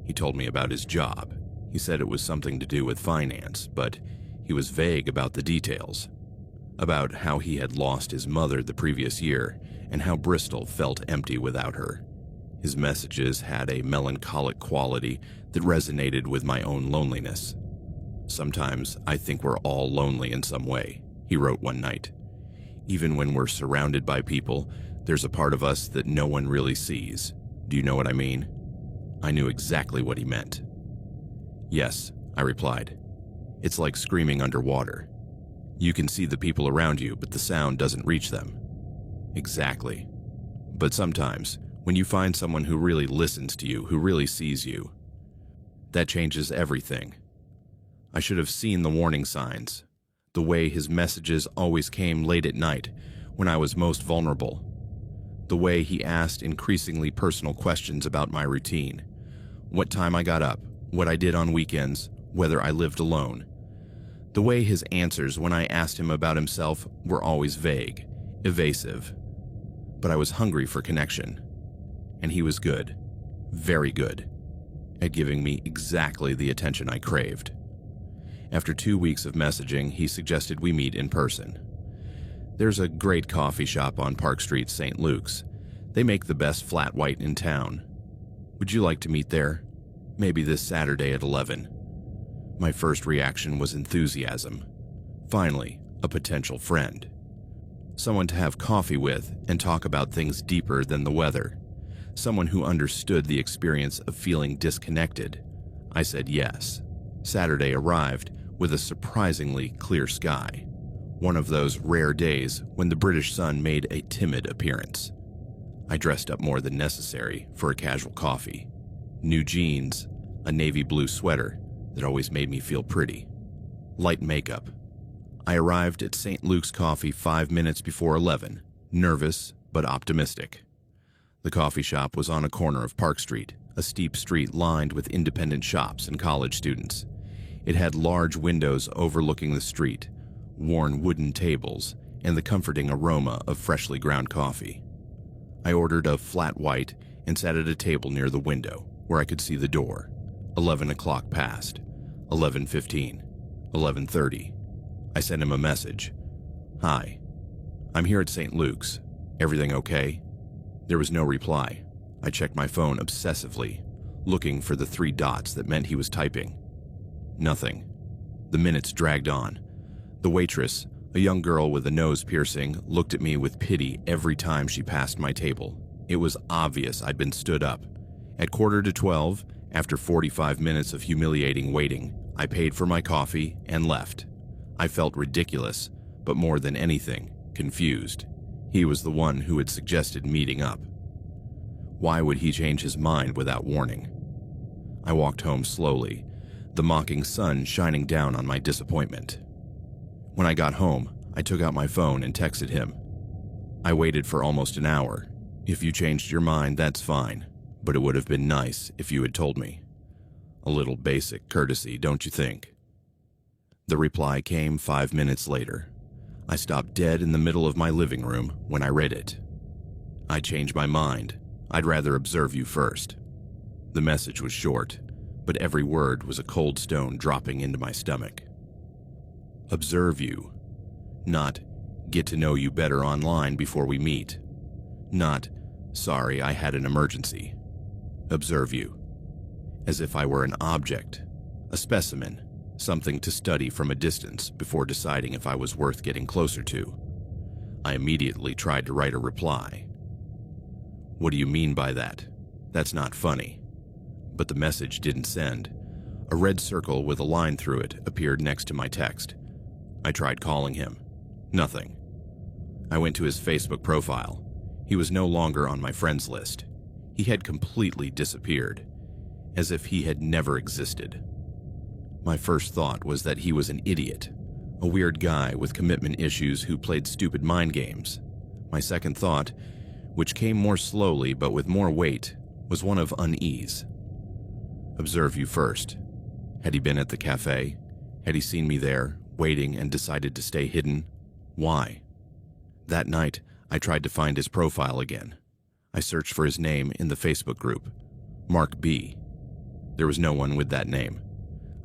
He told me about his job. He said it was something to do with finance, but he was vague about the details. About how he had lost his mother the previous year and how Bristol felt empty without her. His messages had a melancholic quality that resonated with my own loneliness. Sometimes I think we're all lonely in some way, he wrote one night. Even when we're surrounded by people, there's a part of us that no one really sees. Do you know what I mean? I knew exactly what he meant. Yes, I replied. It's like screaming underwater. You can see the people around you, but the sound doesn't reach them. Exactly. But sometimes, when you find someone who really listens to you, who really sees you, that changes everything. I should have seen the warning signs, the way his messages always came late at night when I was most vulnerable, the way he asked increasingly personal questions about my routine, what time I got up, what I did on weekends, whether I lived alone. The way his answers when I asked him about himself were always vague, evasive. But I was hungry for connection. And he was good, very good, at giving me exactly the attention I craved. After 2 weeks of messaging, he suggested we meet in person. There's a great coffee shop on Park Street, St. Luke's. They make the best flat white in town. Would you like to meet there? Maybe this Saturday at 11. My first reaction was enthusiasm. Finally, a potential friend. Someone to have coffee with and talk about things deeper than the weather. Someone who understood the experience of feeling disconnected. I said yes. Saturday arrived with a surprisingly clear sky. One of those rare days when the British sun made a timid appearance. I dressed up more than necessary for a casual coffee. New jeans, a navy blue sweater that always made me feel pretty, light makeup. I arrived at St. Luke's Coffee 5 minutes before 11, nervous but optimistic. The coffee shop was on a corner of Park Street, a steep street lined with independent shops and college students. It had large windows overlooking the street, worn wooden tables, and the comforting aroma of freshly ground coffee. I ordered a flat white and sat at a table near the window where I could see the door. 11 o'clock passed, 11:15, 11:30. I sent him a message. "Hi, I'm here at St. Luke's. Everything okay?" There was no reply. I checked my phone obsessively, looking for the 3 dots that meant he was typing. Nothing. The minutes dragged on. The waitress, a young girl with a nose piercing, looked at me with pity every time she passed my table. It was obvious I'd been stood up. At 11:45, after 45 minutes of humiliating waiting, I paid for my coffee and left. I felt ridiculous, but more than anything, confused. He was the one who had suggested meeting up. Why would he change his mind without warning? I walked home slowly, the mocking sun shining down on my disappointment. When I got home, I took out my phone and texted him. "I waited for almost an hour. If you changed your mind, that's fine, but it would have been nice if you had told me. A little basic courtesy, don't you think?" The reply came 5 minutes later. I stopped dead in the middle of my living room when I read it. "I changed my mind. I'd rather observe you first." The message was short, but every word was a cold stone dropping into my stomach. Observe you. Not get to know you better online before we meet. Not sorry, I had an emergency. Observe you. As if I were an object, a specimen, something to study from a distance before deciding if I was worth getting closer to. I immediately tried to write a reply. "What do you mean by that? That's not funny." But the message didn't send. A red circle with a line through it appeared next to my text. I tried calling him. Nothing. I went to his Facebook profile. He was no longer on my friends list. He had completely disappeared, as if he had never existed. My first thought was that he was an idiot, a weird guy with commitment issues who played stupid mind games. My second thought, which came more slowly but with more weight, was one of unease. Observe you first. Had he been at the cafe? Had he seen me there, waiting, and decided to stay hidden? Why? That night, I tried to find his profile again. I searched for his name in the Facebook group, Mark B. There was no one with that name.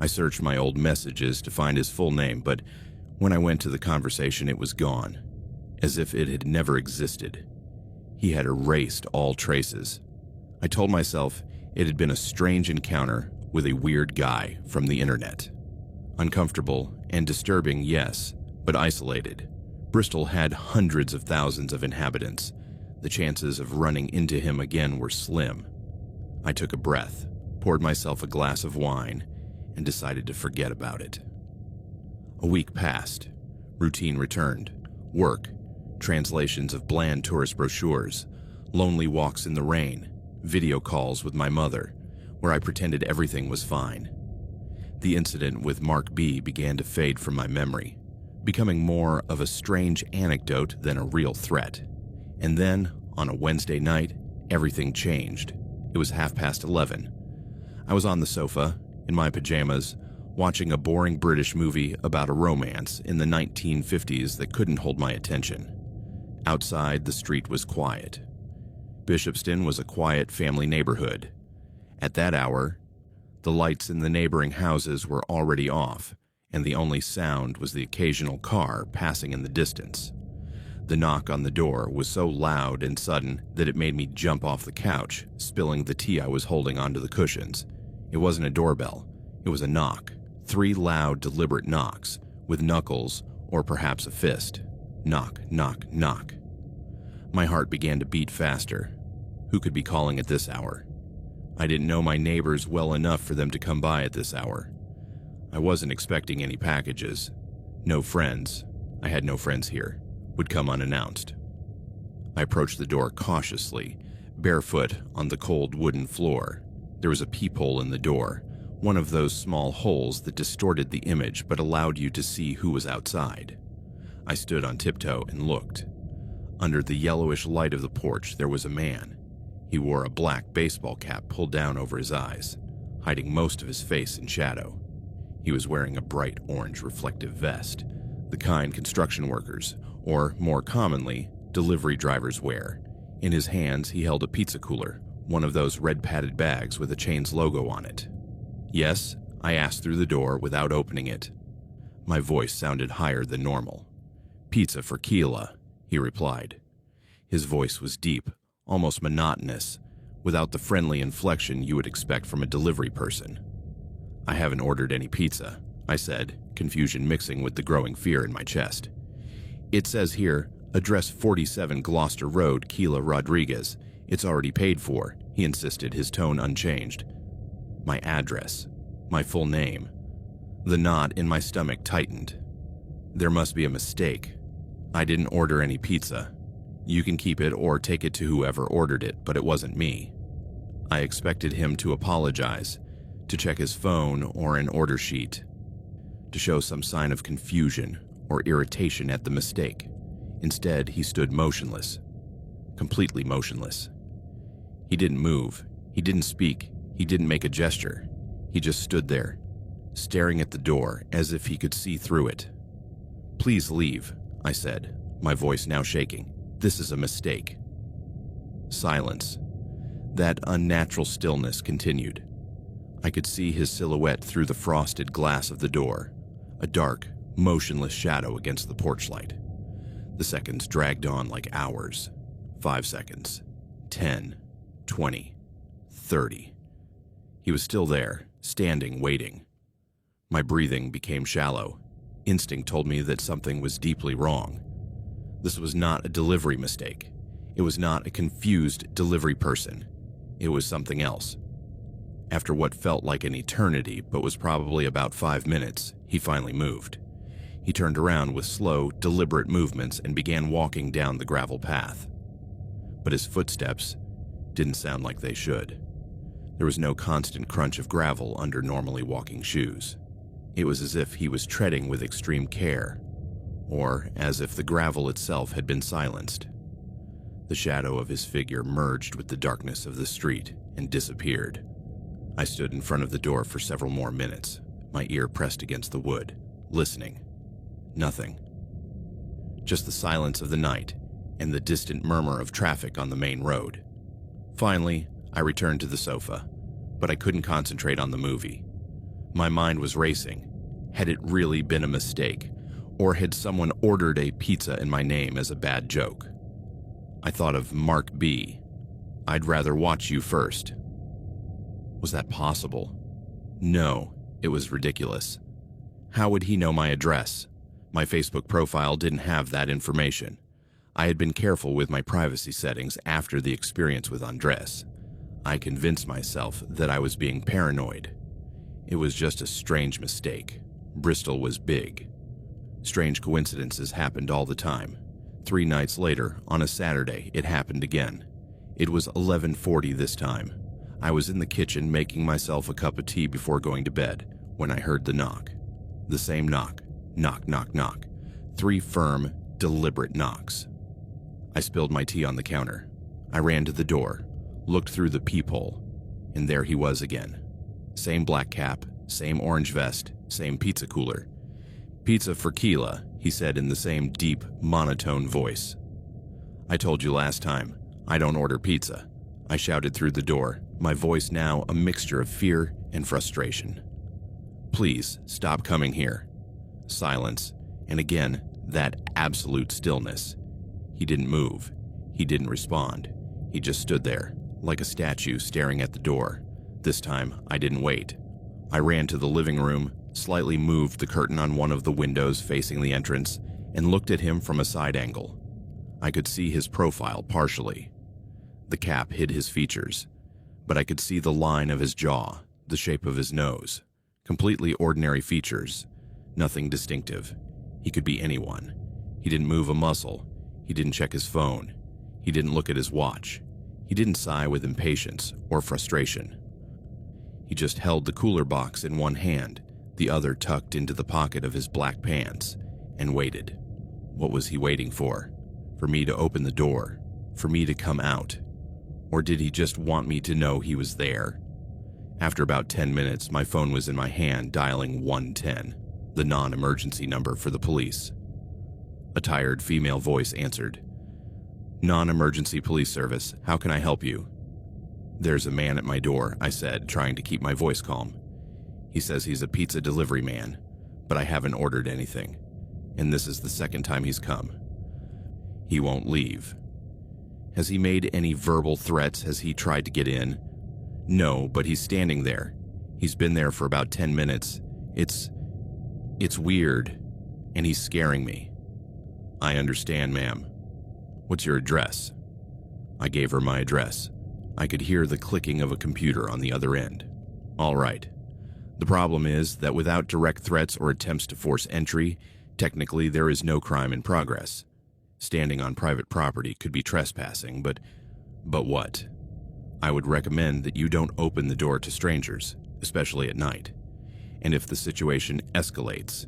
I searched my old messages to find his full name, but when I went to the conversation, it was gone, as if it had never existed. He had erased all traces. I told myself it had been a strange encounter with a weird guy from the internet. Uncomfortable and disturbing, yes, but isolated. Bristol had hundreds of thousands of inhabitants. The chances of running into him again were slim. I took a breath, poured myself a glass of wine, and decided to forget about it. A week passed. Routine returned. Work, translations of bland tourist brochures, lonely walks in the rain, video calls with my mother, where I pretended everything was fine. The incident with Mark B began to fade from my memory, becoming more of a strange anecdote than a real threat. And then, on a Wednesday night, everything changed. It was 11:30. I was on the sofa, in my pajamas, watching a boring British movie about a romance in the 1950s that couldn't hold my attention. Outside, the street was quiet. Bishopston was a quiet family neighborhood. At that hour, the lights in the neighboring houses were already off, and the only sound was the occasional car passing in the distance. The knock on the door was so loud and sudden that it made me jump off the couch, spilling the tea I was holding onto the cushions. It wasn't a doorbell. It was a knock. 3 loud, deliberate knocks, with knuckles or perhaps a fist. Knock, knock, knock. My heart began to beat faster. Who could be calling at this hour? I didn't know my neighbors well enough for them to come by at this hour. I wasn't expecting any packages. No friends. I had no friends here. Would come unannounced. I approached the door cautiously, barefoot on the cold wooden floor. There was a peephole in the door, one of those small holes that distorted the image but allowed you to see who was outside. I stood on tiptoe and looked. Under the yellowish light of the porch, there was a man. He wore a black baseball cap pulled down over his eyes, hiding most of his face in shadow. He was wearing a bright orange reflective vest, the kind construction workers, or more commonly, delivery drivers wear. In his hands, he held a pizza cooler, one of those red padded bags with a chain's logo on it. "Yes?" I asked through the door without opening it. My voice sounded higher than normal. "Pizza for Keela," he replied. His voice was deep, almost monotonous, without the friendly inflection you would expect from a delivery person. "I haven't ordered any pizza," I said, confusion mixing with the growing fear in my chest. "It says here, address 47 Gloucester Road, Keela, Rodriguez. It's already paid for," he insisted, his tone unchanged. My address, my full name. The knot in my stomach tightened. There must be a mistake. I didn't order any pizza. You can keep it or take it to whoever ordered it, but it wasn't me. I expected him to apologize, to check his phone or an order sheet, to show some sign of confusion or irritation at the mistake. Instead, he stood motionless, completely motionless. He didn't move, he didn't speak, he didn't make a gesture. He just stood there, staring at the door as if he could see through it. "Please leave," I said, my voice now shaking. "This is a mistake." Silence. That unnatural stillness continued. I could see his silhouette through the frosted glass of the door, a dark, motionless shadow against the porch light. The seconds dragged on like hours. 5 seconds. 10. 20. 30. He was still there, standing, waiting. My breathing became shallow. Instinct told me that something was deeply wrong. This was not a delivery mistake. It was not a confused delivery person. It was something else. After what felt like an eternity, but was probably about 5 minutes, he finally moved. He turned around with slow, deliberate movements and began walking down the gravel path. But his footsteps didn't sound like they should. There was no constant crunch of gravel under normally walking shoes. It was as if he was treading with extreme care, or as if the gravel itself had been silenced. The shadow of his figure merged with the darkness of the street and disappeared. I stood in front of the door for several more minutes, my ear pressed against the wood, listening. Nothing. Just the silence of the night and the distant murmur of traffic on the main road. Finally, I returned to the sofa, but I couldn't concentrate on the movie. My mind was racing. Had it really been a mistake, or had someone ordered a pizza in my name as a bad joke? I thought of Mark B. "I'd rather watch you first." Was that possible? No, it was ridiculous. How would he know my address? My Facebook profile didn't have that information. I had been careful with my privacy settings after the experience with Andres. I convinced myself that I was being paranoid. It was just a strange mistake. Bristol was big. Strange coincidences happened all the time. 3 nights later, on a Saturday, it happened again. It was 11:40 this time. I was in the kitchen making myself a cup of tea before going to bed when I heard the knock. The same knock. Knock, knock, knock. 3 firm, deliberate knocks. I spilled my tea on the counter. I ran to the door, looked through the peephole, and there he was again. Same black cap, same orange vest, same pizza cooler. "Pizza for Keela," he said in the same deep, monotone voice. "I told you last time, I don't order pizza," I shouted through the door, my voice now a mixture of fear and frustration. "Please, stop coming here." Silence, and again, that absolute stillness. He didn't move. He didn't respond. He just stood there, like a statue staring at the door. This time, I didn't wait. I ran to the living room, slightly moved the curtain on one of the windows facing the entrance, and looked at him from a side angle. I could see his profile partially. The cap hid his features, but I could see the line of his jaw, the shape of his nose. Completely ordinary features, nothing distinctive. He could be anyone. He didn't move a muscle. He didn't check his phone. He didn't look at his watch. He didn't sigh with impatience or frustration. He just held the cooler box in one hand, the other tucked into the pocket of his black pants, and waited. What was he waiting for? For me to open the door? For me to come out? Or did he just want me to know he was there? After about 10 minutes, my phone was in my hand dialing 110, the non-emergency number for the police. A tired female voice answered. "Non-emergency police service, how can I help you?" "There's a man at my door," I said, trying to keep my voice calm. "He says he's a pizza delivery man, but I haven't ordered anything, and this is the second time he's come. He won't leave." "Has he made any verbal threats? Has he tried to get in?" "No, but he's standing there. He's been there for about 10 minutes. It's weird, and he's scaring me." "I understand, ma'am. What's your address?" I gave her my address. I could hear the clicking of a computer on the other end. "All right. The problem is that without direct threats or attempts to force entry, technically there is no crime in progress. Standing on private property could be trespassing, but what? I would recommend that you don't open the door to strangers, especially at night. And if the situation escalates,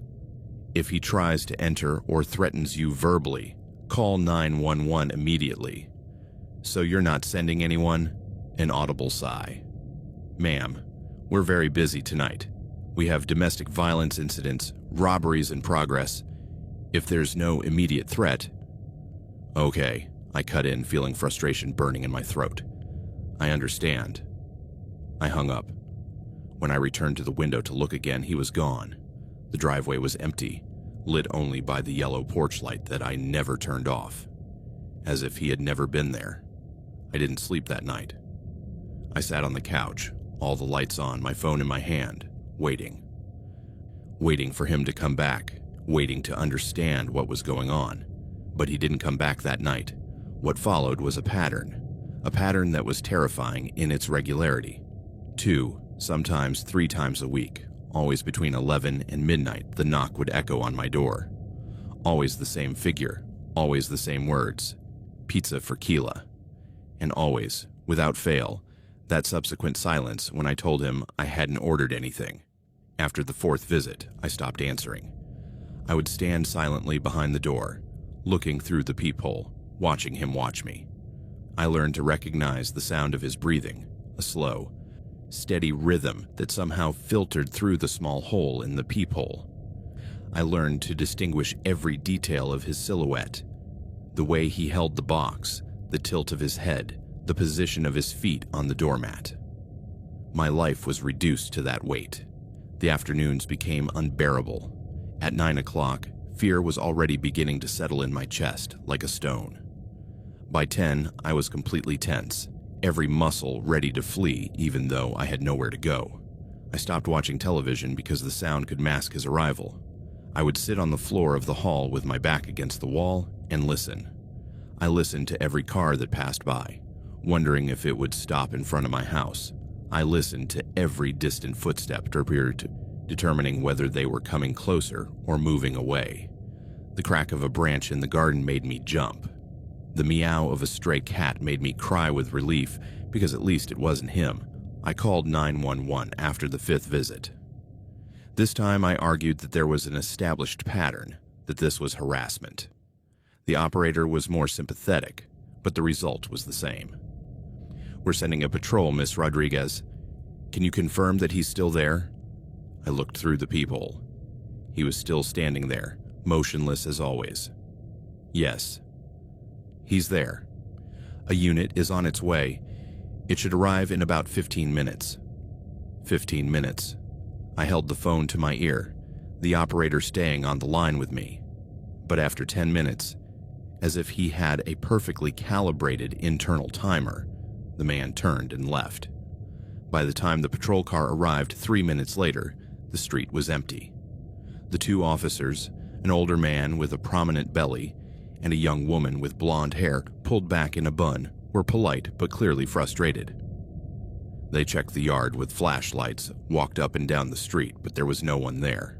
if he tries to enter or threatens you verbally, call 911 immediately." "So you're not sending anyone?" An audible sigh. "Ma'am, we're very busy tonight. We have domestic violence incidents, robberies in progress. If there's no immediate threat..." "Okay," I cut in, feeling frustration burning in my throat. "I understand." I hung up. When I returned to the window to look again, he was gone. The driveway was empty, lit only by the yellow porch light that I never turned off. As if he had never been there. I didn't sleep that night. I sat on the couch, all the lights on, my phone in my hand, waiting. Waiting for him to come back, waiting to understand what was going on. But he didn't come back that night. What followed was a pattern that was terrifying in its regularity. 2, sometimes 3 times a week, always between 11 and midnight, the knock would echo on my door. Always the same figure, always the same words, "Pizza for Keela." And always, without fail, that subsequent silence when I told him I hadn't ordered anything. After the 4th visit, I stopped answering. I would stand silently behind the door, looking through the peephole, watching him watch me. I learned to recognize the sound of his breathing, a slow, steady rhythm that somehow filtered through the small hole in the peephole. I learned to distinguish every detail of his silhouette, the way he held the box, the tilt of his head, the position of his feet on the doormat. My life was reduced to that weight. The afternoons became unbearable. At 9 o'clock, fear was already beginning to settle in my chest like a stone. By 10, I was completely tense, every muscle ready to flee even though I had nowhere to go. I stopped watching television because the sound could mask his arrival. I would sit on the floor of the hall with my back against the wall and listen. I listened to every car that passed by, wondering if it would stop in front of my house. I listened to every distant footstep, determining whether they were coming closer or moving away. The crack of a branch in the garden made me jump. The meow of a stray cat made me cry with relief because at least it wasn't him. I called 911 after the 5th visit. This time I argued that there was an established pattern, that this was harassment. The operator was more sympathetic, but the result was the same. "We're sending a patrol, Miss Rodriguez. Can you confirm that he's still there?" I looked through the peephole. He was still standing there, motionless as always. "Yes. He's there. A unit is on its way. It should arrive in about 15 minutes. 15 minutes. I held the phone to my ear, the operator staying on the line with me. But after 10 minutes, as if he had a perfectly calibrated internal timer, the man turned and left. By the time the patrol car arrived 3 minutes later, the street was empty. The 2 officers, an older man with a prominent belly and a young woman with blonde hair pulled back in a bun, were polite but clearly frustrated. They checked the yard with flashlights, walked up and down the street, but there was no one there.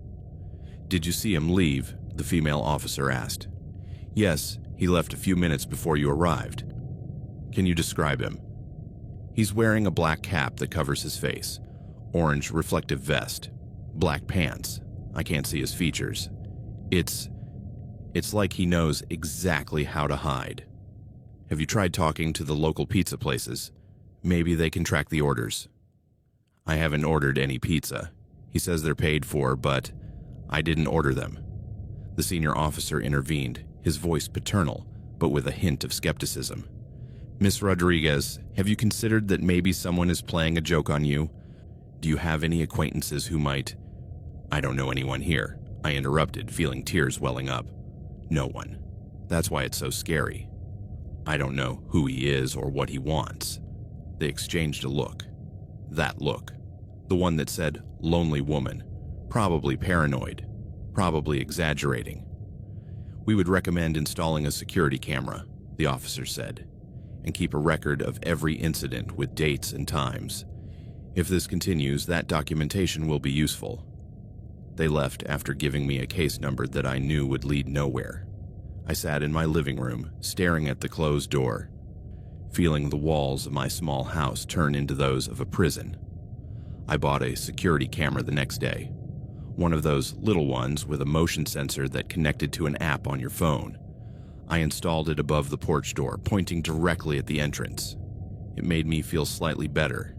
"Did you see him leave?" the female officer asked. "Yes, he left a few minutes before you arrived." Can you describe him? He's wearing a black cap that covers his face, orange reflective vest, black pants. I can't see his features. It's like he knows exactly how to hide. Have you tried talking to the local pizza places? Maybe they can track the orders. I haven't ordered any pizza. He says they're paid for, but I didn't order them. The senior officer intervened, his voice paternal, but with a hint of skepticism. Miss Rodriguez, have you considered that maybe someone is playing a joke on you? Do you have any acquaintances who might... I don't know anyone here, I interrupted, feeling tears welling up. No one. That's why it's so scary. I don't know who he is or what he wants. They exchanged a look. That look. The one that said, lonely woman. Probably paranoid. Probably exaggerating. We would recommend installing a security camera, the officer said, and keep a record of every incident with dates and times. If this continues, that documentation will be useful. They left after giving me a case number that I knew would lead nowhere. I sat in my living room, staring at the closed door, feeling the walls of my small house turn into those of a prison. I bought a security camera the next day, one of those little ones with a motion sensor that connected to an app on your phone. I installed it above the porch door, pointing directly at the entrance. It made me feel slightly better,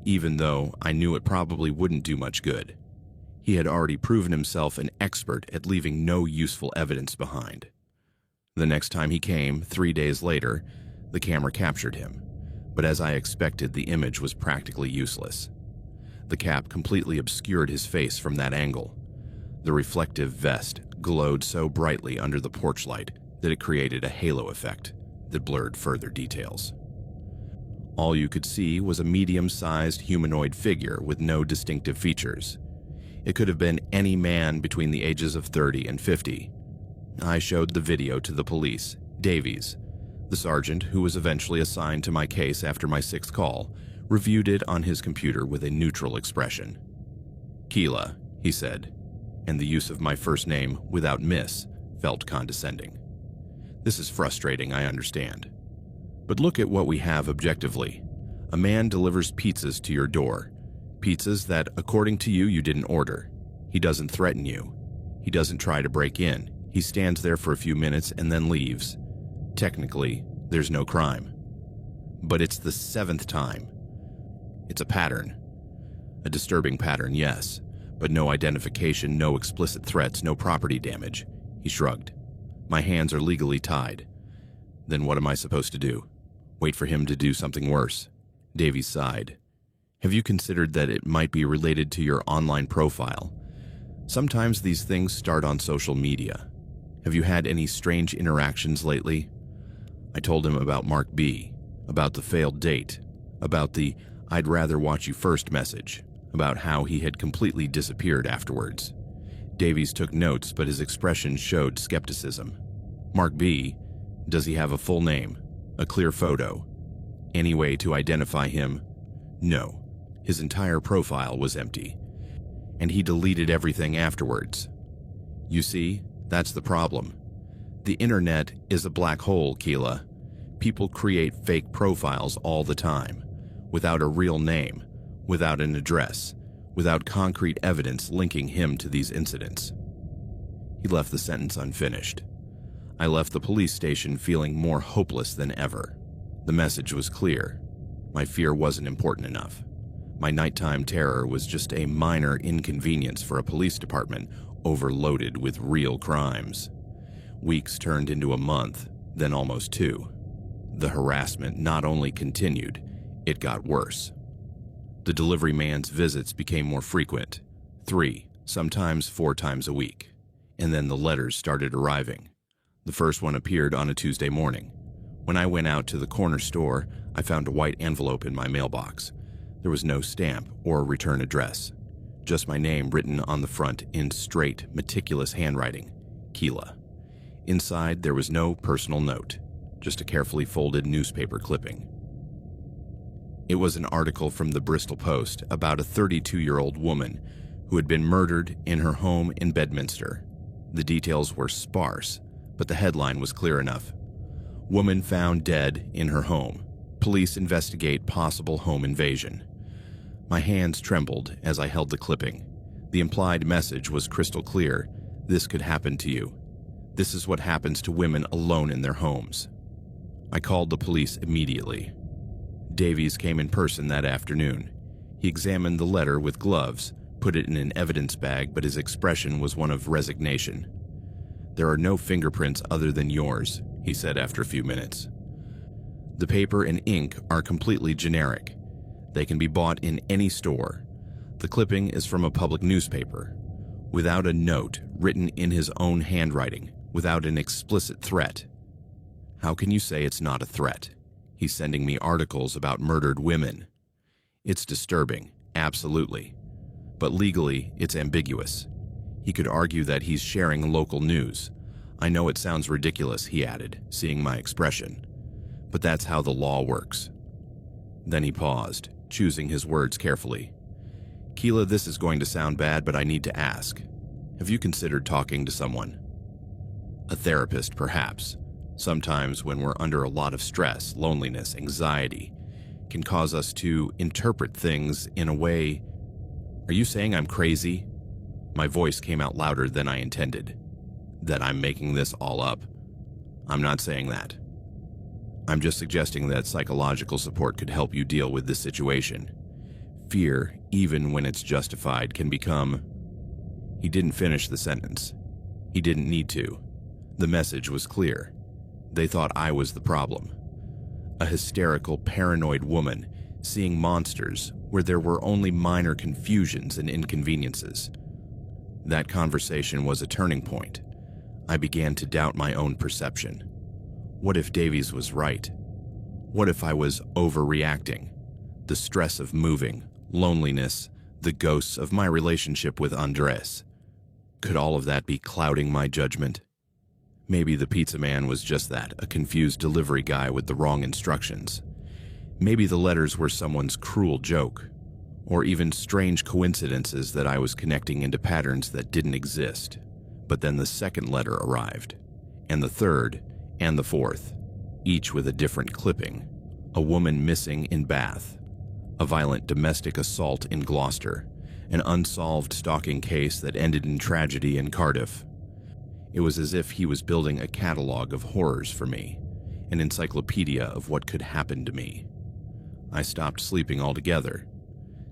even though I knew it probably wouldn't do much good. He had already proven himself an expert at leaving no useful evidence behind. The next time he came, 3 days later, the camera captured him, but as I expected, the image was practically useless. The cap completely obscured his face from that angle. The reflective vest glowed so brightly under the porch light that it created a halo effect that blurred further details. All you could see was a medium-sized humanoid figure with no distinctive features. It could have been any man between the ages of 30 and 50. I showed the video to the police. Davies, the sergeant who was eventually assigned to my case after my 6th call, reviewed it on his computer with a neutral expression. Keela, he said, and the use of my first name without miss felt condescending. This is frustrating, I understand. But look at what we have objectively. A man delivers pizzas to your door. Pizzas that, according to you, you didn't order. He doesn't threaten you. He doesn't try to break in. He stands there for a few minutes and then leaves. Technically, there's no crime. But it's the 7th time. It's a pattern. A disturbing pattern, yes, but no identification, no explicit threats, no property damage. He shrugged. My hands are legally tied. Then what am I supposed to do? Wait for him to do something worse? Davies sighed. Have you considered that it might be related to your online profile? Sometimes these things start on social media. Have you had any strange interactions lately? I told him about Mark B., about the failed date, about the "I'd rather watch you first" message, about how he had completely disappeared afterwards. Davies took notes, but his expression showed skepticism. Mark B., does he have a full name? A clear photo? Any way to identify him? No. His entire profile was empty. And he deleted everything afterwards. You see, that's the problem. The internet is a black hole, Keela. People create fake profiles all the time, without a real name, without an address, without concrete evidence linking him to these incidents. He left the sentence unfinished. I left the police station feeling more hopeless than ever. The message was clear. My fear wasn't important enough. My nighttime terror was just a minor inconvenience for a police department overloaded with real crimes. Weeks turned into a month, then almost 2. The harassment not only continued, it got worse. The delivery man's visits became more frequent, 3, sometimes 4 times a week. And then the letters started arriving. The first one appeared on a Tuesday morning. When I went out to the corner store, I found a white envelope in my mailbox. There was no stamp or return address, just my name written on the front in straight, meticulous handwriting, Keela. Inside, there was no personal note, just a carefully folded newspaper clipping. It was an article from the Bristol Post about a 32-year-old woman who had been murdered in her home in Bedminster. The details were sparse, but the headline was clear enough. Woman found dead in her home. Police investigate possible home invasion. My hands trembled as I held the clipping. The implied message was crystal clear. This could happen to you. This is what happens to women alone in their homes. I called the police immediately. Davies came in person that afternoon. He examined the letter with gloves, put it in an evidence bag, but his expression was one of resignation. "There are no fingerprints other than yours," he said after a few minutes. "The paper and ink are completely generic. They can be bought in any store. The clipping is from a public newspaper. Without a note written in his own handwriting, without an explicit threat. How can you say it's not a threat? He's sending me articles about murdered women. It's disturbing, absolutely. But legally, it's ambiguous. He could argue that he's sharing local news. I know it sounds ridiculous," he added, seeing my expression. "But that's how the law works." Then he paused, choosing his words carefully. "Keela, this is going to sound bad, but I need to ask. Have you considered talking to someone? A therapist, perhaps. Sometimes when we're under a lot of stress, loneliness, anxiety, can cause us to interpret things in a way." "Are you saying I'm crazy?" My voice came out louder than I intended. "That I'm making this all up? I'm not saying that. I'm just suggesting that psychological support could help you deal with this situation. Fear, even when it's justified, can become..." He didn't finish the sentence. He didn't need to. The message was clear. They thought I was the problem. A hysterical, paranoid woman seeing monsters where there were only minor confusions and inconveniences. That conversation was a turning point. I began to doubt my own perception. What if Davies was right? What if I was overreacting? The stress of moving, loneliness, the ghosts of my relationship with Andres. Could all of that be clouding my judgment? Maybe the pizza man was just that, a confused delivery guy with the wrong instructions. Maybe the letters were someone's cruel joke, or even strange coincidences that I was connecting into patterns that didn't exist. But then the second letter arrived, and the third, and the fourth, each with a different clipping. A woman missing in Bath, a violent domestic assault in Gloucester, an unsolved stalking case that ended in tragedy in Cardiff. It was as if he was building a catalog of horrors for me, an encyclopedia of what could happen to me. I stopped sleeping altogether.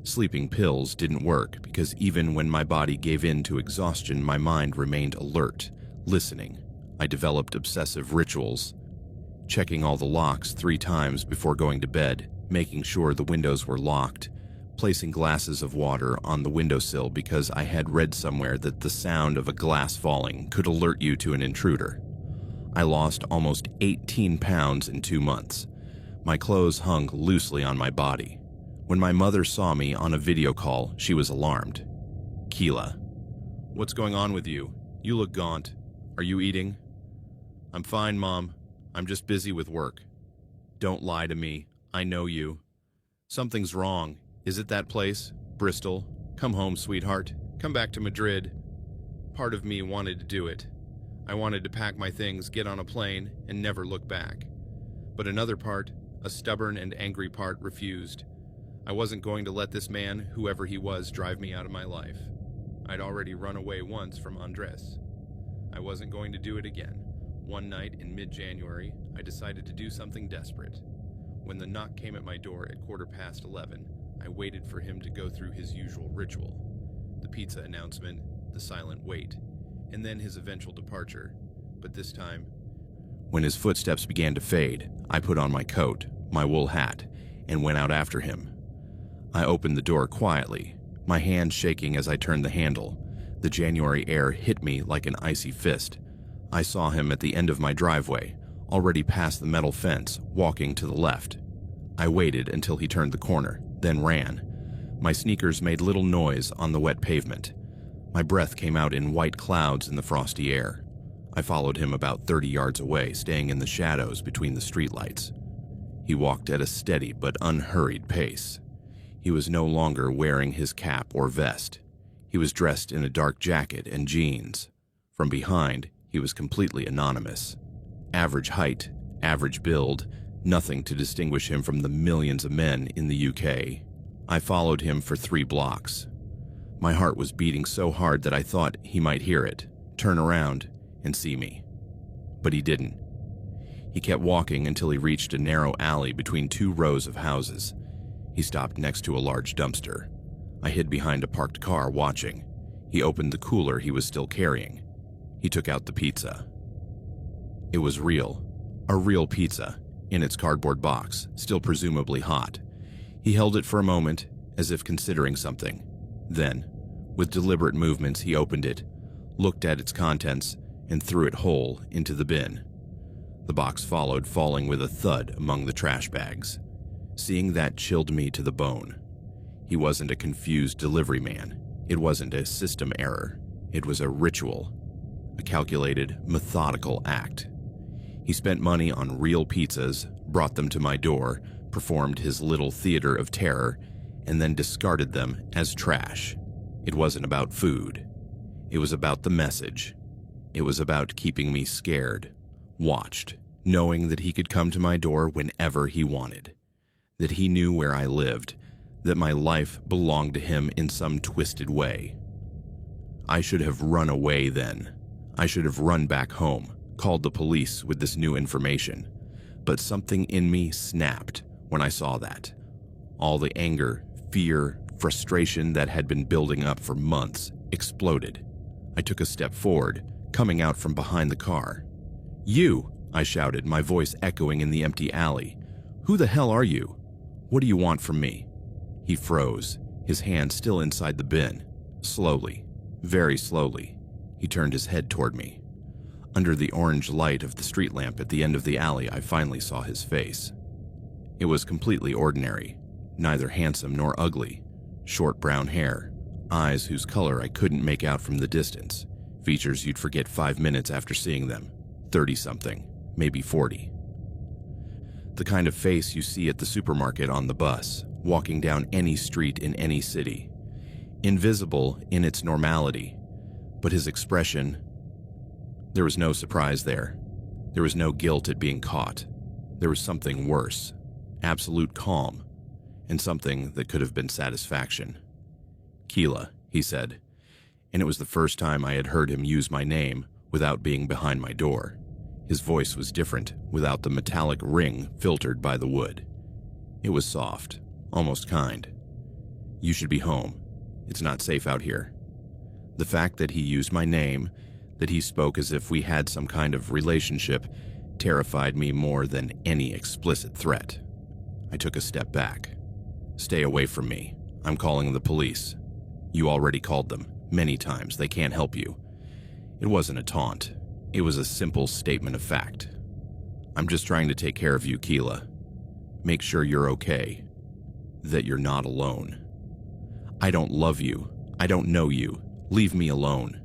Sleeping pills didn't work because even when my body gave in to exhaustion, my mind remained alert, listening. I developed obsessive rituals, checking all the locks 3 times before going to bed, making sure the windows were locked, placing glasses of water on the windowsill because I had read somewhere that the sound of a glass falling could alert you to an intruder. I lost almost 18 pounds in 2 months. My clothes hung loosely on my body. When my mother saw me on a video call, she was alarmed. "Keela, what's going on with you? You look gaunt. Are you eating?" "I'm fine, Mom. I'm just busy with work." "Don't lie to me. I know you." "Something's wrong. Is it that place? Bristol? Come home, sweetheart. Come back to Madrid." Part of me wanted to do it. I wanted to pack my things, get on a plane, and never look back. But another part, a stubborn and angry part, refused. I wasn't going to let this man, whoever he was, drive me out of my life. I'd already run away once from Andres. I wasn't going to do it again. One night in mid-January, I decided to do something desperate. When the knock came at my door at 11:15, I waited for him to go through his usual ritual. The pizza announcement, the silent wait, and then his eventual departure. But this time, when his footsteps began to fade, I put on my coat, my wool hat, and went out after him. I opened the door quietly, my hand shaking as I turned the handle. The January air hit me like an icy fist. I saw him at the end of my driveway, already past the metal fence, walking to the left. I waited until he turned the corner, then ran. My sneakers made little noise on the wet pavement. My breath came out in white clouds in the frosty air. I followed him about 30 yards away, staying in the shadows between the streetlights. He walked at a steady but unhurried pace. He was no longer wearing his cap or vest. He was dressed in a dark jacket and jeans. From behind, he was completely anonymous. Average height, average build, Nothing to distinguish him from the millions of men in the UK. I followed him for 3 blocks. My heart was beating so hard that I thought he might hear it, turn around, and see me. But he didn't. He kept walking until he reached a narrow alley between 2 rows of houses. He stopped next to a large dumpster. I hid behind a parked car watching. He opened the cooler he was still carrying. He took out the pizza. It was real. A real pizza, in its cardboard box, still presumably hot. He held it for a moment, as if considering something. Then, with deliberate movements, he opened it, looked at its contents, and threw it whole into the bin. The box followed, falling with a thud among the trash bags. Seeing that chilled me to the bone. He wasn't a confused delivery man. It wasn't a system error. It was a ritual, a calculated, methodical act. He spent money on real pizzas, brought them to my door, performed his little theater of terror, and then discarded them as trash. It wasn't about food. It was about the message. It was about keeping me scared, watched, knowing that he could come to my door whenever he wanted, that he knew where I lived, that my life belonged to him in some twisted way. I should have run away then. I should have run back home, called the police with this new information. But something in me snapped when I saw that. All the anger, fear, frustration that had been building up for months exploded. I took a step forward, coming out from behind the car. "You!" I shouted, my voice echoing in the empty alley. "Who the hell are you? What do you want from me?" He froze, his hand still inside the bin. Slowly, very slowly, he turned his head toward me. Under the orange light of the street lamp at the end of the alley, I finally saw his face. It was completely ordinary, neither handsome nor ugly. Short brown hair, eyes whose color I couldn't make out from the distance, features you'd forget 5 minutes after seeing them, 30-something, maybe 40. The kind of face you see at the supermarket on the bus, walking down any street in any city. Invisible in its normality, but his expression, there was no surprise there. There was no guilt at being caught. There was something worse, absolute calm, and something that could have been satisfaction. "Keela," he said, and it was the first time I had heard him use my name without being behind my door. His voice was different, without the metallic ring filtered by the wood. It was soft, almost kind. "You should be home. It's not safe out here." The fact that he used my name, that he spoke as if we had some kind of relationship, terrified me more than any explicit threat. I took a step back. "Stay away from me. I'm calling the police." "You already called them, many times. They can't help you." It wasn't a taunt. It was a simple statement of fact. "I'm just trying to take care of you, Keela. Make sure you're okay. That you're not alone. I don't love you. I don't know you. Leave me alone."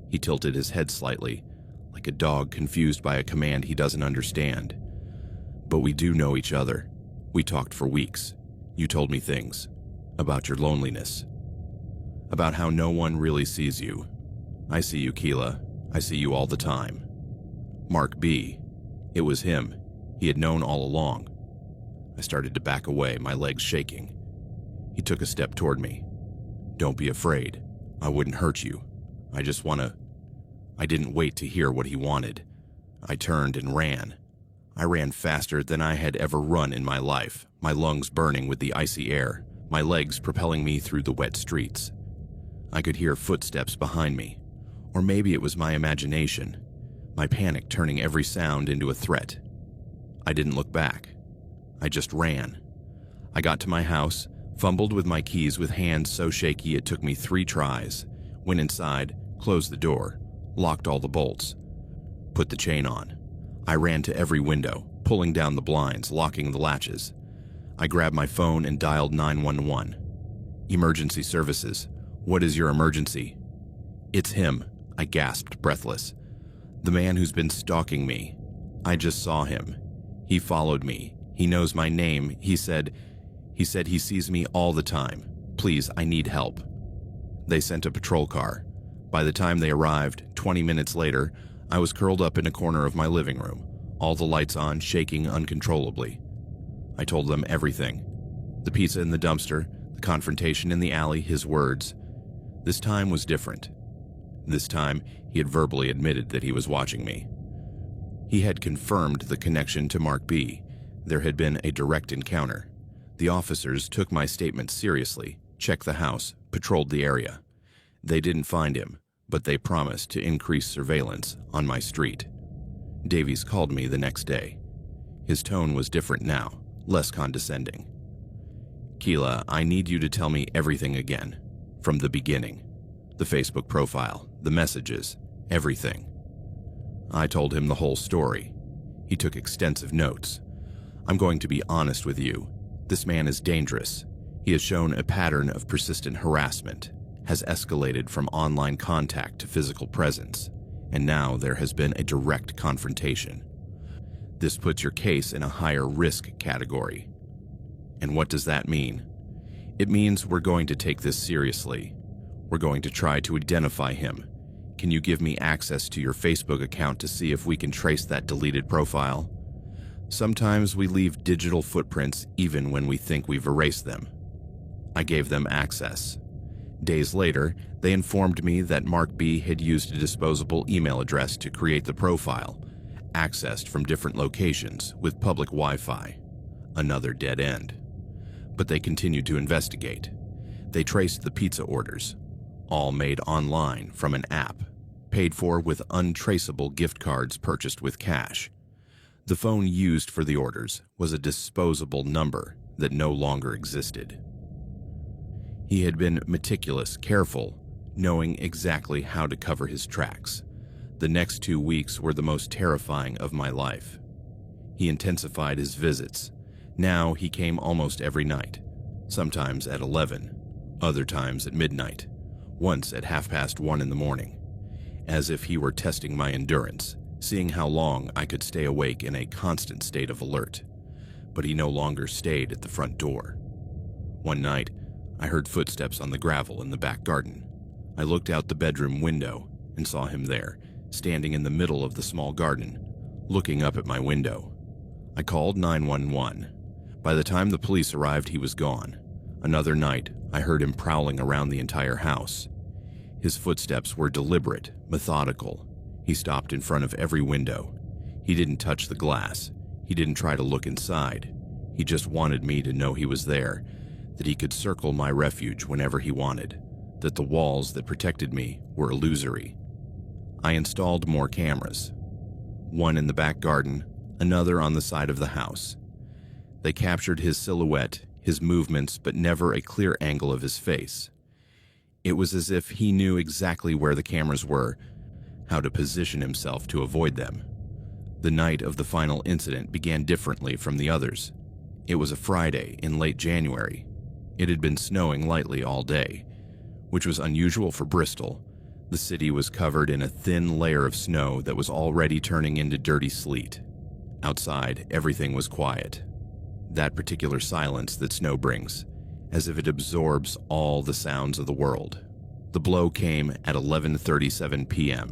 He tilted his head slightly, like a dog confused by a command he doesn't understand. "But we do know each other. We talked for weeks. You told me things. About your loneliness. About how no one really sees you. I see you, Keela. I see you all the time. Mark B. It was him. He had known all along." I started to back away, my legs shaking. He took a step toward me. "Don't be afraid. I wouldn't hurt you. I just wanna..." I didn't wait to hear what he wanted. I turned and ran. I ran faster than I had ever run in my life, my lungs burning with the icy air, my legs propelling me through the wet streets. I could hear footsteps behind me, or maybe it was my imagination, my panic turning every sound into a threat. I didn't look back. I just ran. I got to my house, fumbled with my keys with hands so shaky it took me 3 tries, went inside, closed the door, locked all the bolts, put the chain on. I ran to every window, pulling down the blinds, locking the latches. I grabbed my phone and dialed 911. "Emergency services. What is your emergency?" "It's him," I gasped, breathless. "The man who's been stalking me. I just saw him. He followed me. He knows my name. He said he sees me all the time. Please, I need help." They sent a patrol car. By the time they arrived, 20 minutes later, I was curled up in a corner of my living room, all the lights on, shaking uncontrollably. I told them everything. The pizza in the dumpster, the confrontation in the alley, his words. This time was different. This time, he had verbally admitted that he was watching me. He had confirmed the connection to Mark B. There had been a direct encounter. The officers took my statement seriously, checked the house, patrolled the area. They didn't find him, but they promised to increase surveillance on my street. Davies called me the next day. His tone was different now, less condescending. Keela, I need you to tell me everything again, from the beginning. The Facebook profile, the messages, everything. I told him the whole story. He took extensive notes. I'm going to be honest with you. This man is dangerous. He has shown a pattern of persistent harassment, has escalated from online contact to physical presence, and now there has been a direct confrontation. This puts your case in a higher risk category. And what does that mean? It means we're going to take this seriously. We're going to try to identify him. Can you give me access to your Facebook account to see if we can trace that deleted profile? Sometimes we leave digital footprints even when we think we've erased them. I gave them access. Days later, they informed me that Mark B. had used a disposable email address to create the profile, accessed from different locations with public Wi-Fi. Another dead end. But they continued to investigate. They traced the pizza orders, all made online from an app, paid for with untraceable gift cards purchased with cash. The phone used for the orders was a disposable number that no longer existed. He had been meticulous, careful, knowing exactly how to cover his tracks. The next 2 weeks were the most terrifying of my life. He intensified his visits. Now he came almost every night, sometimes at 11, other times at midnight, once at 1:30 in the morning, as if he were testing my endurance, seeing how long I could stay awake in a constant state of alert. But he no longer stayed at the front door. One night, I heard footsteps on the gravel in the back garden. I looked out the bedroom window and saw him there, standing in the middle of the small garden, looking up at my window. I called 911. By the time the police arrived, he was gone. Another night, I heard him prowling around the entire house. His footsteps were deliberate, methodical. He stopped in front of every window. He didn't touch the glass. He didn't try to look inside. He just wanted me to know he was there, that he could circle my refuge whenever he wanted, that the walls that protected me were illusory. I installed more cameras. One in the back garden, another on the side of the house. They captured his silhouette, his movements, but never a clear angle of his face. It was as if he knew exactly where the cameras were, how to position himself to avoid them. The night of the final incident began differently from the others. It was a Friday in late January. It had been snowing lightly all day, which was unusual for Bristol. The city was covered in a thin layer of snow that was already turning into dirty sleet. Outside, everything was quiet. That particular silence that snow brings, as if it absorbs all the sounds of the world. The blow came at 11:37 p.m.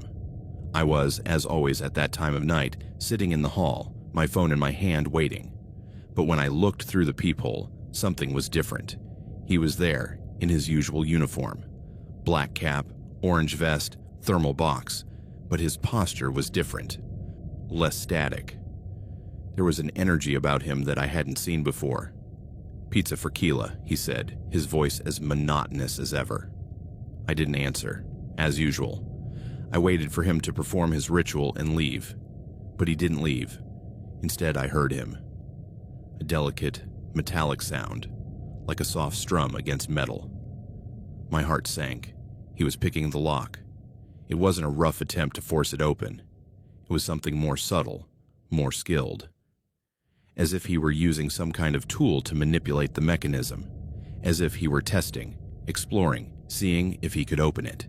I was, as always at that time of night, sitting in the hall, my phone in my hand, waiting. But when I looked through the peephole, something was different. He was there, in his usual uniform. Black cap, orange vest, thermal box, but his posture was different. Less static. There was an energy about him that I hadn't seen before. "Pizza for Keela," he said, his voice as monotonous as ever. I didn't answer, as usual. I waited for him to perform his ritual and leave, but he didn't leave. Instead, I heard him. A delicate, metallic sound, like a soft strum against metal. My heart sank. He was picking the lock. It wasn't a rough attempt to force it open. It was something more subtle, more skilled. As if he were using some kind of tool to manipulate the mechanism, as if he were testing, exploring, seeing if he could open it.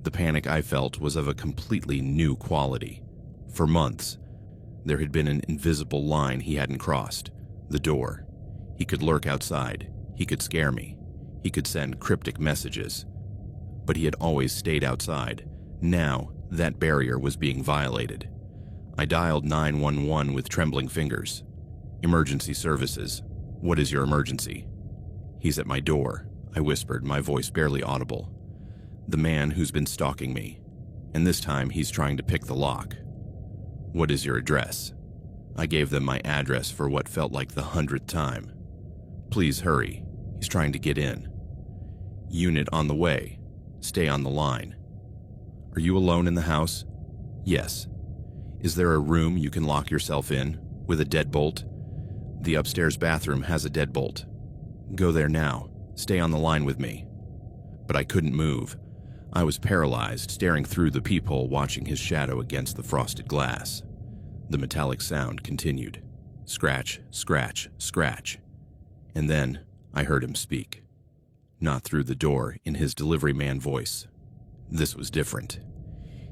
The panic I felt was of a completely new quality. For months, there had been an invisible line he hadn't crossed, the door. He could lurk outside, he could scare me, he could send cryptic messages. But he had always stayed outside. Now, that barrier was being violated. I dialed 911 with trembling fingers. Emergency services. What is your emergency? He's at my door, I whispered, my voice barely audible. The man who's been stalking me. And this time he's trying to pick the lock. What is your address? I gave them my address for what felt like the 100th time. Please hurry. He's trying to get in. Unit on the way. Stay on the line. Are you alone in the house? Yes. Is there a room you can lock yourself in, with a deadbolt? The upstairs bathroom has a deadbolt. Go there now. Stay on the line with me. But I couldn't move. I was paralyzed, staring through the peephole, watching his shadow against the frosted glass. The metallic sound continued. Scratch, scratch, scratch. And then I heard him speak. Not through the door, in his delivery man voice. This was different.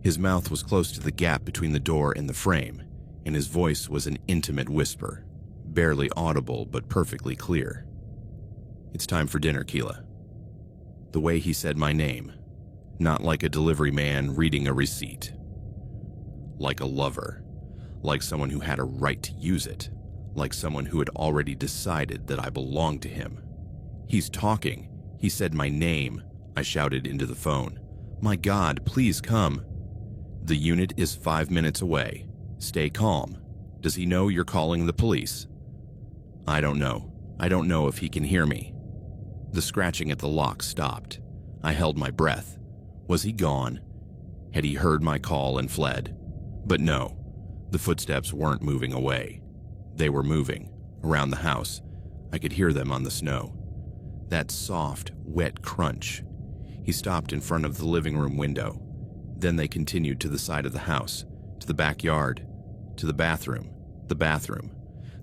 His mouth was close to the gap between the door and the frame, and his voice was an intimate whisper, barely audible but perfectly clear. It's time for dinner, Keela. The way he said my name, not like a delivery man reading a receipt. Like a lover, like someone who had a right to use it, like someone who had already decided that I belonged to him. He's talking. He said my name, I shouted into the phone. My God, please come. The unit is 5 minutes away. Stay calm. Does he know you're calling the police? I don't know. I don't know if he can hear me. The scratching at the lock stopped. I held my breath. Was he gone? Had he heard my call and fled? But no, the footsteps weren't moving away. They were moving, around the house. I could hear them on the snow. That soft, wet crunch. He stopped in front of the living room window. Then they continued to the side of the house, to the backyard, to the bathroom,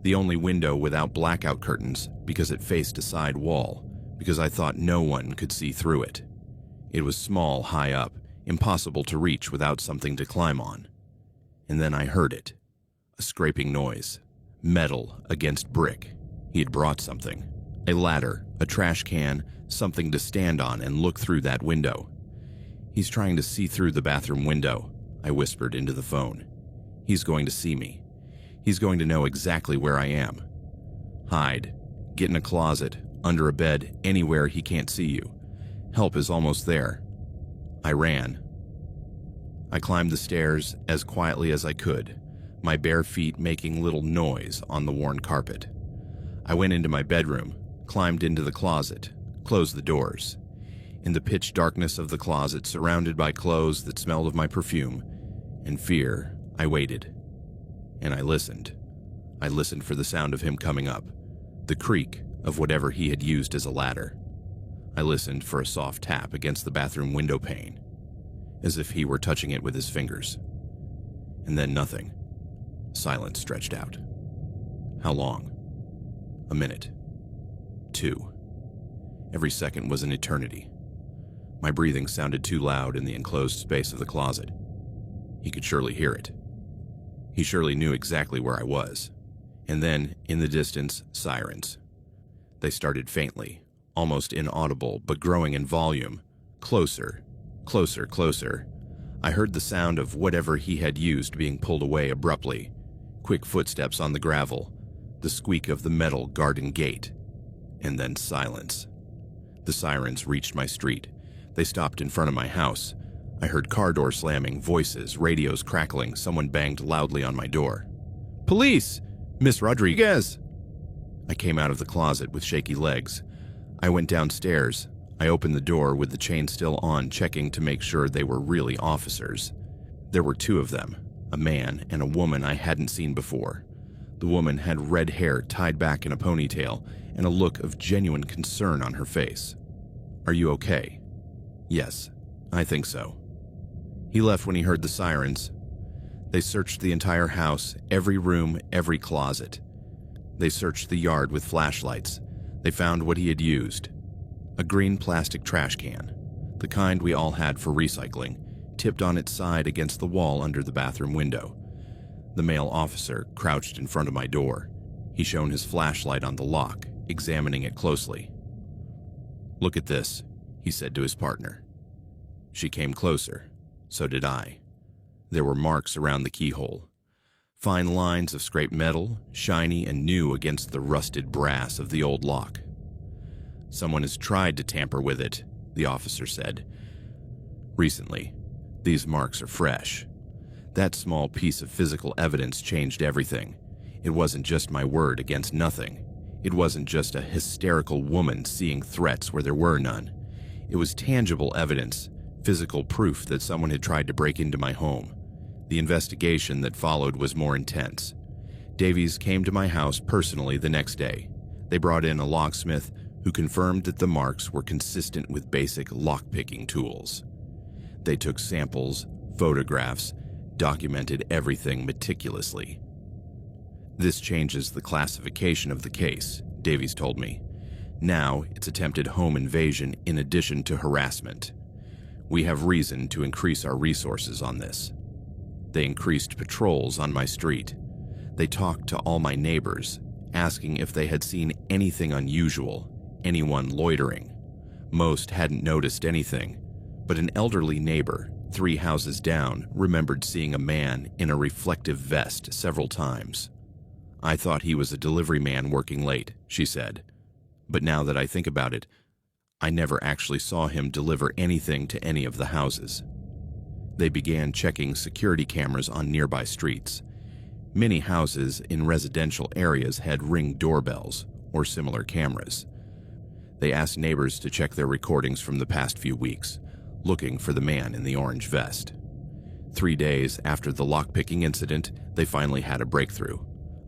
the only window without blackout curtains because it faced a side wall, because I thought no one could see through it. It was small, high up, impossible to reach without something to climb on. And then I heard it, a scraping noise, metal against brick. He had brought something, a ladder, a trash can, something to stand on and look through that window. He's trying to see through the bathroom window, I whispered into the phone. He's going to see me. He's going to know exactly where I am. Hide. Get in a closet, under a bed, anywhere he can't see you. Help is almost there. I ran. I climbed the stairs as quietly as I could, my bare feet making little noise on the worn carpet. I went into my bedroom, climbed into the closet, closed the doors. In the pitch darkness of the closet, surrounded by clothes that smelled of my perfume and fear, I waited. And I listened. I listened for the sound of him coming up, the creak of whatever he had used as a ladder. I listened for a soft tap against the bathroom window pane, as if he were touching it with his fingers. And then nothing. Silence stretched out. How long? A minute. 2. Every second was an eternity. My breathing sounded too loud in the enclosed space of the closet. He could surely hear it. He surely knew exactly where I was. And then, in the distance, sirens. They started faintly, almost inaudible, but growing in volume. Closer, closer, closer. I heard the sound of whatever he had used being pulled away abruptly. Quick footsteps on the gravel. The squeak of the metal garden gate. And then silence. The sirens reached my street. They stopped in front of my house. I heard car doors slamming, voices, radios crackling. Someone banged loudly on my door. Police! Miss Rodriguez! I came out of the closet with shaky legs. I went downstairs. I opened the door with the chain still on, checking to make sure they were really officers. There were 2 of them, a man and a woman I hadn't seen before. The woman had red hair tied back in a ponytail and a look of genuine concern on her face. Are you okay? Yes, I think so. He left when he heard the sirens. They searched the entire house, every room, every closet. They searched the yard with flashlights. They found what he had used. A green plastic trash can, the kind we all had for recycling, tipped on its side against the wall under the bathroom window. The male officer crouched in front of my door. He shone his flashlight on the lock, examining it closely. Look at this, he said to his partner. She came closer. So did I. There were marks around the keyhole. Fine lines of scraped metal, shiny and new against the rusted brass of the old lock. Someone has tried to tamper with it, the officer said. Recently, these marks are fresh. That small piece of physical evidence changed everything. It wasn't just my word against nothing. It wasn't just a hysterical woman seeing threats where there were none. It was tangible evidence, physical proof that someone had tried to break into my home. The investigation that followed was more intense. Davies came to my house personally the next day. They brought in a locksmith who confirmed that the marks were consistent with basic lockpicking tools. They took samples, photographs, documented everything meticulously. This changes the classification of the case, Davies told me. Now it's attempted home invasion in addition to harassment. We have reason to increase our resources on this. They increased patrols on my street. They talked to all my neighbors, asking if they had seen anything unusual, anyone loitering. Most hadn't noticed anything, but an elderly neighbor, 3 houses down, remembered seeing a man in a reflective vest several times. I thought he was a delivery man working late, she said. But now that I think about it, I never actually saw him deliver anything to any of the houses. They began checking security cameras on nearby streets. Many houses in residential areas had Ring doorbells or similar cameras. They asked neighbors to check their recordings from the past few weeks, looking for the man in the orange vest. 3 days after the lockpicking incident, they finally had a breakthrough.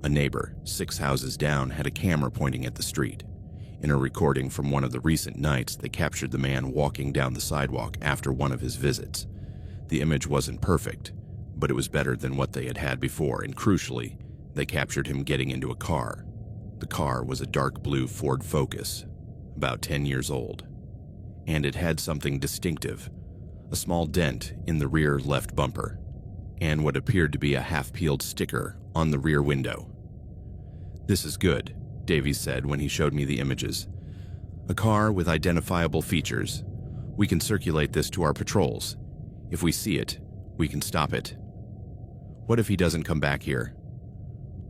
A neighbor, 6 houses down, had a camera pointing at the street. In a recording from one of the recent nights, they captured the man walking down the sidewalk after one of his visits. The image wasn't perfect, but it was better than what they had had before, and crucially, they captured him getting into a car. The car was a dark blue Ford Focus, about 10 years old. And it had something distinctive, a small dent in the rear left bumper, and what appeared to be a half-peeled sticker on the rear window. "This is good," Davies said when he showed me the images. "A car with identifiable features. We can circulate this to our patrols. If we see it, we can stop it. What if he doesn't come back here?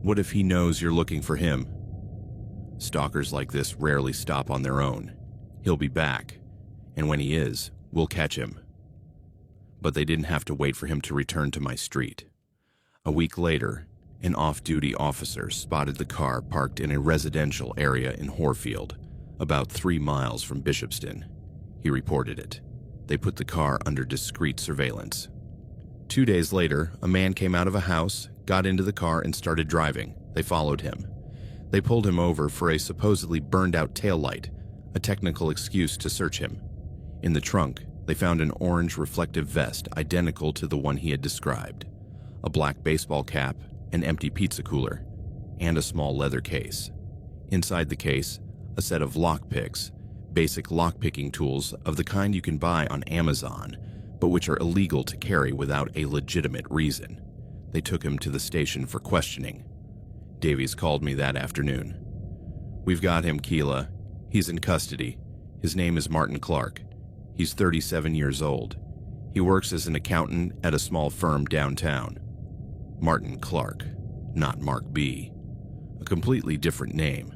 What if he knows you're looking for him? Stalkers like this rarely stop on their own. He'll be back, and when he is, we'll catch him." But they didn't have to wait for him to return to my street. A week later, an off-duty officer spotted the car parked in a residential area in Horfield, about 3 miles from Bishopston. He reported it. They put the car under discreet surveillance. 2 days later, a man came out of a house, got into the car, and started driving. They followed him. They pulled him over for a supposedly burned-out taillight, a technical excuse to search him. In the trunk, they found an orange reflective vest identical to the one he had described, a black baseball cap, an empty pizza cooler, and a small leather case. Inside the case, a set of lockpicks, basic lockpicking tools of the kind you can buy on Amazon, but which are illegal to carry without a legitimate reason. They took him to the station for questioning. Davies called me that afternoon. "We've got him, Keela. He's in custody. His name is Martin Clark. He's 37 years old. He works as an accountant at a small firm downtown." Martin Clark, not Mark B. A completely different name.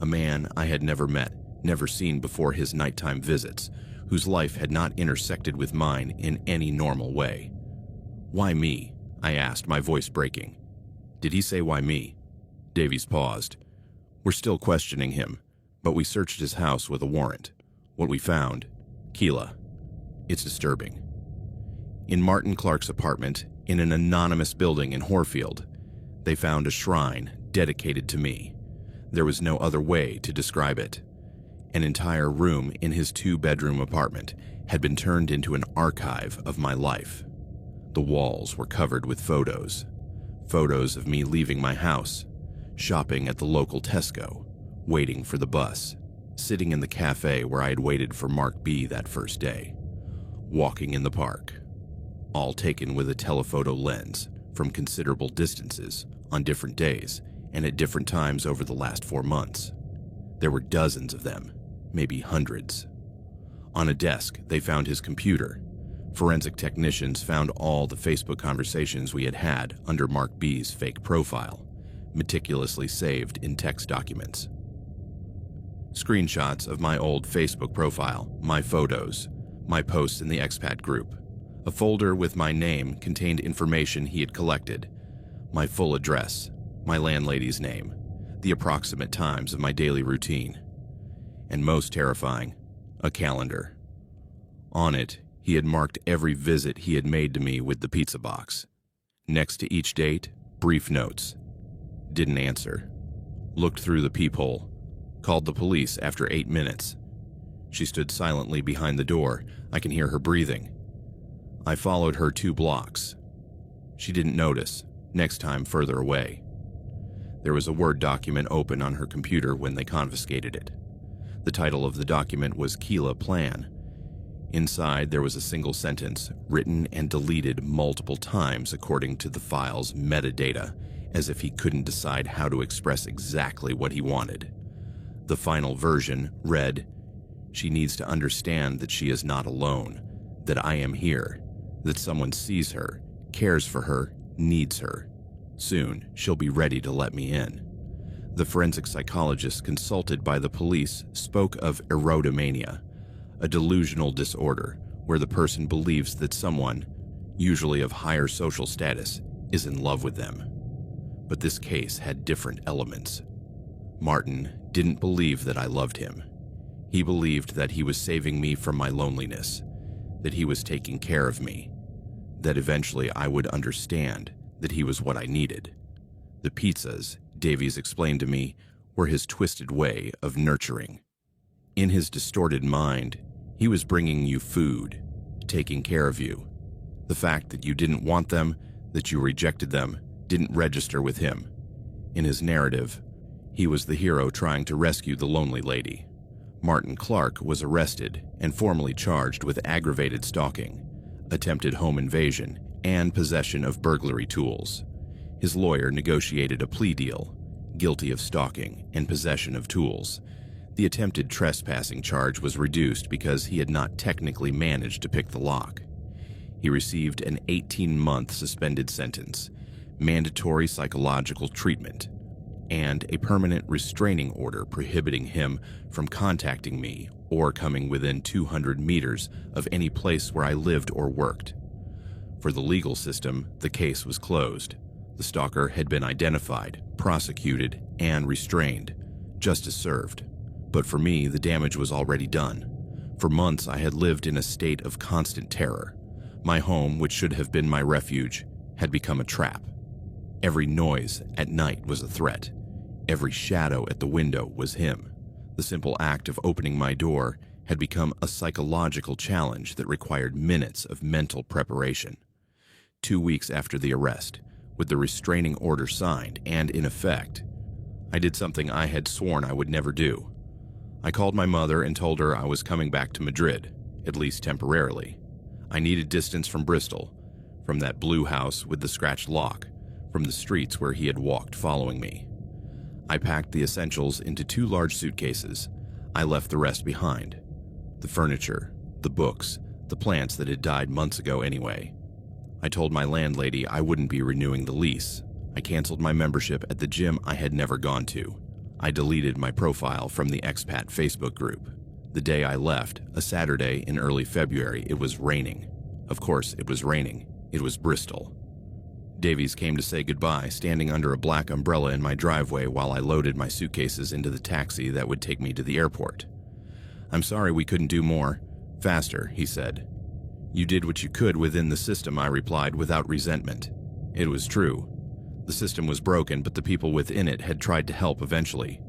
A man I had never met, never seen before his nighttime visits, whose life had not intersected with mine in any normal way. "Why me?" I asked, my voice breaking. "Did he say why me?" Davies paused. "We're still questioning him, but we searched his house with a warrant. What we found, Keela, it's disturbing. In Martin Clark's apartment, in an anonymous building in Horfield, they found a shrine dedicated to me. There was no other way to describe it. An entire room in his 2-bedroom apartment had been turned into an archive of my life. The walls were covered with photos. Photos of me leaving my house, shopping at the local Tesco, waiting for the bus, sitting in the cafe where I had waited for Mark B that first day, walking in the park, all taken with a telephoto lens from considerable distances on different days and at different times over the last 4 months. There were dozens of them, maybe hundreds. On a desk, they found his computer, Forensic technicians found all the Facebook conversations we had had under Mark B's fake profile, meticulously saved in text documents. Screenshots of my old Facebook profile, my photos, my posts in the expat group. A folder with my name contained information he had collected, my full address, my landlady's name, the approximate times of my daily routine, and most terrifying, a calendar. On it, he had marked every visit he had made to me with the pizza box. Next to each date, brief notes. Didn't answer. Looked through the peephole. Called the police after 8 minutes. She stood silently behind the door. I can hear her breathing. I followed her 2 blocks. She didn't notice. Next time, further away. There was a Word document open on her computer when they confiscated it. The title of the document was Keela Plan. Inside, there was a single sentence, written and deleted multiple times according to the file's metadata, as if he couldn't decide how to express exactly what he wanted. The final version read, "She needs to understand that she is not alone, that I am here, that someone sees her, cares for her, needs her. Soon, she'll be ready to let me in." The forensic psychologist consulted by the police spoke of erotomania, a delusional disorder where the person believes that someone, usually of higher social status, is in love with them. But this case had different elements. Martin didn't believe that I loved him. He believed that he was saving me from my loneliness, that he was taking care of me, that eventually I would understand that he was what I needed. The pizzas, Davies explained to me, were his twisted way of nurturing. In his distorted mind, he was bringing you food, taking care of you. The fact that you didn't want them, that you rejected them, didn't register with him. In his narrative, he was the hero trying to rescue the lonely lady. Martin Clark was arrested and formally charged with aggravated stalking, attempted home invasion, and possession of burglary tools. His lawyer negotiated a plea deal, guilty of stalking and possession of tools. The attempted trespassing charge was reduced because he had not technically managed to pick the lock. He received an 18-month suspended sentence, mandatory psychological treatment, and a permanent restraining order prohibiting him from contacting me or coming within 200 meters of any place where I lived or worked. For the legal system, the case was closed. The stalker had been identified, prosecuted, and restrained. Justice served. But for me, the damage was already done. For months, I had lived in a state of constant terror. My home, which should have been my refuge, had become a trap. Every noise at night was a threat. Every shadow at the window was him. The simple act of opening my door had become a psychological challenge that required minutes of mental preparation. 2 weeks after the arrest, with the restraining order signed and in effect, I did something I had sworn I would never do. I called my mother and told her I was coming back to Madrid, at least temporarily. I needed distance from Bristol, from that blue house with the scratched lock, from the streets where he had walked following me. I packed the essentials into 2 large suitcases. I left the rest behind. The furniture, the books, the plants that had died months ago anyway. I told my landlady I wouldn't be renewing the lease. I canceled my membership at the gym I had never gone to. I deleted my profile from the expat Facebook group. The day I left, a Saturday in early February, it was raining. Of course, it was raining. It was Bristol. Davies came to say goodbye, standing under a black umbrella in my driveway while I loaded my suitcases into the taxi that would take me to the airport. "I'm sorry we couldn't do more. Faster," he said. "You did what you could within the system," I replied without resentment. It was true. The system was broken, but the people within it had tried to help eventually.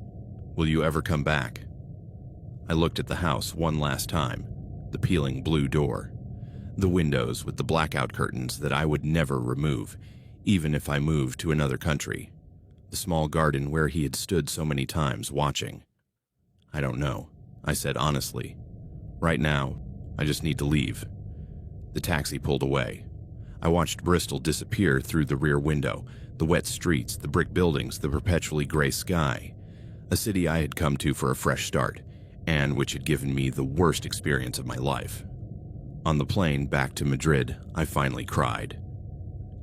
"Will you ever come back?" I looked at the house one last time, the peeling blue door, the windows with the blackout curtains that I would never remove, even if I moved to another country, the small garden where he had stood so many times watching. "I don't know," I said honestly. "Right now, I just need to leave." The taxi pulled away. I watched Bristol disappear through the rear window, the wet streets, the brick buildings, the perpetually gray sky. A city I had come to for a fresh start, and which had given me the worst experience of my life. On the plane back to Madrid, I finally cried.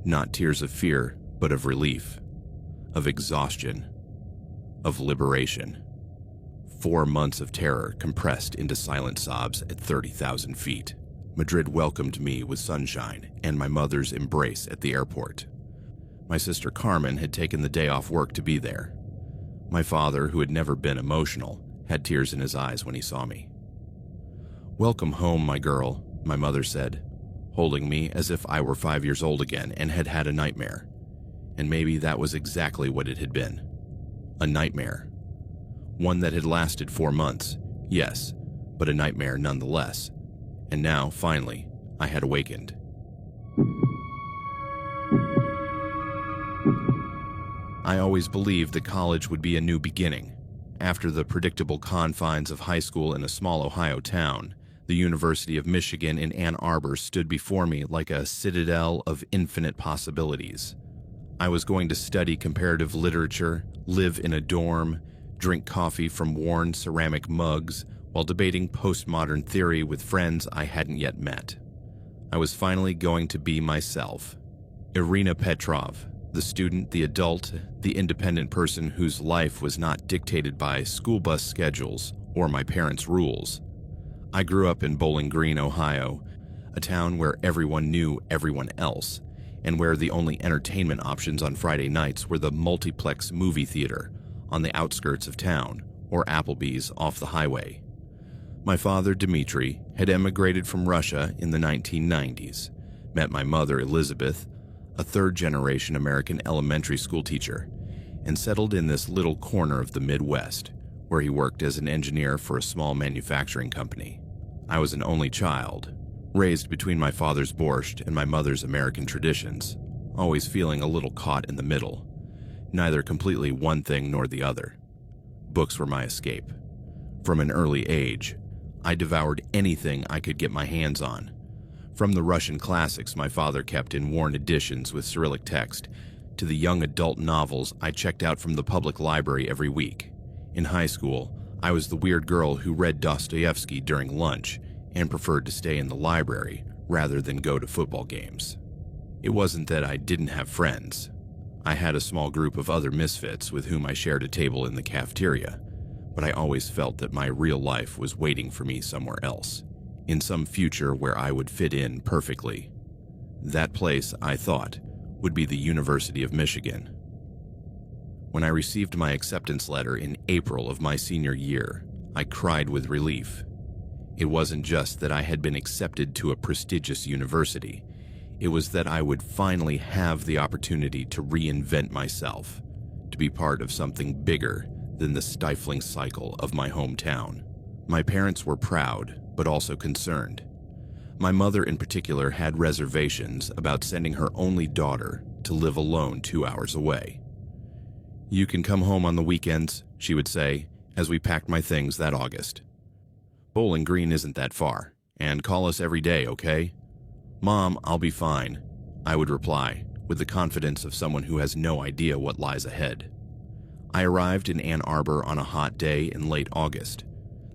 Not tears of fear, but of relief, of exhaustion, of liberation. 4 months of terror compressed into silent sobs at 30,000 feet. Madrid welcomed me with sunshine and my mother's embrace at the airport. My sister Carmen had taken the day off work to be there. My father, who had never been emotional, had tears in his eyes when he saw me. "Welcome home, my girl," my mother said, holding me as if I were 5 years old again and had had a nightmare. And maybe that was exactly what it had been. A nightmare. One that had lasted 4 months, yes, but a nightmare nonetheless. And now, finally, I had awakened. I always believed that college would be a new beginning. After the predictable confines of high school in a small Ohio town, the University of Michigan in Ann Arbor stood before me like a citadel of infinite possibilities. I was going to study comparative literature, live in a dorm, drink coffee from worn ceramic mugs, while debating postmodern theory with friends I hadn't yet met. I was finally going to be myself. Irina Petrov, the student, the adult, the independent person whose life was not dictated by school bus schedules or my parents' rules. I grew up in Bowling Green, Ohio, a town where everyone knew everyone else, and where the only entertainment options on Friday nights were the multiplex movie theater on the outskirts of town or Applebee's off the highway. My father, Dmitri, had emigrated from Russia in the 1990s, met my mother, Elizabeth, a third-generation American elementary school teacher, and settled in this little corner of the Midwest, where he worked as an engineer for a small manufacturing company. I was an only child, raised between my father's borscht and my mother's American traditions, always feeling a little caught in the middle, neither completely one thing nor the other. Books were my escape. From an early age, I devoured anything I could get my hands on. From the Russian classics my father kept in worn editions with Cyrillic text, to the young adult novels I checked out from the public library every week. In high school, I was the weird girl who read Dostoevsky during lunch and preferred to stay in the library rather than go to football games. It wasn't that I didn't have friends. I had a small group of other misfits with whom I shared a table in the cafeteria, but I always felt that my real life was waiting for me somewhere else, in some future where I would fit in perfectly. That place, I thought, would be the University of Michigan. When I received my acceptance letter in April of my senior year, I cried with relief. It wasn't just that I had been accepted to a prestigious university. It was that I would finally have the opportunity to reinvent myself, to be part of something bigger than the stifling cycle of my hometown. My parents were proud, but also concerned. My mother in particular had reservations about sending her only daughter to live alone 2 hours away. "You can come home on the weekends," she would say, as we packed my things that August. "Bowling Green isn't that far, and call us every day, okay?" "Mom, I'll be fine," I would reply, with the confidence of someone who has no idea what lies ahead. I arrived in Ann Arbor on a hot day in late August.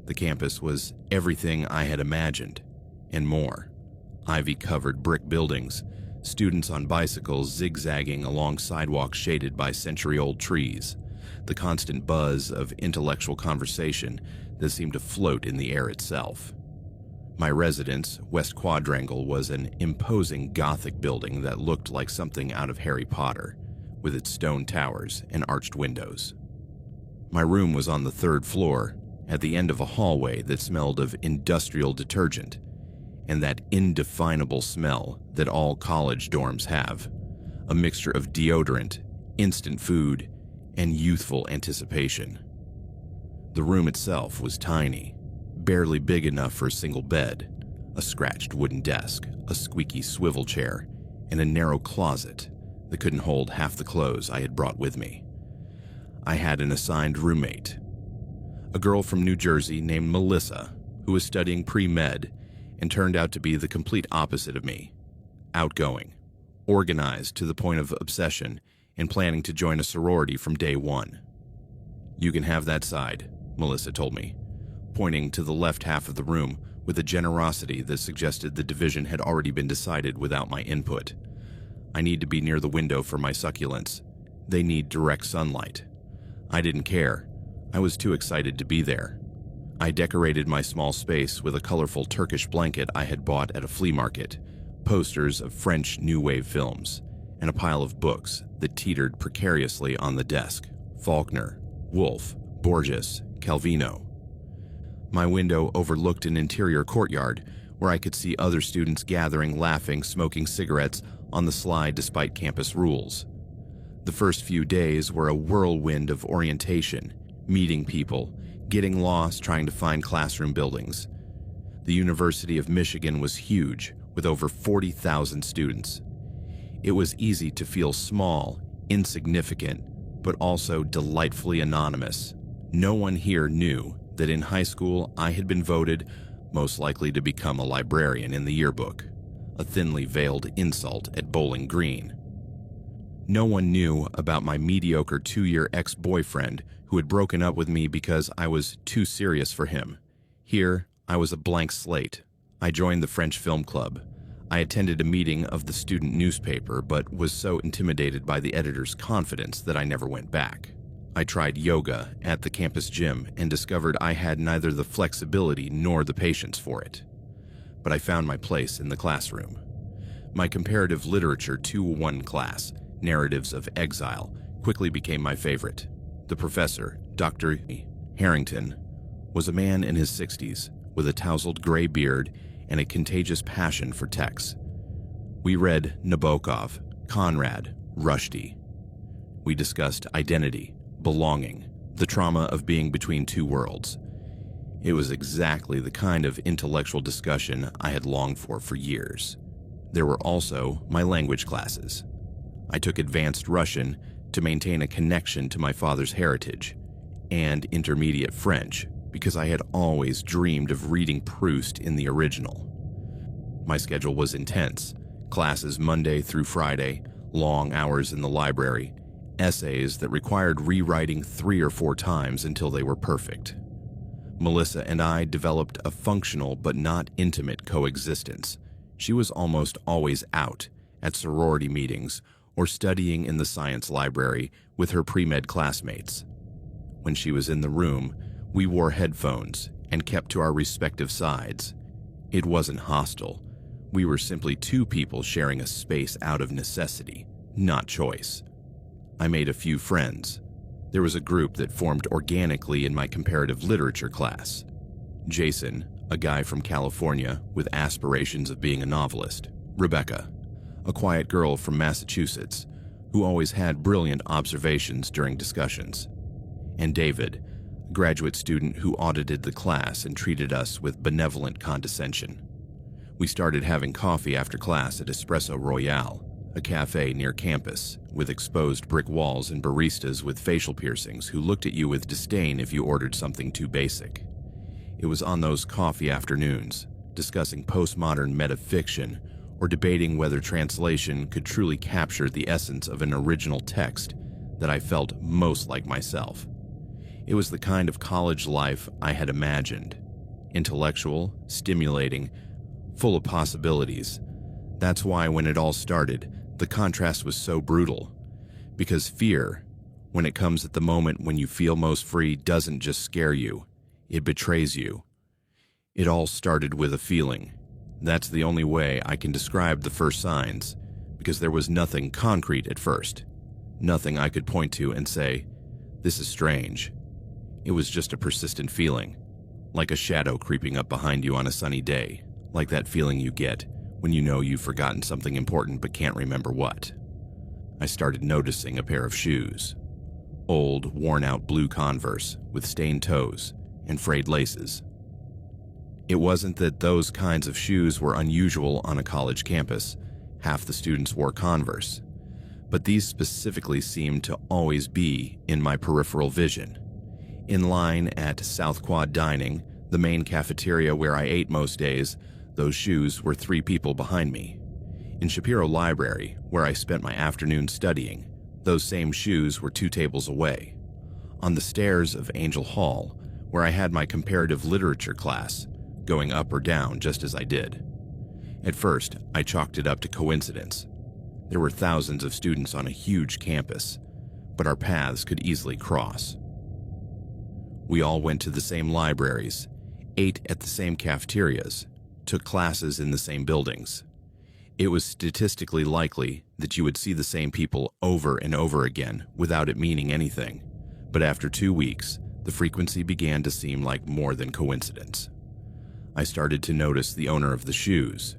The campus was everything I had imagined, and more. Ivy-covered brick buildings, students on bicycles zigzagging along sidewalks shaded by century-old trees, the constant buzz of intellectual conversation that seemed to float in the air itself. My residence, West Quadrangle, was an imposing Gothic building that looked like something out of Harry Potter, with its stone towers and arched windows. My room was on the 3rd floor, at the end of a hallway that smelled of industrial detergent, and that indefinable smell that all college dorms have, a mixture of deodorant, instant food, and youthful anticipation. The room itself was tiny, barely big enough for a single bed, a scratched wooden desk, a squeaky swivel chair, and a narrow closet that couldn't hold half the clothes I had brought with me. I had an assigned roommate, a girl from New Jersey named Melissa, who was studying pre-med and turned out to be the complete opposite of me. Outgoing, organized to the point of obsession, and planning to join a sorority from day one. "You can have that side," Melissa told me, pointing to the left half of the room with a generosity that suggested the division had already been decided without my input. I need to be near the window for my succulents. They need direct sunlight. I didn't care. I was too excited to be there. I decorated my small space with a colorful Turkish blanket I had bought at a flea market, posters of French New Wave films, and a pile of books that teetered precariously on the desk. Faulkner, Woolf, Borges, Calvino. My window overlooked an interior courtyard where I could see other students gathering, laughing, smoking cigarettes on the sly despite campus rules. The first few days were a whirlwind of orientation, meeting people, getting lost trying to find classroom buildings. The University of Michigan was huge, with over 40,000 students. It was easy to feel small, insignificant, but also delightfully anonymous. No one here knew that in high school I had been voted most likely to become a librarian in the yearbook, a thinly veiled insult at Bowling Green. No one knew about my mediocre 2-year ex-boyfriend who had broken up with me because I was too serious for him. Here, I was a blank slate. I joined the French Film Club. I attended a meeting of the student newspaper, but was so intimidated by the editor's confidence that I never went back. I tried yoga at the campus gym and discovered I had neither the flexibility nor the patience for it. But I found my place in the classroom. My comparative literature 2-1 class, Narratives of Exile, quickly became my favorite. The professor, Dr. Harrington, was a man in his 60s with a tousled gray beard and a contagious passion for text. We read Nabokov, Conrad, Rushdie. We discussed identity, belonging, the trauma of being between two worlds. It was exactly the kind of intellectual discussion I had longed for years. There were also my language classes. I took advanced Russian to maintain a connection to my father's heritage, and intermediate French because I had always dreamed of reading Proust in the original. My schedule was intense, classes Monday through Friday, long hours in the library, essays that required rewriting 3 or 4 times until they were perfect. Melissa and I developed a functional but not intimate coexistence. She was almost always out at sorority meetings or studying in the science library with her pre-med classmates. When she was in the room, we wore headphones and kept to our respective sides. It wasn't hostile. We were simply 2 people sharing a space out of necessity, not choice. I made a few friends. There was a group that formed organically in my comparative literature class. Jason, a guy from California with aspirations of being a novelist. Rebecca, a quiet girl from Massachusetts who always had brilliant observations during discussions. And David, a graduate student who audited the class and treated us with benevolent condescension. We started having coffee after class at Espresso Royale, a cafe near campus with exposed brick walls and baristas with facial piercings who looked at you with disdain if you ordered something too basic. It was on those coffee afternoons, discussing postmodern metafiction or debating whether translation could truly capture the essence of an original text, that I felt most like myself. It was the kind of college life I had imagined. Intellectual, stimulating, full of possibilities. That's why when it all started, the contrast was so brutal. Because fear, when it comes at the moment when you feel most free, doesn't just scare you, it betrays you. It all started with a feeling. That's the only way I can describe the first signs, because there was nothing concrete at first. Nothing I could point to and say, this is strange. It was just a persistent feeling, like a shadow creeping up behind you on a sunny day, like that feeling you get when you know you've forgotten something important but can't remember what. I started noticing a pair of shoes. Old, worn-out blue Converse with stained toes and frayed laces. It wasn't that those kinds of shoes were unusual on a college campus. Half the students wore Converse. But these specifically seemed to always be in my peripheral vision. In line at South Quad Dining, the main cafeteria where I ate most days, those shoes were 3 people behind me. In Shapiro Library, where I spent my afternoon studying, those same shoes were 2 tables away. On the stairs of Angel Hall, where I had my comparative literature class, going up or down just as I did. At first, I chalked it up to coincidence. There were thousands of students on a huge campus, but our paths could easily cross. We all went to the same libraries, ate at the same cafeterias, took classes in the same buildings. It was statistically likely that you would see the same people over and over again without it meaning anything, but after 2 weeks, the frequency began to seem like more than coincidence. I started to notice the owner of the shoes.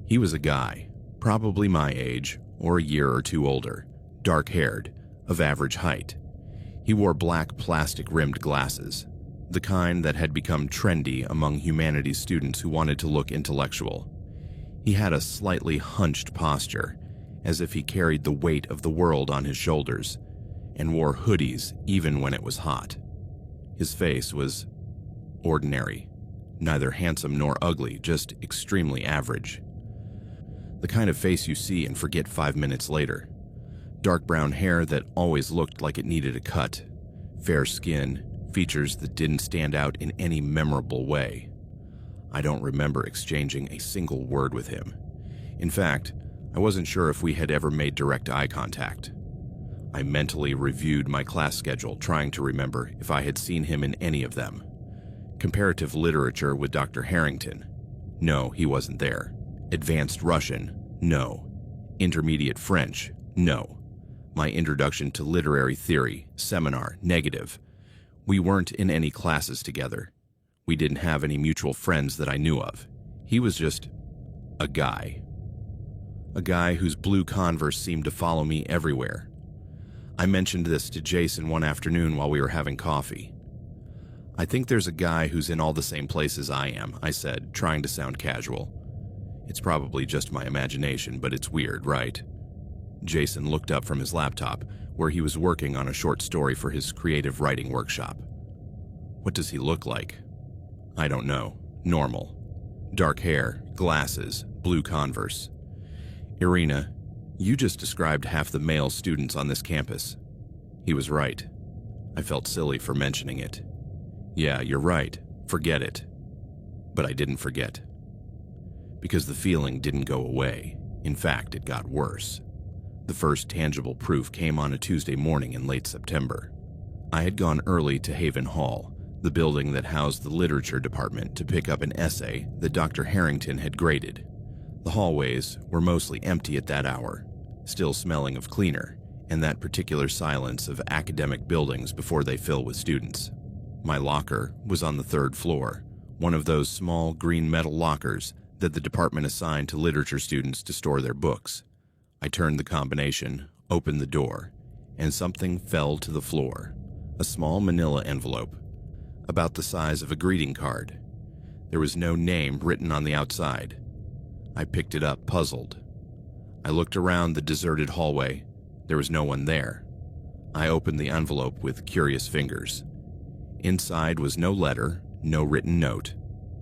He was a guy, probably my age or a year or two older, dark-haired, of average height. He wore black plastic-rimmed glasses, the kind that had become trendy among humanities students who wanted to look intellectual. He had a slightly hunched posture, as if he carried the weight of the world on his shoulders, and wore hoodies even when it was hot. His face was ordinary, neither handsome nor ugly, just extremely average. The kind of face you see and forget 5 minutes later. Dark brown hair that always looked like it needed a cut, fair skin, features that didn't stand out in any memorable way. I don't remember exchanging a single word with him. In fact, I wasn't sure if we had ever made direct eye contact. I mentally reviewed my class schedule, trying to remember if I had seen him in any of them. Comparative literature with Dr. Harrington. No, he wasn't there. Advanced Russian? No. Intermediate French? No. My introduction to literary theory, seminar, negative. We weren't in any classes together. We didn't have any mutual friends that I knew of. He was just a guy. A guy whose blue Converse seemed to follow me everywhere. I mentioned this to Jason one afternoon while we were having coffee. I think there's a guy who's in all the same places I am, I said, trying to sound casual. It's probably just my imagination, but it's weird, right? Jason looked up from his laptop, where he was working on a short story for his creative writing workshop. What does he look like? I don't know. Normal. Dark hair, glasses, blue Converse. Irina, you just described half the male students on this campus. He was right. I felt silly for mentioning it. Yeah, you're right. Forget it. But I didn't forget. Because the feeling didn't go away. In fact, it got worse. The first tangible proof came on a Tuesday morning in late September. I had gone early to Haven Hall, the building that housed the literature department, to pick up an essay that Dr. Harrington had graded. The hallways were mostly empty at that hour, still smelling of cleaner, and that particular silence of academic buildings before they fill with students. My locker was on the 3rd floor, one of those small green metal lockers that the department assigned to literature students to store their books. I turned the combination, opened the door, and something fell to the floor. A small manila envelope, about the size of a greeting card. There was no name written on the outside. I picked it up, puzzled. I looked around the deserted hallway. There was no one there. I opened the envelope with curious fingers. Inside was no letter, no written note,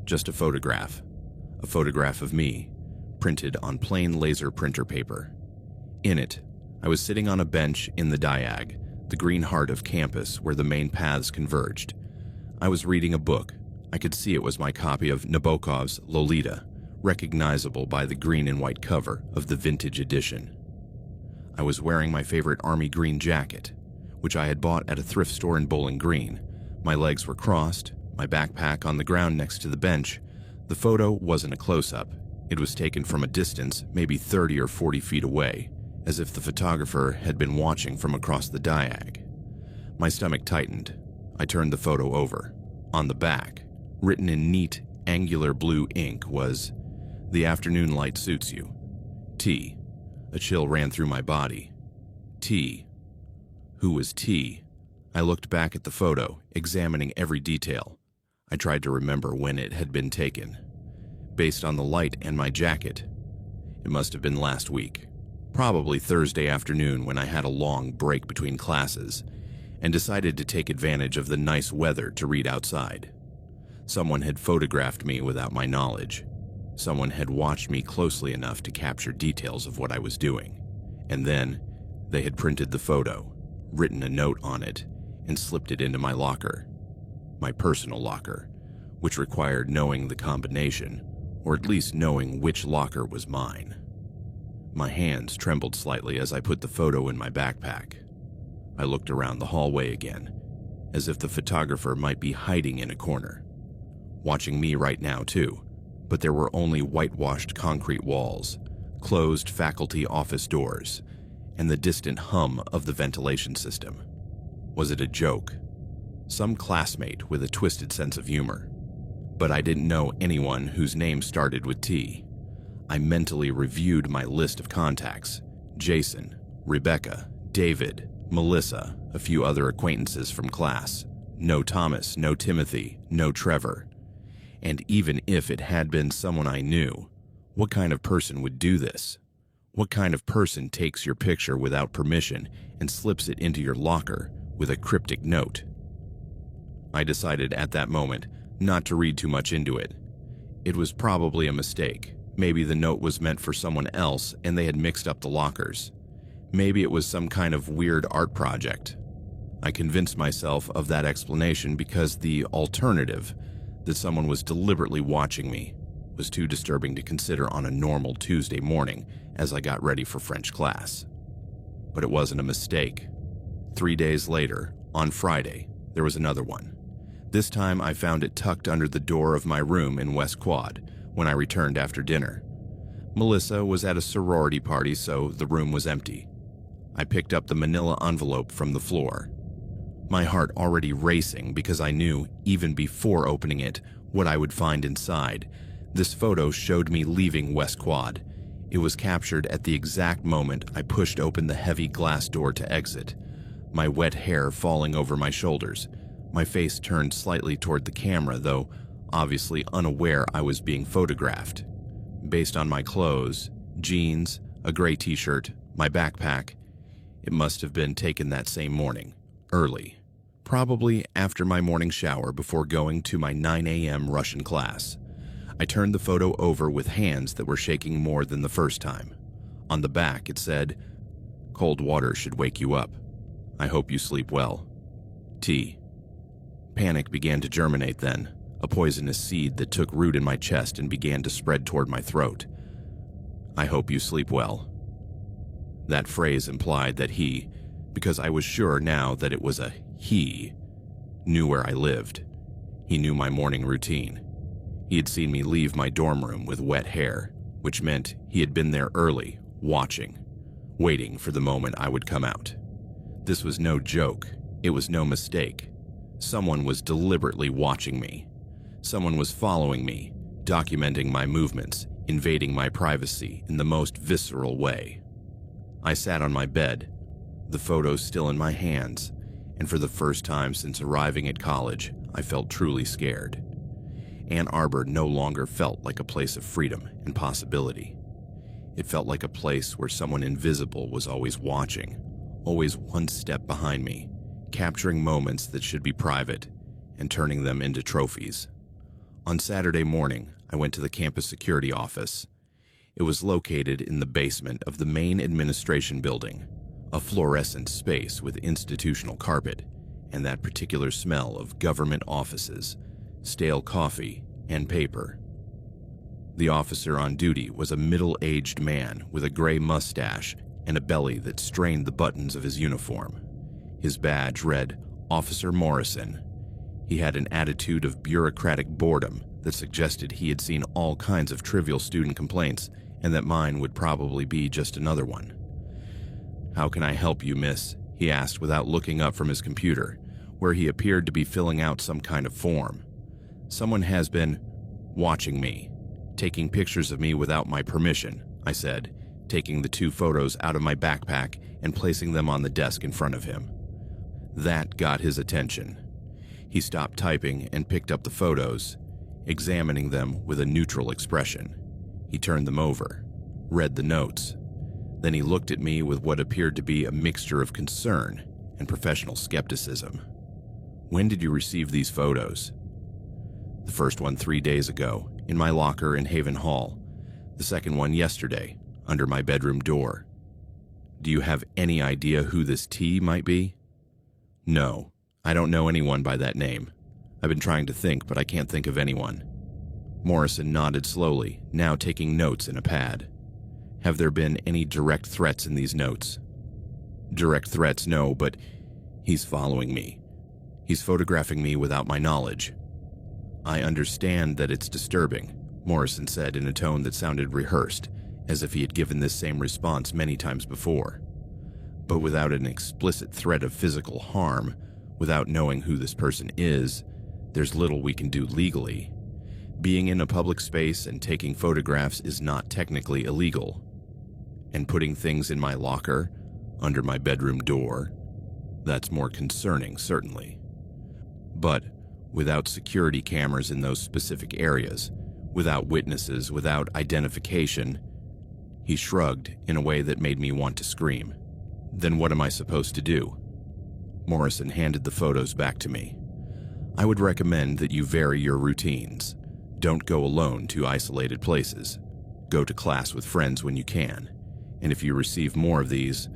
just a photograph. A photograph of me, printed on plain laser printer paper. In it, I was sitting on a bench in the diag, the green heart of campus where the main paths converged. I was reading a book. I could see it was my copy of Nabokov's Lolita, recognizable by the green and white cover of the vintage edition. I was wearing my favorite army green jacket, which I had bought at a thrift store in Bowling Green. My legs were crossed, my backpack on the ground next to the bench. The photo wasn't a close-up. It was taken from a distance, maybe 30 or 40 feet away, as if the photographer had been watching from across the diag. My stomach tightened. I turned the photo over. On the back, written in neat, angular blue ink, was, "The afternoon light suits you. T." A chill ran through my body. T. Who was T? I looked back at the photo, examining every detail. I tried to remember when it had been taken. Based on the light and my jacket, it must have been last week. Probably Thursday afternoon when I had a long break between classes and decided to take advantage of the nice weather to read outside. Someone had photographed me without my knowledge. Someone had watched me closely enough to capture details of what I was doing. And then they had printed the photo, written a note on it, and slipped it into my locker. My personal locker, which required knowing the combination, or at least knowing which locker was mine. My hands trembled slightly as I put the photo in my backpack. I looked around the hallway again, as if the photographer might be hiding in a corner, watching me right now too, but there were only whitewashed concrete walls, closed faculty office doors, and the distant hum of the ventilation system. Was it a joke? Some classmate with a twisted sense of humor? But I didn't know anyone whose name started with T. I mentally reviewed my list of contacts: Jason, Rebecca, David, Melissa, a few other acquaintances from class. No Thomas, no Timothy, no Trevor. And even if it had been someone I knew, what kind of person would do this? What kind of person takes your picture without permission and slips it into your locker with a cryptic note? I decided at that moment not to read too much into it. It was probably a mistake. Maybe the note was meant for someone else and they had mixed up the lockers. Maybe it was some kind of weird art project. I convinced myself of that explanation because the alternative, that someone was deliberately watching me, was too disturbing to consider on a normal Tuesday morning as I got ready for French class. But it wasn't a mistake. 3 days later, on Friday, there was another one. This time I found it tucked under the door of my room in West Quad when I returned after dinner. Melissa was at a sorority party, so the room was empty. I picked up the manila envelope from the floor, my heart already racing because I knew, even before opening it, what I would find inside. This photo showed me leaving West Quad. It was captured at the exact moment I pushed open the heavy glass door to exit, my wet hair falling over my shoulders, my face turned slightly toward the camera, though obviously unaware I was being photographed. Based on my clothes, jeans, a gray t-shirt, my backpack, it must have been taken that same morning, early, probably after my morning shower before going to my 9 a.m. Russian class. I turned the photo over with hands that were shaking more than the first time. On the back it said, "Cold water should wake you up. I hope you sleep well. T." Panic began to germinate then, a poisonous seed that took root in my chest and began to spread toward my throat. I hope you sleep well. That phrase implied that he, because I was sure now that it was a he, knew where I lived. He knew my morning routine. He had seen me leave my dorm room with wet hair, which meant he had been there early, watching, waiting for the moment I would come out. This was no joke. It was no mistake. Someone was deliberately watching me. Someone was following me, documenting my movements, invading my privacy in the most visceral way. I sat on my bed, the photo still in my hands, and for the first time since arriving at college, I felt truly scared. Ann Arbor no longer felt like a place of freedom and possibility. It felt like a place where someone invisible was always watching, always one step behind me, capturing moments that should be private and turning them into trophies. On Saturday morning, I went to the campus security office. It was located in the basement of the main administration building, a fluorescent space with institutional carpet and that particular smell of government offices, stale coffee, and paper. The officer on duty was a middle-aged man with a gray mustache and a belly that strained the buttons of his uniform. His badge read, "Officer Morrison." He had an attitude of bureaucratic boredom that suggested he had seen all kinds of trivial student complaints and that mine would probably be just another one. "How can I help you, miss?" he asked without looking up from his computer, where he appeared to be filling out some kind of form. "Someone has been watching me, taking pictures of me without my permission," I said, taking the 2 photos out of my backpack and placing them on the desk in front of him. That got his attention. He stopped typing and picked up the photos, examining them with a neutral expression. He turned them over, read the notes. Then he looked at me with what appeared to be a mixture of concern and professional skepticism. "When did you receive these photos?" "The first one 3 days ago, in my locker in Haven Hall. The second one yesterday, under my bedroom door." "Do you have any idea who this T might be?" "No, I don't know anyone by that name. I've been trying to think, but I can't think of anyone. Morrison nodded slowly, now taking notes in a pad. Have there been any direct threats in these notes? Direct threats, no, but he's following me. He's photographing me without my knowledge. I understand that it's disturbing, Morrison said in a tone that sounded rehearsed, as if he had given this same response many times before. But without an explicit threat of physical harm, without knowing who this person is, there's little we can do legally. Being in a public space and taking photographs is not technically illegal. And putting things in my locker, under my bedroom door, that's more concerning, certainly. But without security cameras in those specific areas, without witnesses, without identification, he shrugged in a way that made me want to scream. Then what am I supposed to do? Morrison handed the photos back to me. I would recommend that you vary your routines. Don't go alone to isolated places. Go to class with friends when you can. And if you receive more of these,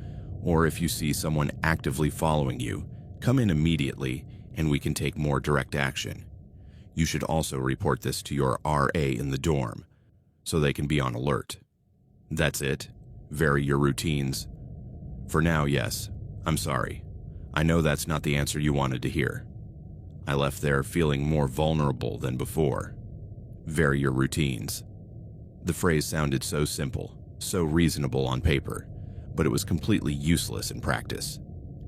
or if you see someone actively following you, come in immediately and we can take more direct action. You should also report this to your RA in the dorm, so they can be on alert. That's it? Vary your routines? For now, yes. I'm sorry. I know that's not the answer you wanted to hear. I left there feeling more vulnerable than before. Vary your routines. The phrase sounded so simple, so reasonable on paper, but it was completely useless in practice.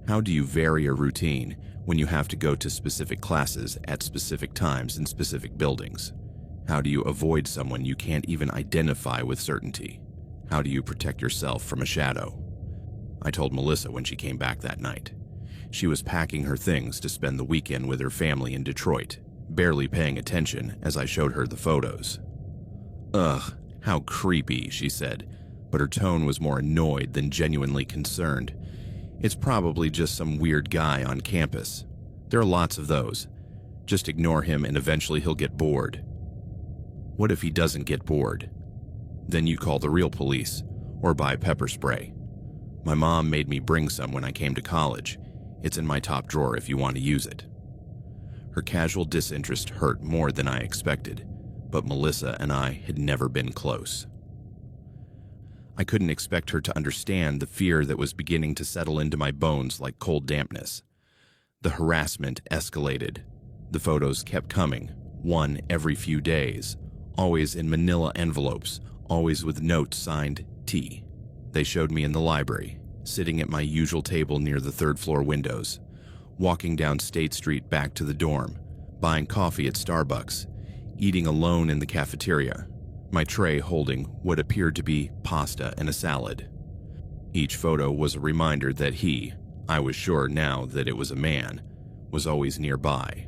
How do you vary a routine when you have to go to specific classes at specific times in specific buildings? How do you avoid someone you can't even identify with certainty? How do you protect yourself from a shadow? I told Melissa when she came back that night. She was packing her things to spend the weekend with her family in Detroit, barely paying attention as I showed her the photos. Ugh, how creepy, she said, but her tone was more annoyed than genuinely concerned. It's probably just some weird guy on campus. There are lots of those. Just ignore him and eventually he'll get bored. What if he doesn't get bored? Then you call the real police, or buy pepper spray. My mom made me bring some when I came to college. It's in my top drawer if you want to use it. Her casual disinterest hurt more than I expected, but Melissa and I had never been close. I couldn't expect her to understand the fear that was beginning to settle into my bones like cold dampness. The harassment escalated. The photos kept coming, one every few days, always in manila envelopes, always with notes signed T. They showed me in the library, sitting at my usual table near the third-floor windows, walking down State Street back to the dorm, buying coffee at Starbucks, eating alone in the cafeteria, my tray holding what appeared to be pasta and a salad. Each photo was a reminder that he, I was sure now that it was a man, was always nearby,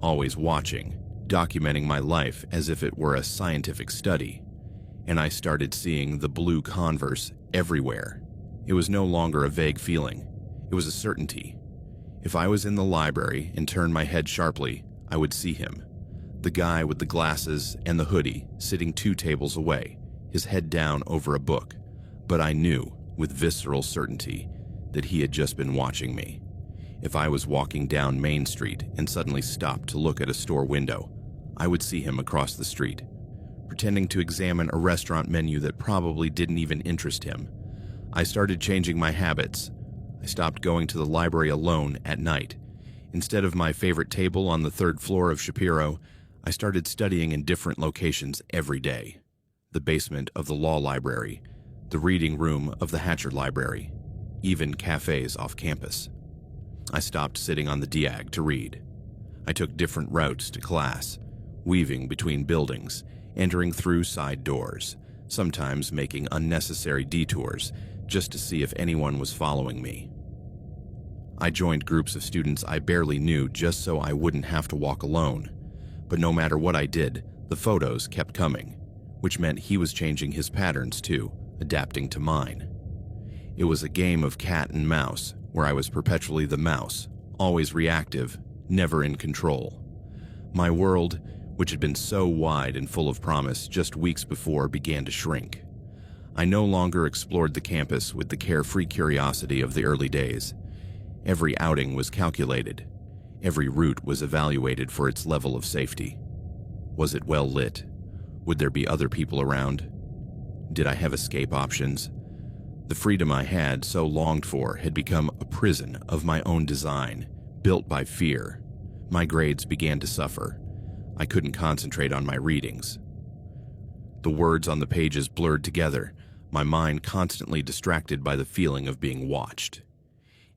always watching, documenting my life as if it were a scientific study. And I started seeing the blue Converse everywhere. It was no longer a vague feeling. It was a certainty. If I was in the library and turned my head sharply, I would see him. The guy with the glasses and the hoodie sitting 2 tables away, his head down over a book. But I knew, with visceral certainty, that he had just been watching me. If I was walking down Main Street and suddenly stopped to look at a store window, I would see him across the street, pretending to examine a restaurant menu that probably didn't even interest him. I started changing my habits. I stopped going to the library alone at night. Instead of my favorite table on the 3rd floor of Shapiro, I started studying in different locations every day. The basement of the law library, the reading room of the Hatcher Library, even cafes off campus. I stopped sitting on the diag to read. I took different routes to class, weaving between buildings, entering through side doors, sometimes making unnecessary detours just to see if anyone was following me. I joined groups of students I barely knew just so I wouldn't have to walk alone. But no matter what I did, the photos kept coming, which meant he was changing his patterns too, adapting to mine. It was a game of cat and mouse, where I was perpetually the mouse, always reactive, never in control. My world, which had been so wide and full of promise just weeks before, began to shrink. I no longer explored the campus with the carefree curiosity of the early days. Every outing was calculated. Every route was evaluated for its level of safety. Was it well lit? Would there be other people around? Did I have escape options? The freedom I had so longed for had become a prison of my own design, built by fear. My grades began to suffer. I couldn't concentrate on my readings. The words on the pages blurred together, my mind constantly distracted by the feeling of being watched.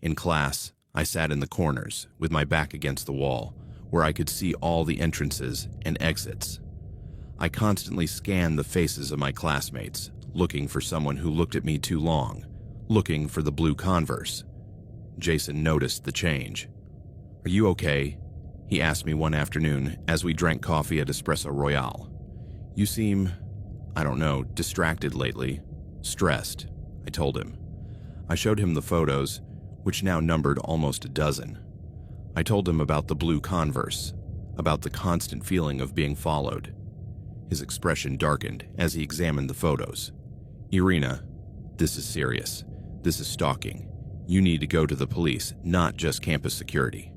In class, I sat in the corners, with my back against the wall, where I could see all the entrances and exits. I constantly scanned the faces of my classmates, looking for someone who looked at me too long, looking for the blue Converse. Jason noticed the change. "Are you okay?" he asked me one afternoon as we drank coffee at Espresso Royale. "You seem, distracted lately. Stressed," I told him. I showed him the photos, which now numbered almost a dozen. I told him about the blue Converse, about the constant feeling of being followed. His expression darkened as he examined the photos. "Irina, this is serious. This is stalking. You need to go to the police, not just campus security."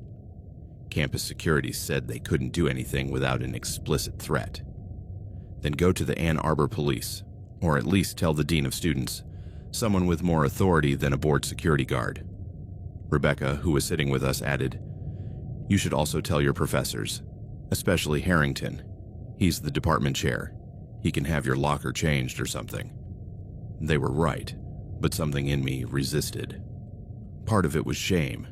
Campus security said they couldn't do anything without an explicit threat. "Then go to the Ann Arbor police, or at least tell the dean of students, someone with more authority than a board security guard." Rebecca, who was sitting with us, added, "You should also tell your professors, especially Harrington. He's the department chair. He can have your locker changed or something." They were right, but something in me resisted. Part of it was shame,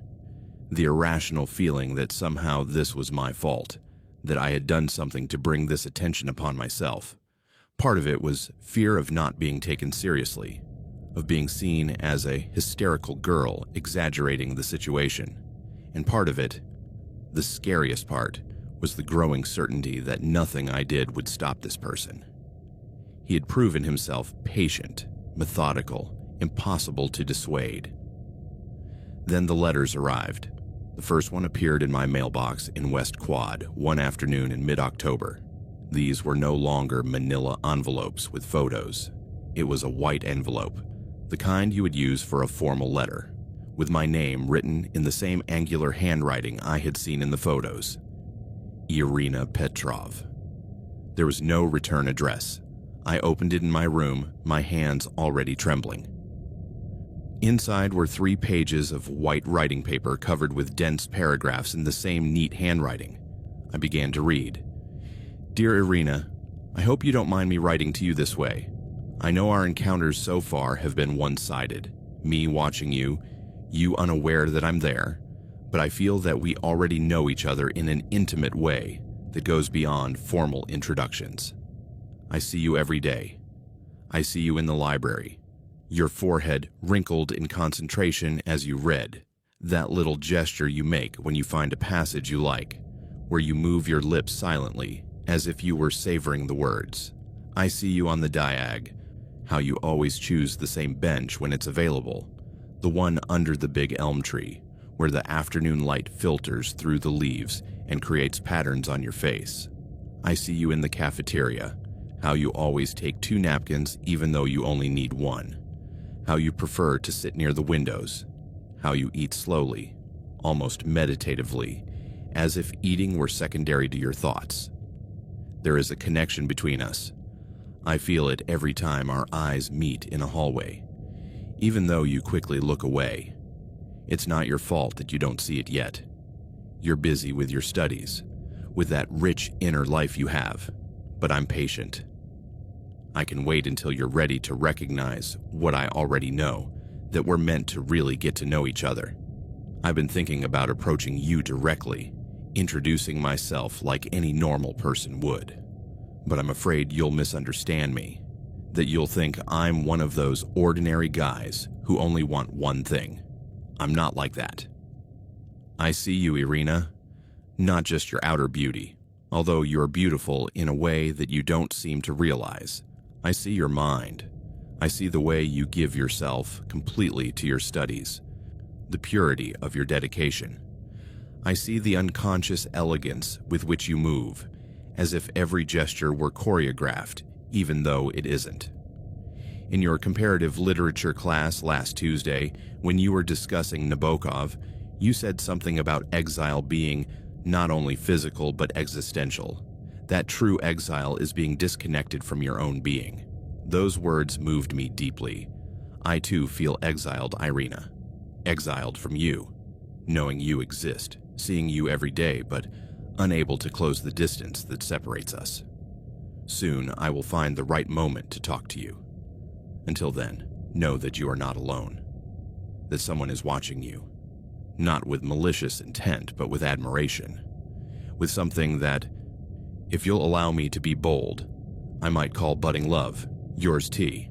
the irrational feeling that somehow this was my fault, that I had done something to bring this attention upon myself. Part of it was fear of not being taken seriously, of being seen as a hysterical girl exaggerating the situation. And part of it, the scariest part, was the growing certainty that nothing I did would stop this person. He had proven himself patient, methodical, impossible to dissuade. Then the letters arrived. The first one appeared in my mailbox in West Quad one afternoon in mid-October. These were no longer manila envelopes with photos. It was a white envelope, the kind you would use for a formal letter, with my name written in the same angular handwriting I had seen in the photos. Irina Petrov. There was no return address. I opened it in my room, my hands already trembling. Inside were 3 pages of white writing paper covered with dense paragraphs in the same neat handwriting. I began to read. "Dear Irina, I hope you don't mind me writing to you this way. I know our encounters so far have been one-sided, me watching you, you unaware that I'm there, but I feel that we already know each other in an intimate way that goes beyond formal introductions. I see you every day. I see you in the library, your forehead wrinkled in concentration as you read, that little gesture you make when you find a passage you like, where you move your lips silently as if you were savoring the words. I see you on the diag, how you always choose the same bench when it's available, the one under the big elm tree, where the afternoon light filters through the leaves and creates patterns on your face. I see you in the cafeteria, how you always take 2 napkins even though you only need 1, how you prefer to sit near the windows, how you eat slowly, almost meditatively, as if eating were secondary to your thoughts. There is a connection between us. I feel it every time our eyes meet in a hallway, even though you quickly look away. It's not your fault that you don't see it yet. You're busy with your studies, with that rich inner life you have, but I'm patient. I can wait until you're ready to recognize what I already know, that we're meant to really get to know each other. I've been thinking about approaching you directly, introducing myself like any normal person would. But I'm afraid you'll misunderstand me, that you'll think I'm one of those ordinary guys who only want one thing. I'm not like that. I see you, Irina, not just your outer beauty, although you're beautiful in a way that you don't seem to realize. I see your mind. I see the way you give yourself completely to your studies, the purity of your dedication. I see the unconscious elegance with which you move, as if every gesture were choreographed, even though it isn't. In your comparative literature class last Tuesday, when you were discussing Nabokov, You said something about exile being not only physical but existential. That true exile is being disconnected from your own being. Those words moved me deeply. I too feel exiled, Irina. Exiled from you, knowing you exist, seeing you every day, but unable to close the distance that separates us. Soon I will find the right moment to talk to you. Until then, know that you are not alone. That someone is watching you. Not with malicious intent, but with admiration. With something that, if you'll allow me to be bold, I might call budding love, yours T.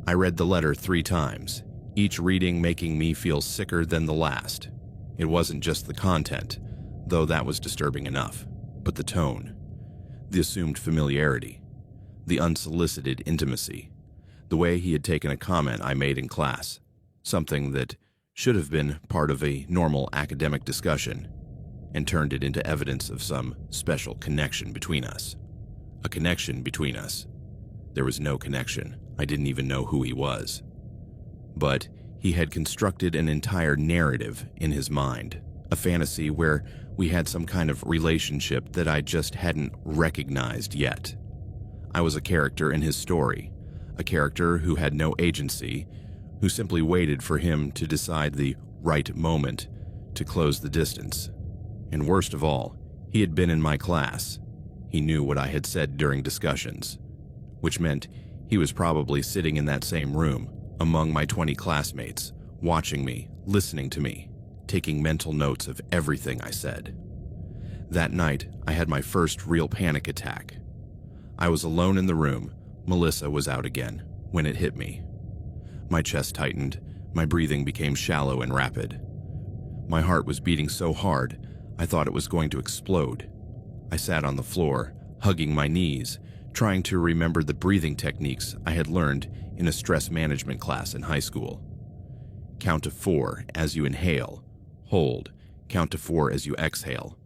I read the letter 3 times, each reading making me feel sicker than the last. It wasn't just the content, though that was disturbing enough, but the tone, the assumed familiarity, the unsolicited intimacy, the way he had taken a comment I made in class, something that should have been part of a normal academic discussion, and turned it into evidence of some special connection between us. A connection between us. There was no connection. I didn't even know who he was. But he had constructed an entire narrative in his mind, a fantasy where we had some kind of relationship that I just hadn't recognized yet. I was a character in his story, a character who had no agency, who simply waited for him to decide the right moment to close the distance. And worst of all, he had been in my class. He knew what I had said during discussions, which meant he was probably sitting in that same room among my 20 classmates, watching me, listening to me, taking mental notes of everything I said. That night, I had my first real panic attack. I was alone in the room. Melissa was out again when it hit me. My chest tightened, my breathing became shallow and rapid. My heart was beating so hard, I thought it was going to explode. I sat on the floor, hugging my knees, trying to remember the breathing techniques I had learned in a stress management class in high school. Count to 4 as you inhale, hold, count to 4 as you exhale.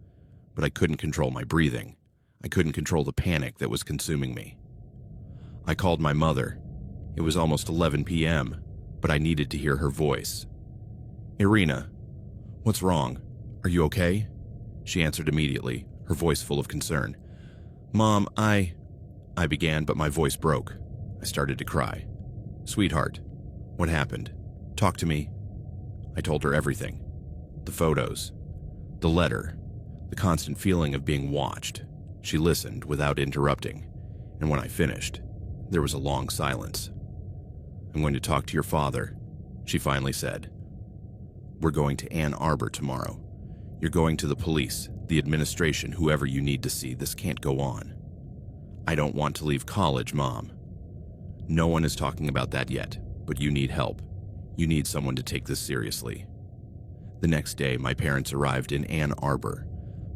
But I couldn't control my breathing. I couldn't control the panic that was consuming me. I called my mother. It was almost 11 p.m., but I needed to hear her voice. "Irina, what's wrong? Are you okay?" She answered immediately, her voice full of concern. "Mom, I began, but my voice broke. I started to cry. "Sweetheart, what happened? Talk to me." I told her everything. The photos, the letter, the constant feeling of being watched. She listened without interrupting, and when I finished, there was a long silence. "I'm going to talk to your father," she finally said. "We're going to Ann Arbor tomorrow. You're going to the police, the administration, whoever you need to see. This can't go on." "I don't want to leave college, Mom." "No one is talking about that yet, but you need help. You need someone to take this seriously." The next day, my parents arrived in Ann Arbor.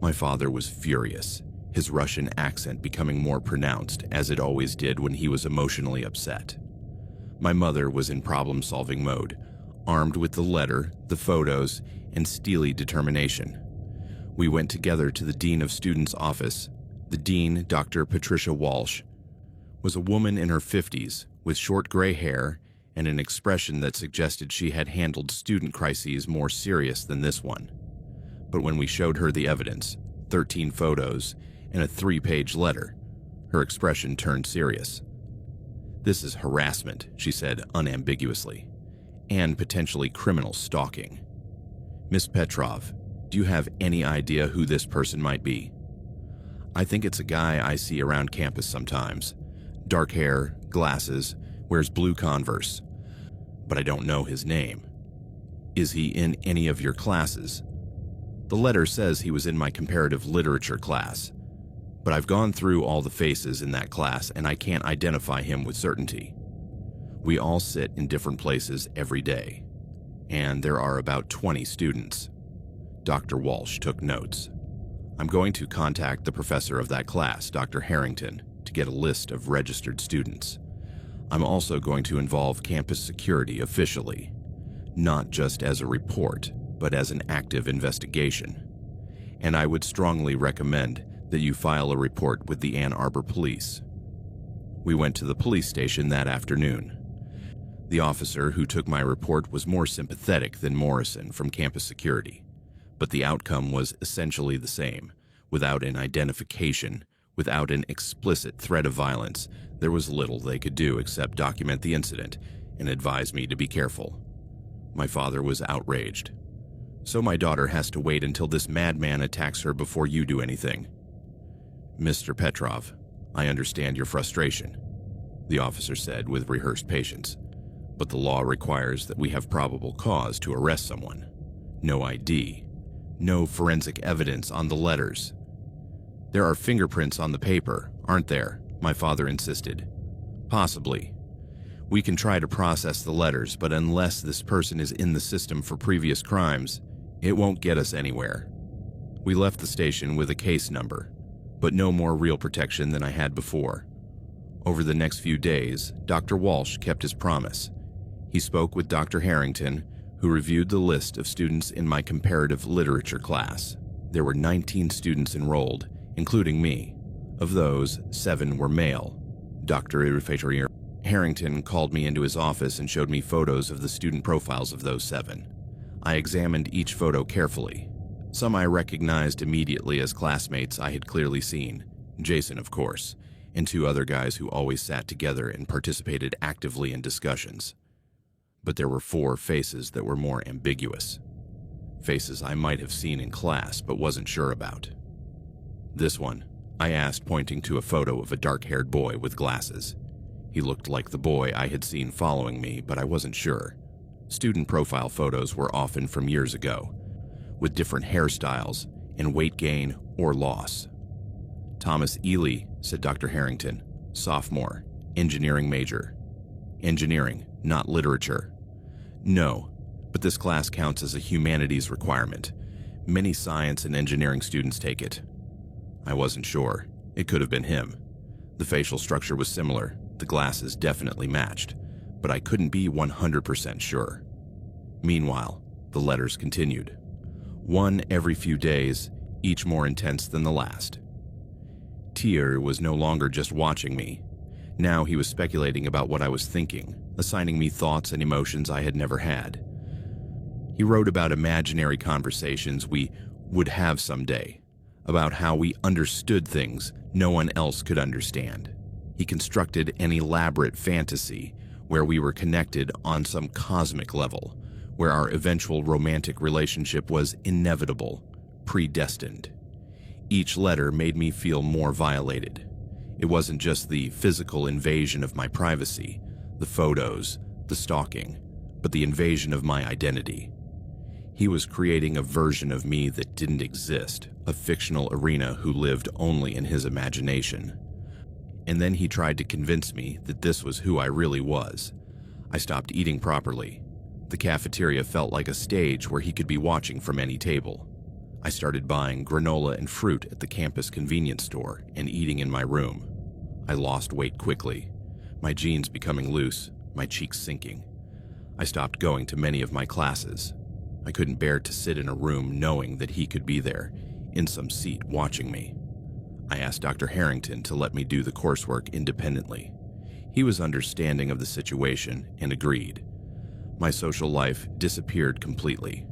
My father was furious, his Russian accent becoming more pronounced, as it always did when he was emotionally upset. My mother was in problem-solving mode, armed with the letter, the photos, and steely determination. We went together to the Dean of Students' office. The Dean, Dr. Patricia Walsh, was a woman in her 50s with short gray hair and an expression that suggested she had handled student crises more serious than this one. But when we showed her the evidence, 13 photos, and a 3-page letter, her expression turned serious. "This is harassment," she said unambiguously, "and potentially criminal stalking. Miss Petrov, do you have any idea who this person might be?" "I think it's a guy I see around campus sometimes. Dark hair, glasses, wears blue Converse. But I don't know his name." "Is he in any of your classes?" "The letter says he was in my comparative literature class. But I've gone through all the faces in that class and I can't identify him with certainty. We all sit in different places every day. And there are about 20 students." Dr. Walsh took notes. "I'm going to contact the professor of that class, Dr. Harrington, to get a list of registered students. I'm also going to involve campus security officially, not just as a report, but as an active investigation. And I would strongly recommend that you file a report with the Ann Arbor Police." We went to the police station that afternoon. The officer who took my report was more sympathetic than Morrison from campus security, but the outcome was essentially the same. Without an identification, without an explicit threat of violence, there was little they could do except document the incident and advise me to be careful. My father was outraged. "So my daughter has to wait until this madman attacks her before you do anything." "Mr. Petrov, I understand your frustration," the officer said with rehearsed patience. "But the law requires that we have probable cause to arrest someone. No ID. No forensic evidence on the letters." "There are fingerprints on the paper, aren't there?" my father insisted. "Possibly. We can try to process the letters, but unless this person is in the system for previous crimes, it won't get us anywhere." We left the station with a case number, but no more real protection than I had before. Over the next few days, Dr. Walsh kept his promise. He spoke with Dr. Harrington, who reviewed the list of students in my comparative literature class. There were 19 students enrolled, including me. Of those, 7 were male. Dr. Harrington called me into his office and showed me photos of the student profiles of those 7. I examined each photo carefully. Some I recognized immediately as classmates I had clearly seen, Jason, of course, and 2 other guys who always sat together and participated actively in discussions. But there were 4 faces that were more ambiguous. Faces I might have seen in class but wasn't sure about. "This one," I asked, pointing to a photo of a dark-haired boy with glasses. He looked like the boy I had seen following me, but I wasn't sure. Student profile photos were often from years ago, with different hairstyles and weight gain or loss. "Thomas Ely," said Dr. Harrington, "sophomore, engineering major." "Engineering, not literature." "No, but this class counts as a humanities requirement. Many science and engineering students take it." I wasn't sure. It could have been him. The facial structure was similar, the glasses definitely matched, but I couldn't be 100% sure. Meanwhile, the letters continued. One every few days, each more intense than the last. Tier was no longer just watching me. Now he was speculating about what I was thinking, assigning me thoughts and emotions I had never had. He wrote about imaginary conversations we would have someday, about how we understood things no one else could understand. He constructed an elaborate fantasy where we were connected on some cosmic level, where our eventual romantic relationship was inevitable, predestined. Each letter made me feel more violated. It wasn't just the physical invasion of my privacy, the photos, the stalking, but the invasion of my identity. He was creating a version of me that didn't exist, a fictional arena who lived only in his imagination. And then he tried to convince me that this was who I really was. I stopped eating properly. The cafeteria felt like a stage where he could be watching from any table. I started buying granola and fruit at the campus convenience store and eating in my room. I lost weight quickly, my jeans becoming loose, my cheeks sinking. I stopped going to many of my classes. I couldn't bear to sit in a room knowing that he could be there, in some seat watching me. I asked Dr. Harrington to let me do the coursework independently. He was understanding of the situation and agreed. My social life disappeared completely.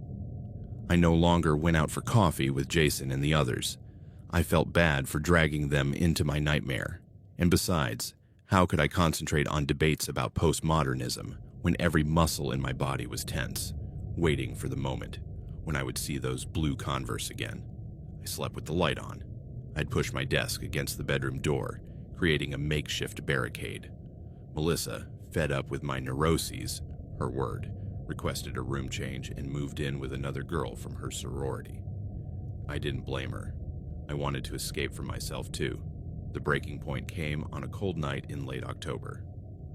I no longer went out for coffee with Jason and the others. I felt bad for dragging them into my nightmare. And besides, how could I concentrate on debates about postmodernism when every muscle in my body was tense, waiting for the moment when I would see those blue Converse again? I slept with the light on. I'd push my desk against the bedroom door, creating a makeshift barricade. Melissa, fed up with my neuroses, her word, requested a room change and moved in with another girl from her sorority. I didn't blame her. I wanted to escape from myself too. The breaking point came on a cold night in late October.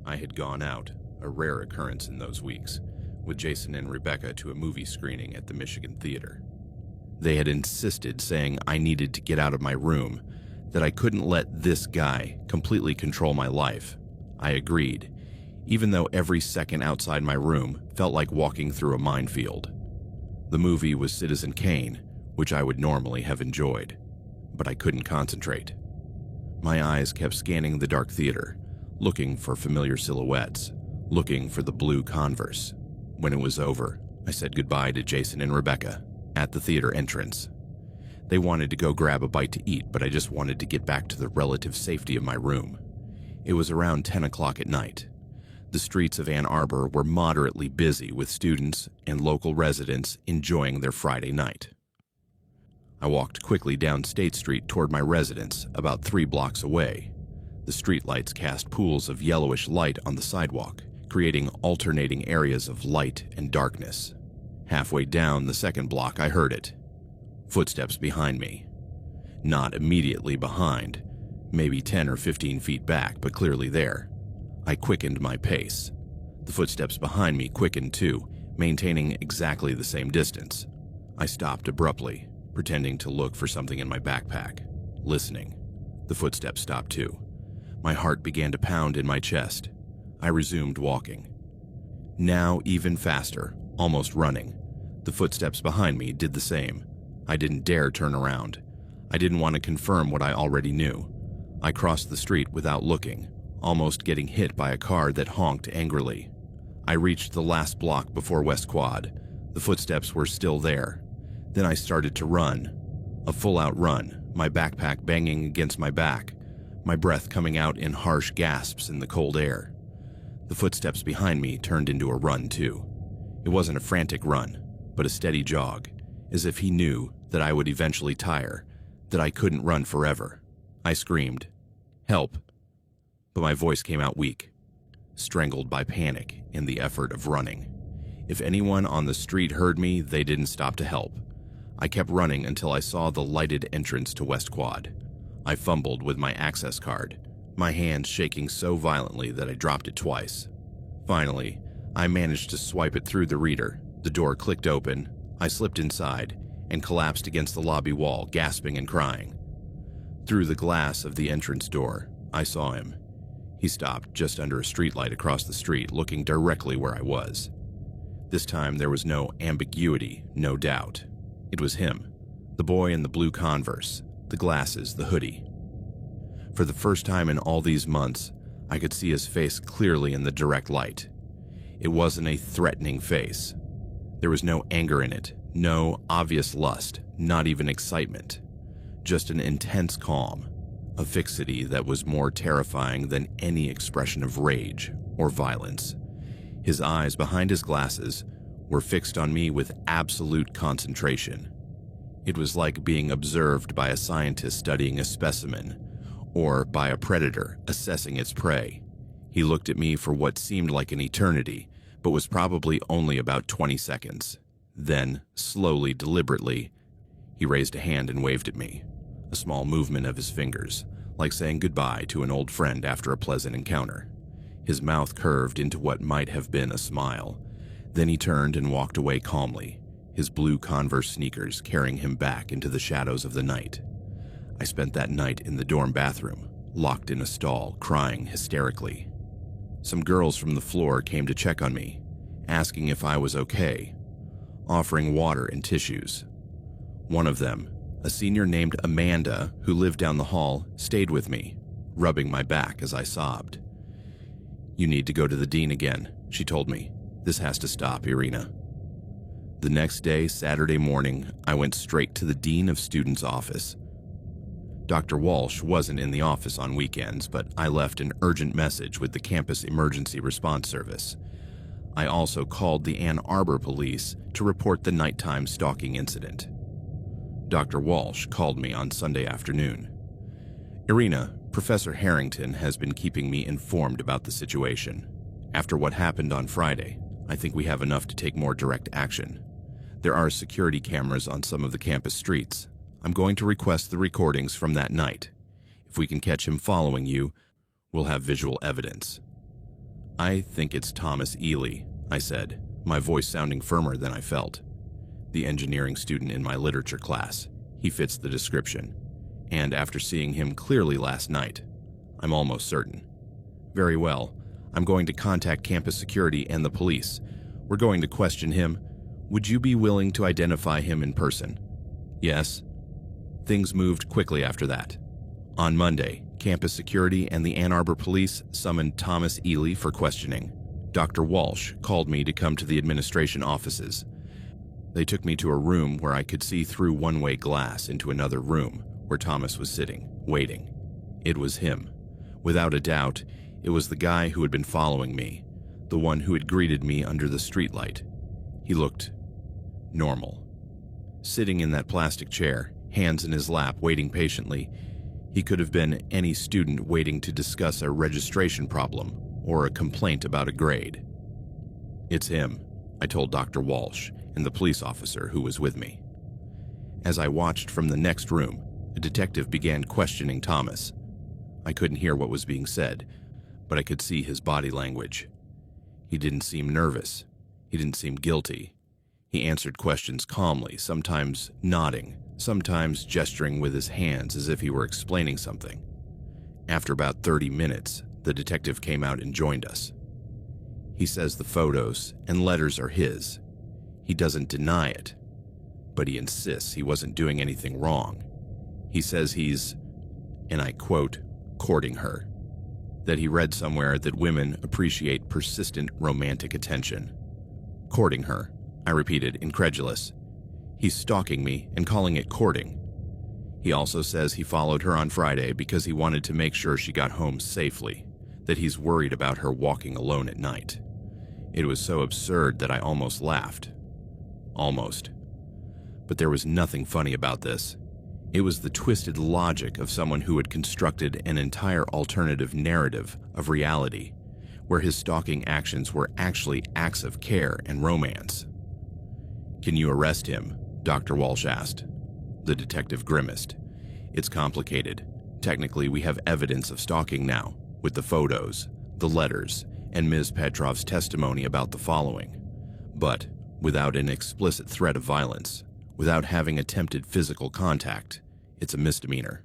I had gone out, a rare occurrence in those weeks, with Jason and Rebecca to a movie screening at the Michigan Theater. They had insisted, saying I needed to get out of my room, that I couldn't let this guy completely control my life. I agreed, even though every second outside my room felt like walking through a minefield. The movie was Citizen Kane, which I would normally have enjoyed, but I couldn't concentrate. My eyes kept scanning the dark theater, looking for familiar silhouettes, looking for the blue Converse. When it was over, I said goodbye to Jason and Rebecca at the theater entrance. They wanted to go grab a bite to eat, but I just wanted to get back to the relative safety of my room. It was around 10 o'clock at night. The streets of Ann Arbor were moderately busy with students and local residents enjoying their Friday night. I walked quickly down State Street toward my residence, about 3 blocks away. The streetlights cast pools of yellowish light on the sidewalk, creating alternating areas of light and darkness. Halfway down the second block, I heard it. Footsteps behind me. Not immediately behind, maybe 10 or 15 feet back, but clearly there. I quickened my pace. The footsteps behind me quickened too, maintaining exactly the same distance. I stopped abruptly, pretending to look for something in my backpack, listening. The footsteps stopped too. My heart began to pound in my chest. I resumed walking. Now even faster, almost running. The footsteps behind me did the same. I didn't dare turn around. I didn't want to confirm what I already knew. I crossed the street without looking, almost getting hit by a car that honked angrily. I reached the last block before West Quad. The footsteps were still there. Then I started to run. A full-out run, my backpack banging against my back, my breath coming out in harsh gasps in the cold air. The footsteps behind me turned into a run too. It wasn't a frantic run, but a steady jog, as if he knew that I would eventually tire, that I couldn't run forever. I screamed, "Help!" But my voice came out weak, strangled by panic in the effort of running. If anyone on the street heard me, they didn't stop to help. I kept running until I saw the lighted entrance to West Quad. I fumbled with my access card, my hand shaking so violently that I dropped it twice. Finally, I managed to swipe it through the reader. The door clicked open. I slipped inside and collapsed against the lobby wall, gasping and crying. Through the glass of the entrance door, I saw him. He stopped just under a streetlight across the street, looking directly where I was. This time there was no ambiguity, no doubt. It was him, the boy in the blue Converse, the glasses, the hoodie. For the first time in all these months, I could see his face clearly in the direct light. It wasn't a threatening face. There was no anger in it, no obvious lust, not even excitement. Just an intense calm, a fixity that was more terrifying than any expression of rage or violence. His eyes behind his glasses were fixed on me with absolute concentration. It was like being observed by a scientist studying a specimen, or by a predator assessing its prey. He looked at me for what seemed like an eternity, but was probably only about 20 seconds. Then, slowly, deliberately, he raised a hand and waved at me, a small movement of his fingers, like saying goodbye to an old friend after a pleasant encounter. His mouth curved into what might have been a smile. Then he turned and walked away calmly, his blue Converse sneakers carrying him back into the shadows of the night. I spent that night in the dorm bathroom, locked in a stall, crying hysterically. Some girls from the floor came to check on me, asking if I was okay, offering water and tissues. One of them, a senior named Amanda who lived down the hall, stayed with me, rubbing my back as I sobbed. "You need to go to the dean again," she told me. "This has to stop, Irina." The next day, Saturday morning, I went straight to the dean of students' office. Dr. Walsh wasn't in the office on weekends, but I left an urgent message with the campus emergency response service. I also called the Ann Arbor police to report the nighttime stalking incident. Dr. Walsh called me on Sunday afternoon. "Irina, Professor Harrington has been keeping me informed about the situation. After what happened on Friday, I think we have enough to take more direct action. There are security cameras on some of the campus streets. I'm going to request the recordings from that night. If we can catch him following you, we'll have visual evidence." "I think it's Thomas Ely," I said, my voice sounding firmer than I felt. "The engineering student in my literature class. He fits the description. And after seeing him clearly last night, I'm almost certain." "Very well. I'm going to contact campus security and the police. We're going to question him. Would you be willing to identify him in person?" "Yes." Things moved quickly after that. On Monday, campus security and the Ann Arbor police summoned Thomas Ely for questioning. Dr. Walsh called me to come to the administration offices. They took me to a room where I could see through one-way glass into another room where Thomas was sitting, waiting. It was him. Without a doubt, it was the guy who had been following me, the one who had greeted me under the streetlight. He looked normal. Sitting in that plastic chair, hands in his lap, waiting patiently, he could have been any student waiting to discuss a registration problem or a complaint about a grade. "It's him," I told Dr. Walsh and the police officer who was with me. As I watched from the next room, a detective began questioning Thomas. I couldn't hear what was being said, but I could see his body language. He didn't seem nervous. He didn't seem guilty. He answered questions calmly, sometimes nodding, sometimes gesturing with his hands as if he were explaining something. After about 30 minutes, the detective came out and joined us. He says the photos and letters are his. He doesn't deny it, but he insists he wasn't doing anything wrong. He says he's, and I quote, courting her. That he read somewhere that women appreciate persistent romantic attention. Courting her, I repeated, incredulous. He's stalking me and calling it courting. He also says he followed her on Friday because he wanted to make sure she got home safely, that he's worried about her walking alone at night. It was so absurd that I almost laughed. Almost. But there was nothing funny about this. It was the twisted logic of someone who had constructed an entire alternative narrative of reality, where his stalking actions were actually acts of care and romance. "Can you arrest him?" Dr. Walsh asked. The detective grimaced. "It's complicated. Technically, we have evidence of stalking now, with the photos, the letters, and Ms. Petrov's testimony about the following. But without an explicit threat of violence, without having attempted physical contact, it's a misdemeanor.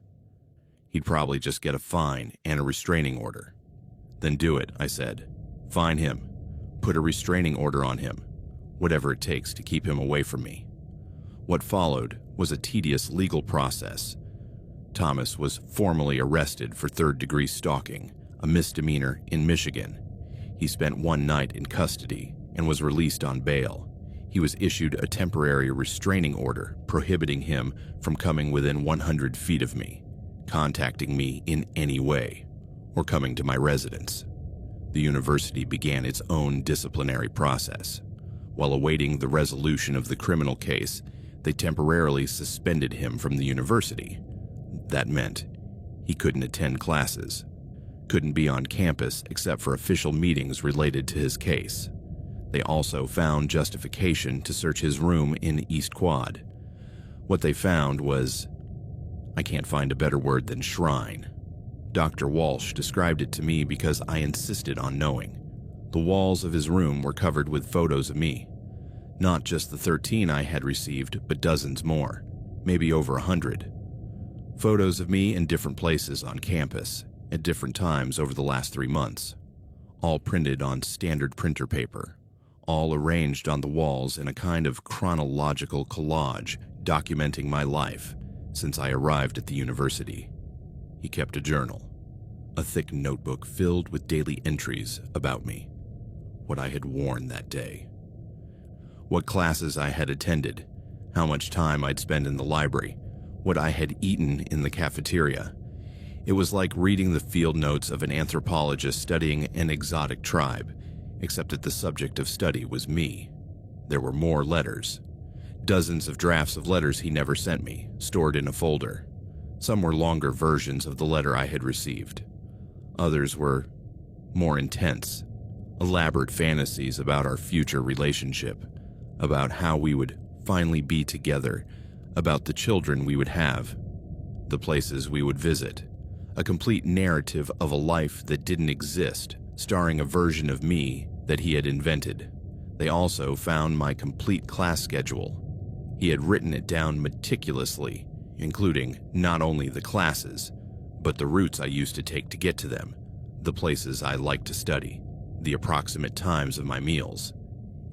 He'd probably just get a fine and a restraining order." "Then do it," I said. "Fine him. Put a restraining order on him. Whatever it takes to keep him away from me." What followed was a tedious legal process. Thomas was formally arrested for third-degree stalking, a misdemeanor in Michigan. He spent one night in custody and was released on bail. He was issued a temporary restraining order prohibiting him from coming within 100 feet of me, contacting me in any way, or coming to my residence. The university began its own disciplinary process. While awaiting the resolution of the criminal case, they temporarily suspended him from the university. That meant he couldn't attend classes, couldn't be on campus except for official meetings related to his case. They also found justification to search his room in East Quad. What they found was, I can't find a better word than shrine. Dr. Walsh described it to me because I insisted on knowing. The walls of his room were covered with photos of me. Not just the 13 I had received, but dozens more, maybe over 100. Photos of me in different places on campus, at different times over the last 3 months. All printed on standard printer paper. All arranged on the walls in a kind of chronological collage documenting my life since I arrived at the university. He kept a journal, a thick notebook filled with daily entries about me, what I had worn that day, what classes I had attended, how much time I'd spent in the library, what I had eaten in the cafeteria. It was like reading the field notes of an anthropologist studying an exotic tribe, except that the subject of study was me. There were more letters. Dozens of drafts of letters he never sent me, stored in a folder. Some were longer versions of the letter I had received. Others were more intense, elaborate fantasies about our future relationship, about how we would finally be together, about the children we would have, the places we would visit, a complete narrative of a life that didn't exist, starring a version of me that he had invented. They also found my complete class schedule. He had written it down meticulously, including not only the classes, but the routes I used to take to get to them, the places I liked to study, the approximate times of my meals.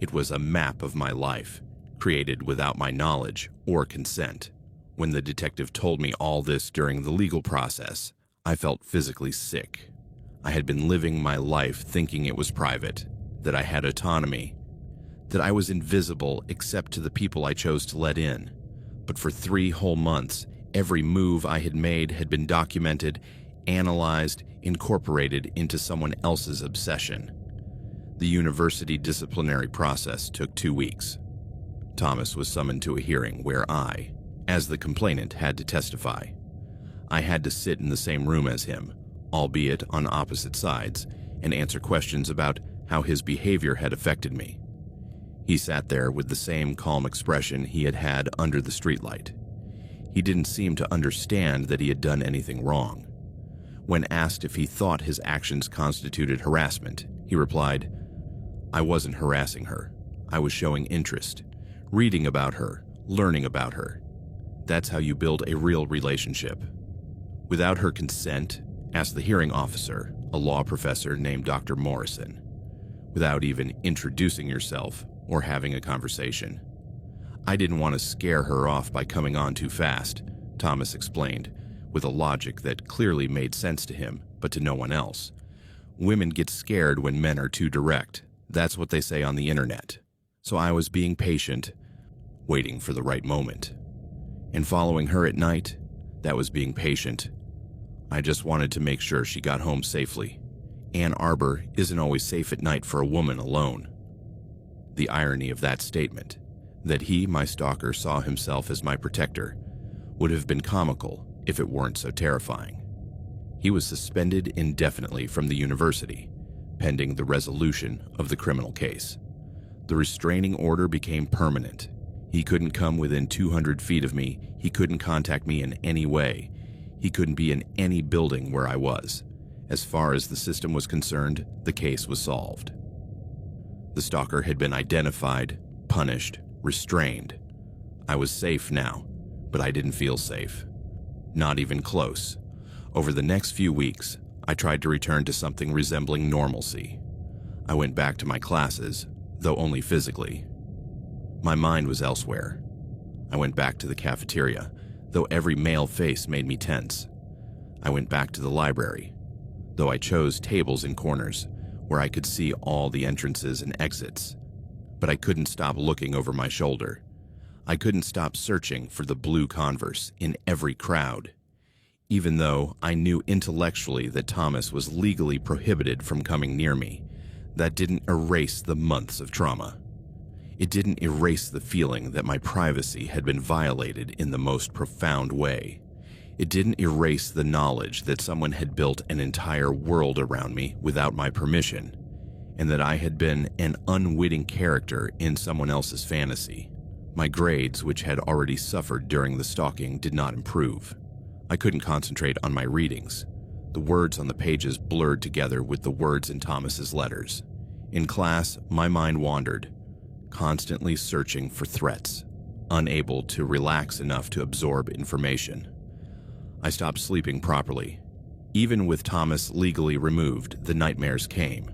It was a map of my life, created without my knowledge or consent. When the detective told me all this during the legal process, I felt physically sick. I had been living my life thinking it was private, that I had autonomy, that I was invisible except to the people I chose to let in. But for 3 whole months, every move I had made had been documented, analyzed, incorporated into someone else's obsession. The university disciplinary process took 2 weeks. Thomas was summoned to a hearing where I, as the complainant, had to testify. I had to sit in the same room as him, albeit on opposite sides, and answer questions about how his behavior had affected me. He sat there with the same calm expression he had had under the streetlight. He didn't seem to understand that he had done anything wrong. When asked if he thought his actions constituted harassment, he replied, "I wasn't harassing her. I was showing interest, reading about her, learning about her. That's how you build a real relationship." Without her consent, asked the hearing officer, a law professor named Dr. Morrison. Without even introducing yourself or having a conversation. "I didn't want to scare her off by coming on too fast," Thomas explained, with a logic that clearly made sense to him, but to no one else. "Women get scared when men are too direct. That's what they say on the internet. So I was being patient, waiting for the right moment. And following her at night, that was being patient. I just wanted to make sure she got home safely. Ann Arbor isn't always safe at night for a woman alone." The irony of that statement, that he, my stalker, saw himself as my protector, would have been comical if it weren't so terrifying. He was suspended indefinitely from the university, pending the resolution of the criminal case. The restraining order became permanent. He couldn't come within 200 feet of me. He couldn't contact me in any way. He couldn't be in any building where I was. As far as the system was concerned, the case was solved. The stalker had been identified, punished, restrained. I was safe now, but I didn't feel safe. Not even close. Over the next few weeks, I tried to return to something resembling normalcy. I went back to my classes, though only physically. My mind was elsewhere. I went back to the cafeteria, though every male face made me tense. I went back to the library, though I chose tables in corners where I could see all the entrances and exits. But I couldn't stop looking over my shoulder. I couldn't stop searching for the blue Converse in every crowd. Even though I knew intellectually that Thomas was legally prohibited from coming near me, that didn't erase the months of trauma. It didn't erase the feeling that my privacy had been violated in the most profound way. It didn't erase the knowledge that someone had built an entire world around me without my permission, and that I had been an unwitting character in someone else's fantasy. My grades, which had already suffered during the stalking, did not improve. I couldn't concentrate on my readings. The words on the pages blurred together with the words in Thomas's letters. In class, my mind wandered, constantly searching for threats, unable to relax enough to absorb information. I stopped sleeping properly. Even with Thomas legally removed, the nightmares came.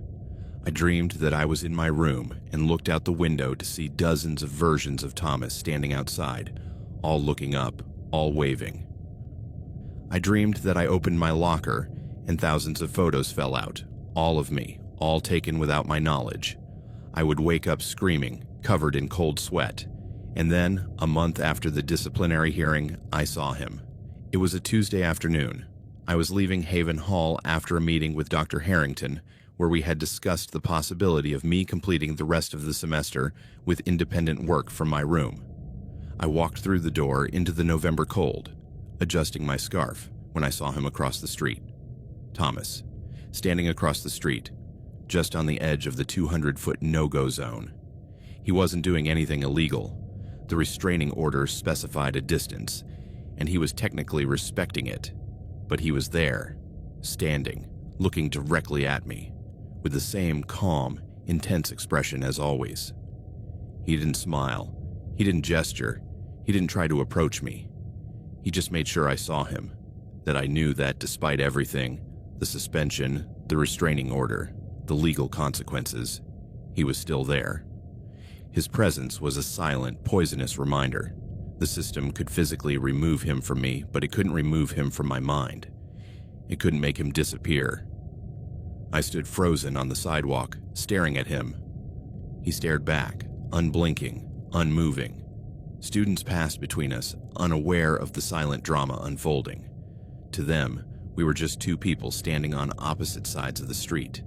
I dreamed that I was in my room and looked out the window to see dozens of versions of Thomas standing outside, all looking up, all waving. I dreamed that I opened my locker and thousands of photos fell out, all of me, all taken without my knowledge. I would wake up screaming, covered in cold sweat, and then, a month after the disciplinary hearing, I saw him. It was a Tuesday afternoon. I was leaving Haven Hall after a meeting with Dr. Harrington, where we had discussed the possibility of me completing the rest of the semester with independent work from my room. I walked through the door into the November cold, adjusting my scarf, when I saw him across the street. Thomas, standing across the street, just on the edge of the 200-foot no-go zone. He wasn't doing anything illegal. The restraining order specified a distance, and he was technically respecting it. But he was there, standing, looking directly at me, with the same calm, intense expression as always. He didn't smile. He didn't gesture. He didn't try to approach me. He just made sure I saw him, that I knew that despite everything, the suspension, the restraining order, the legal consequences, he was still there. His presence was a silent, poisonous reminder. The system could physically remove him from me, but it couldn't remove him from my mind. It couldn't make him disappear. I stood frozen on the sidewalk, staring at him. He stared back, unblinking, unmoving. Students passed between us, unaware of the silent drama unfolding. To them, we were just two people standing on opposite sides of the street.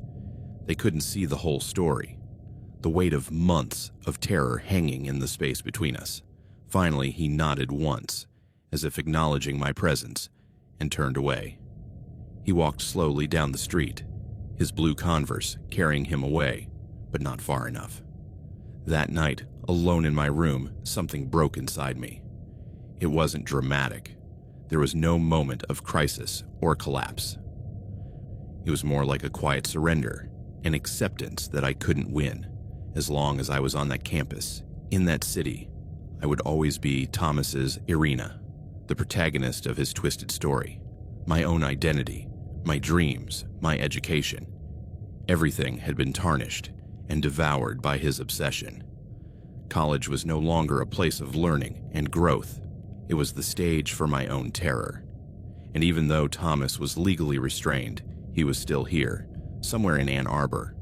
They couldn't see the whole story. The weight of months of terror hanging in the space between us. Finally, he nodded once, as if acknowledging my presence, and turned away. He walked slowly down the street, his blue Converse carrying him away, but not far enough. That night, alone in my room, something broke inside me. It wasn't dramatic. There was no moment of crisis or collapse. It was more like a quiet surrender, an acceptance that I couldn't win. As long as I was on that campus, in that city, I would always be Thomas's Irina, the protagonist of his twisted story, my own identity, my dreams, my education. Everything had been tarnished and devoured by his obsession. College was no longer a place of learning and growth. It was the stage for my own terror. And even though Thomas was legally restrained, he was still here, somewhere in Ann Arbor,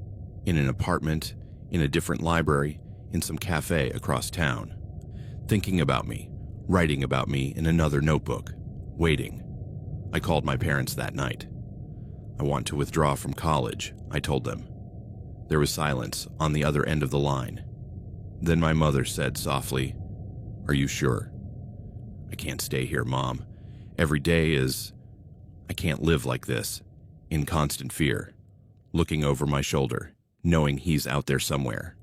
in an apartment, in a different library, in some cafe across town, thinking about me, writing about me in another notebook, waiting. I called my parents that night. I want to withdraw from college, I told them. There was silence on the other end of the line. Then my mother said softly, "Are you sure?" "I can't stay here, Mom. Every day is... I can't live like this, in constant fear, looking over my shoulder, knowing he's out there somewhere."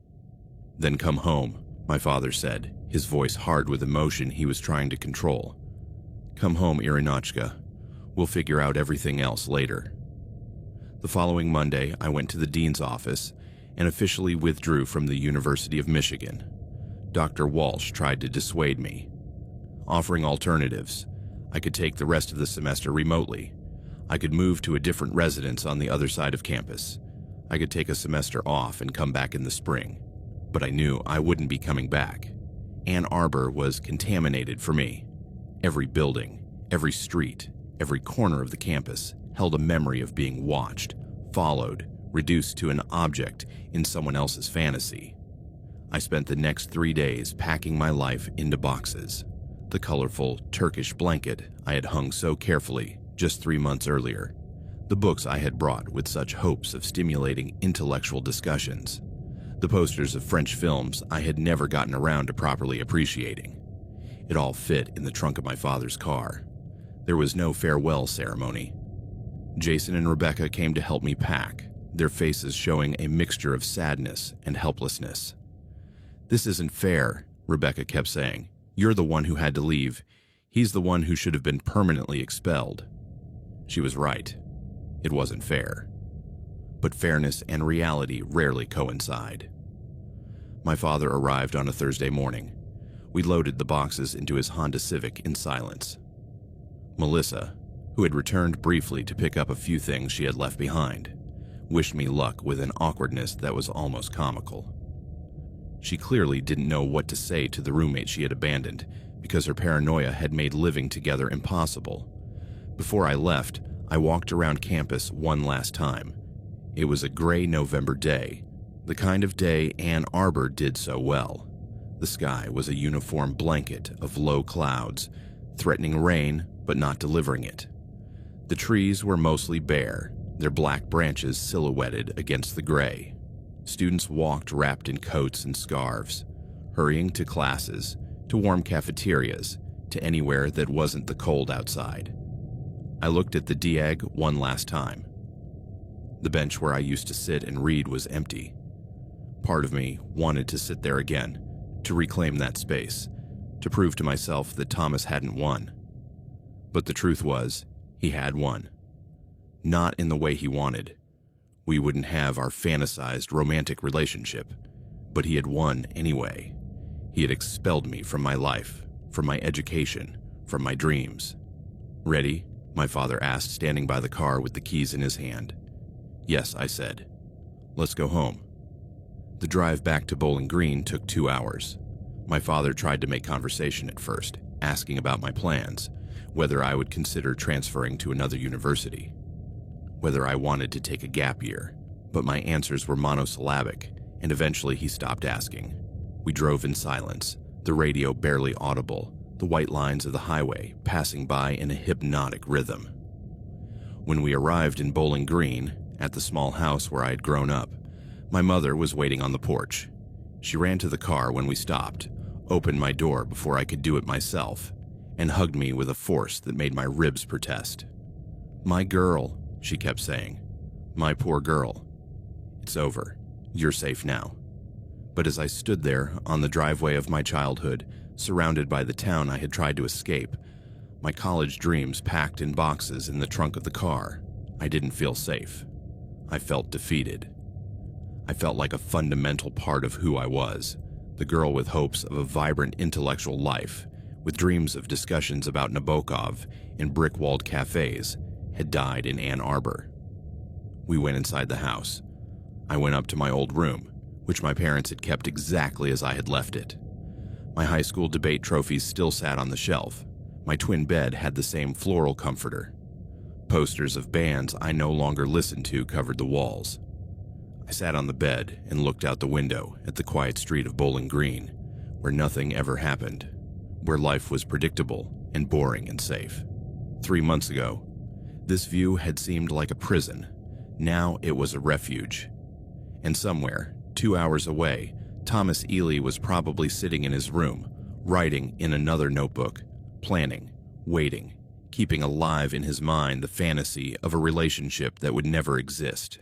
"Then come home," my father said, his voice hard with emotion he was trying to control. "Come home, Irinachka. We'll figure out everything else later." The following Monday, I went to the dean's office and officially withdrew from the University of Michigan. Dr. Walsh tried to dissuade me, offering alternatives. I could take the rest of the semester remotely. I could move to a different residence on the other side of campus. I could take a semester off and come back in the spring. But I knew I wouldn't be coming back. Ann Arbor was contaminated for me. Every building, every street, every corner of the campus held a memory of being watched, followed, reduced to an object in someone else's fantasy. I spent the next 3 days packing my life into boxes. The colorful Turkish blanket I had hung so carefully just 3 months earlier. The books I had brought with such hopes of stimulating intellectual discussions. The posters of French films I had never gotten around to properly appreciating. It all fit in the trunk of my father's car. There was no farewell ceremony. Jason and Rebecca came to help me pack, their faces showing a mixture of sadness and helplessness. "This isn't fair," Rebecca kept saying. "You're the one who had to leave. He's the one who should have been permanently expelled." She was right. It wasn't fair. But fairness and reality rarely coincide. My father arrived on a Thursday morning. We loaded the boxes into his Honda Civic in silence. Melissa, who had returned briefly to pick up a few things she had left behind, wished me luck with an awkwardness that was almost comical. She clearly didn't know what to say to the roommate she had abandoned because her paranoia had made living together impossible. Before I left, I walked around campus one last time. It was a gray November day, the kind of day Ann Arbor did so well. The sky was a uniform blanket of low clouds, threatening rain but not delivering it. The trees were mostly bare, their black branches silhouetted against the gray. Students walked wrapped in coats and scarves, hurrying to classes, to warm cafeterias, to anywhere that wasn't the cold outside. I looked at the Diag one last time. The bench where I used to sit and read was empty. Part of me wanted to sit there again, to reclaim that space, to prove to myself that Thomas hadn't won. But the truth was, he had won. Not in the way he wanted. We wouldn't have our fantasized romantic relationship, but he had won anyway. He had expelled me from my life, from my education, from my dreams. "Ready?" my father asked, standing by the car with the keys in his hand. "Yes," I said. "Let's go home." The drive back to Bowling Green took 2 hours. My father tried to make conversation at first, asking about my plans, whether I would consider transferring to another university. whether I wanted to take a gap year, but my answers were monosyllabic, and eventually he stopped asking. We drove in silence, the radio barely audible, the white lines of the highway passing by in a hypnotic rhythm. When we arrived in Bowling Green, at the small house where I had grown up, my mother was waiting on the porch. She ran to the car when we stopped, opened my door before I could do it myself, and hugged me with a force that made my ribs protest. "My girl," she kept saying. "My poor girl. It's over. You're safe now." But as I stood there on the driveway of my childhood, surrounded by the town I had tried to escape, my college dreams packed in boxes in the trunk of the car, I didn't feel safe. I felt defeated. I felt like a fundamental part of who I was, the girl with hopes of a vibrant intellectual life, with dreams of discussions about Nabokov in brick-walled cafes, had died in Ann Arbor. We went inside the house. I went up to my old room, which my parents had kept exactly as I had left it. My high school debate trophies still sat on the shelf. My twin bed had the same floral comforter. Posters of bands I no longer listened to covered the walls. I sat on the bed and looked out the window at the quiet street of Bowling Green, where nothing ever happened, where life was predictable and boring and safe. 3 months ago, this view had seemed like a prison. Now it was a refuge. And somewhere, 2 hours away, Thomas Ely was probably sitting in his room, writing in another notebook, planning, waiting, keeping alive in his mind the fantasy of a relationship that would never exist.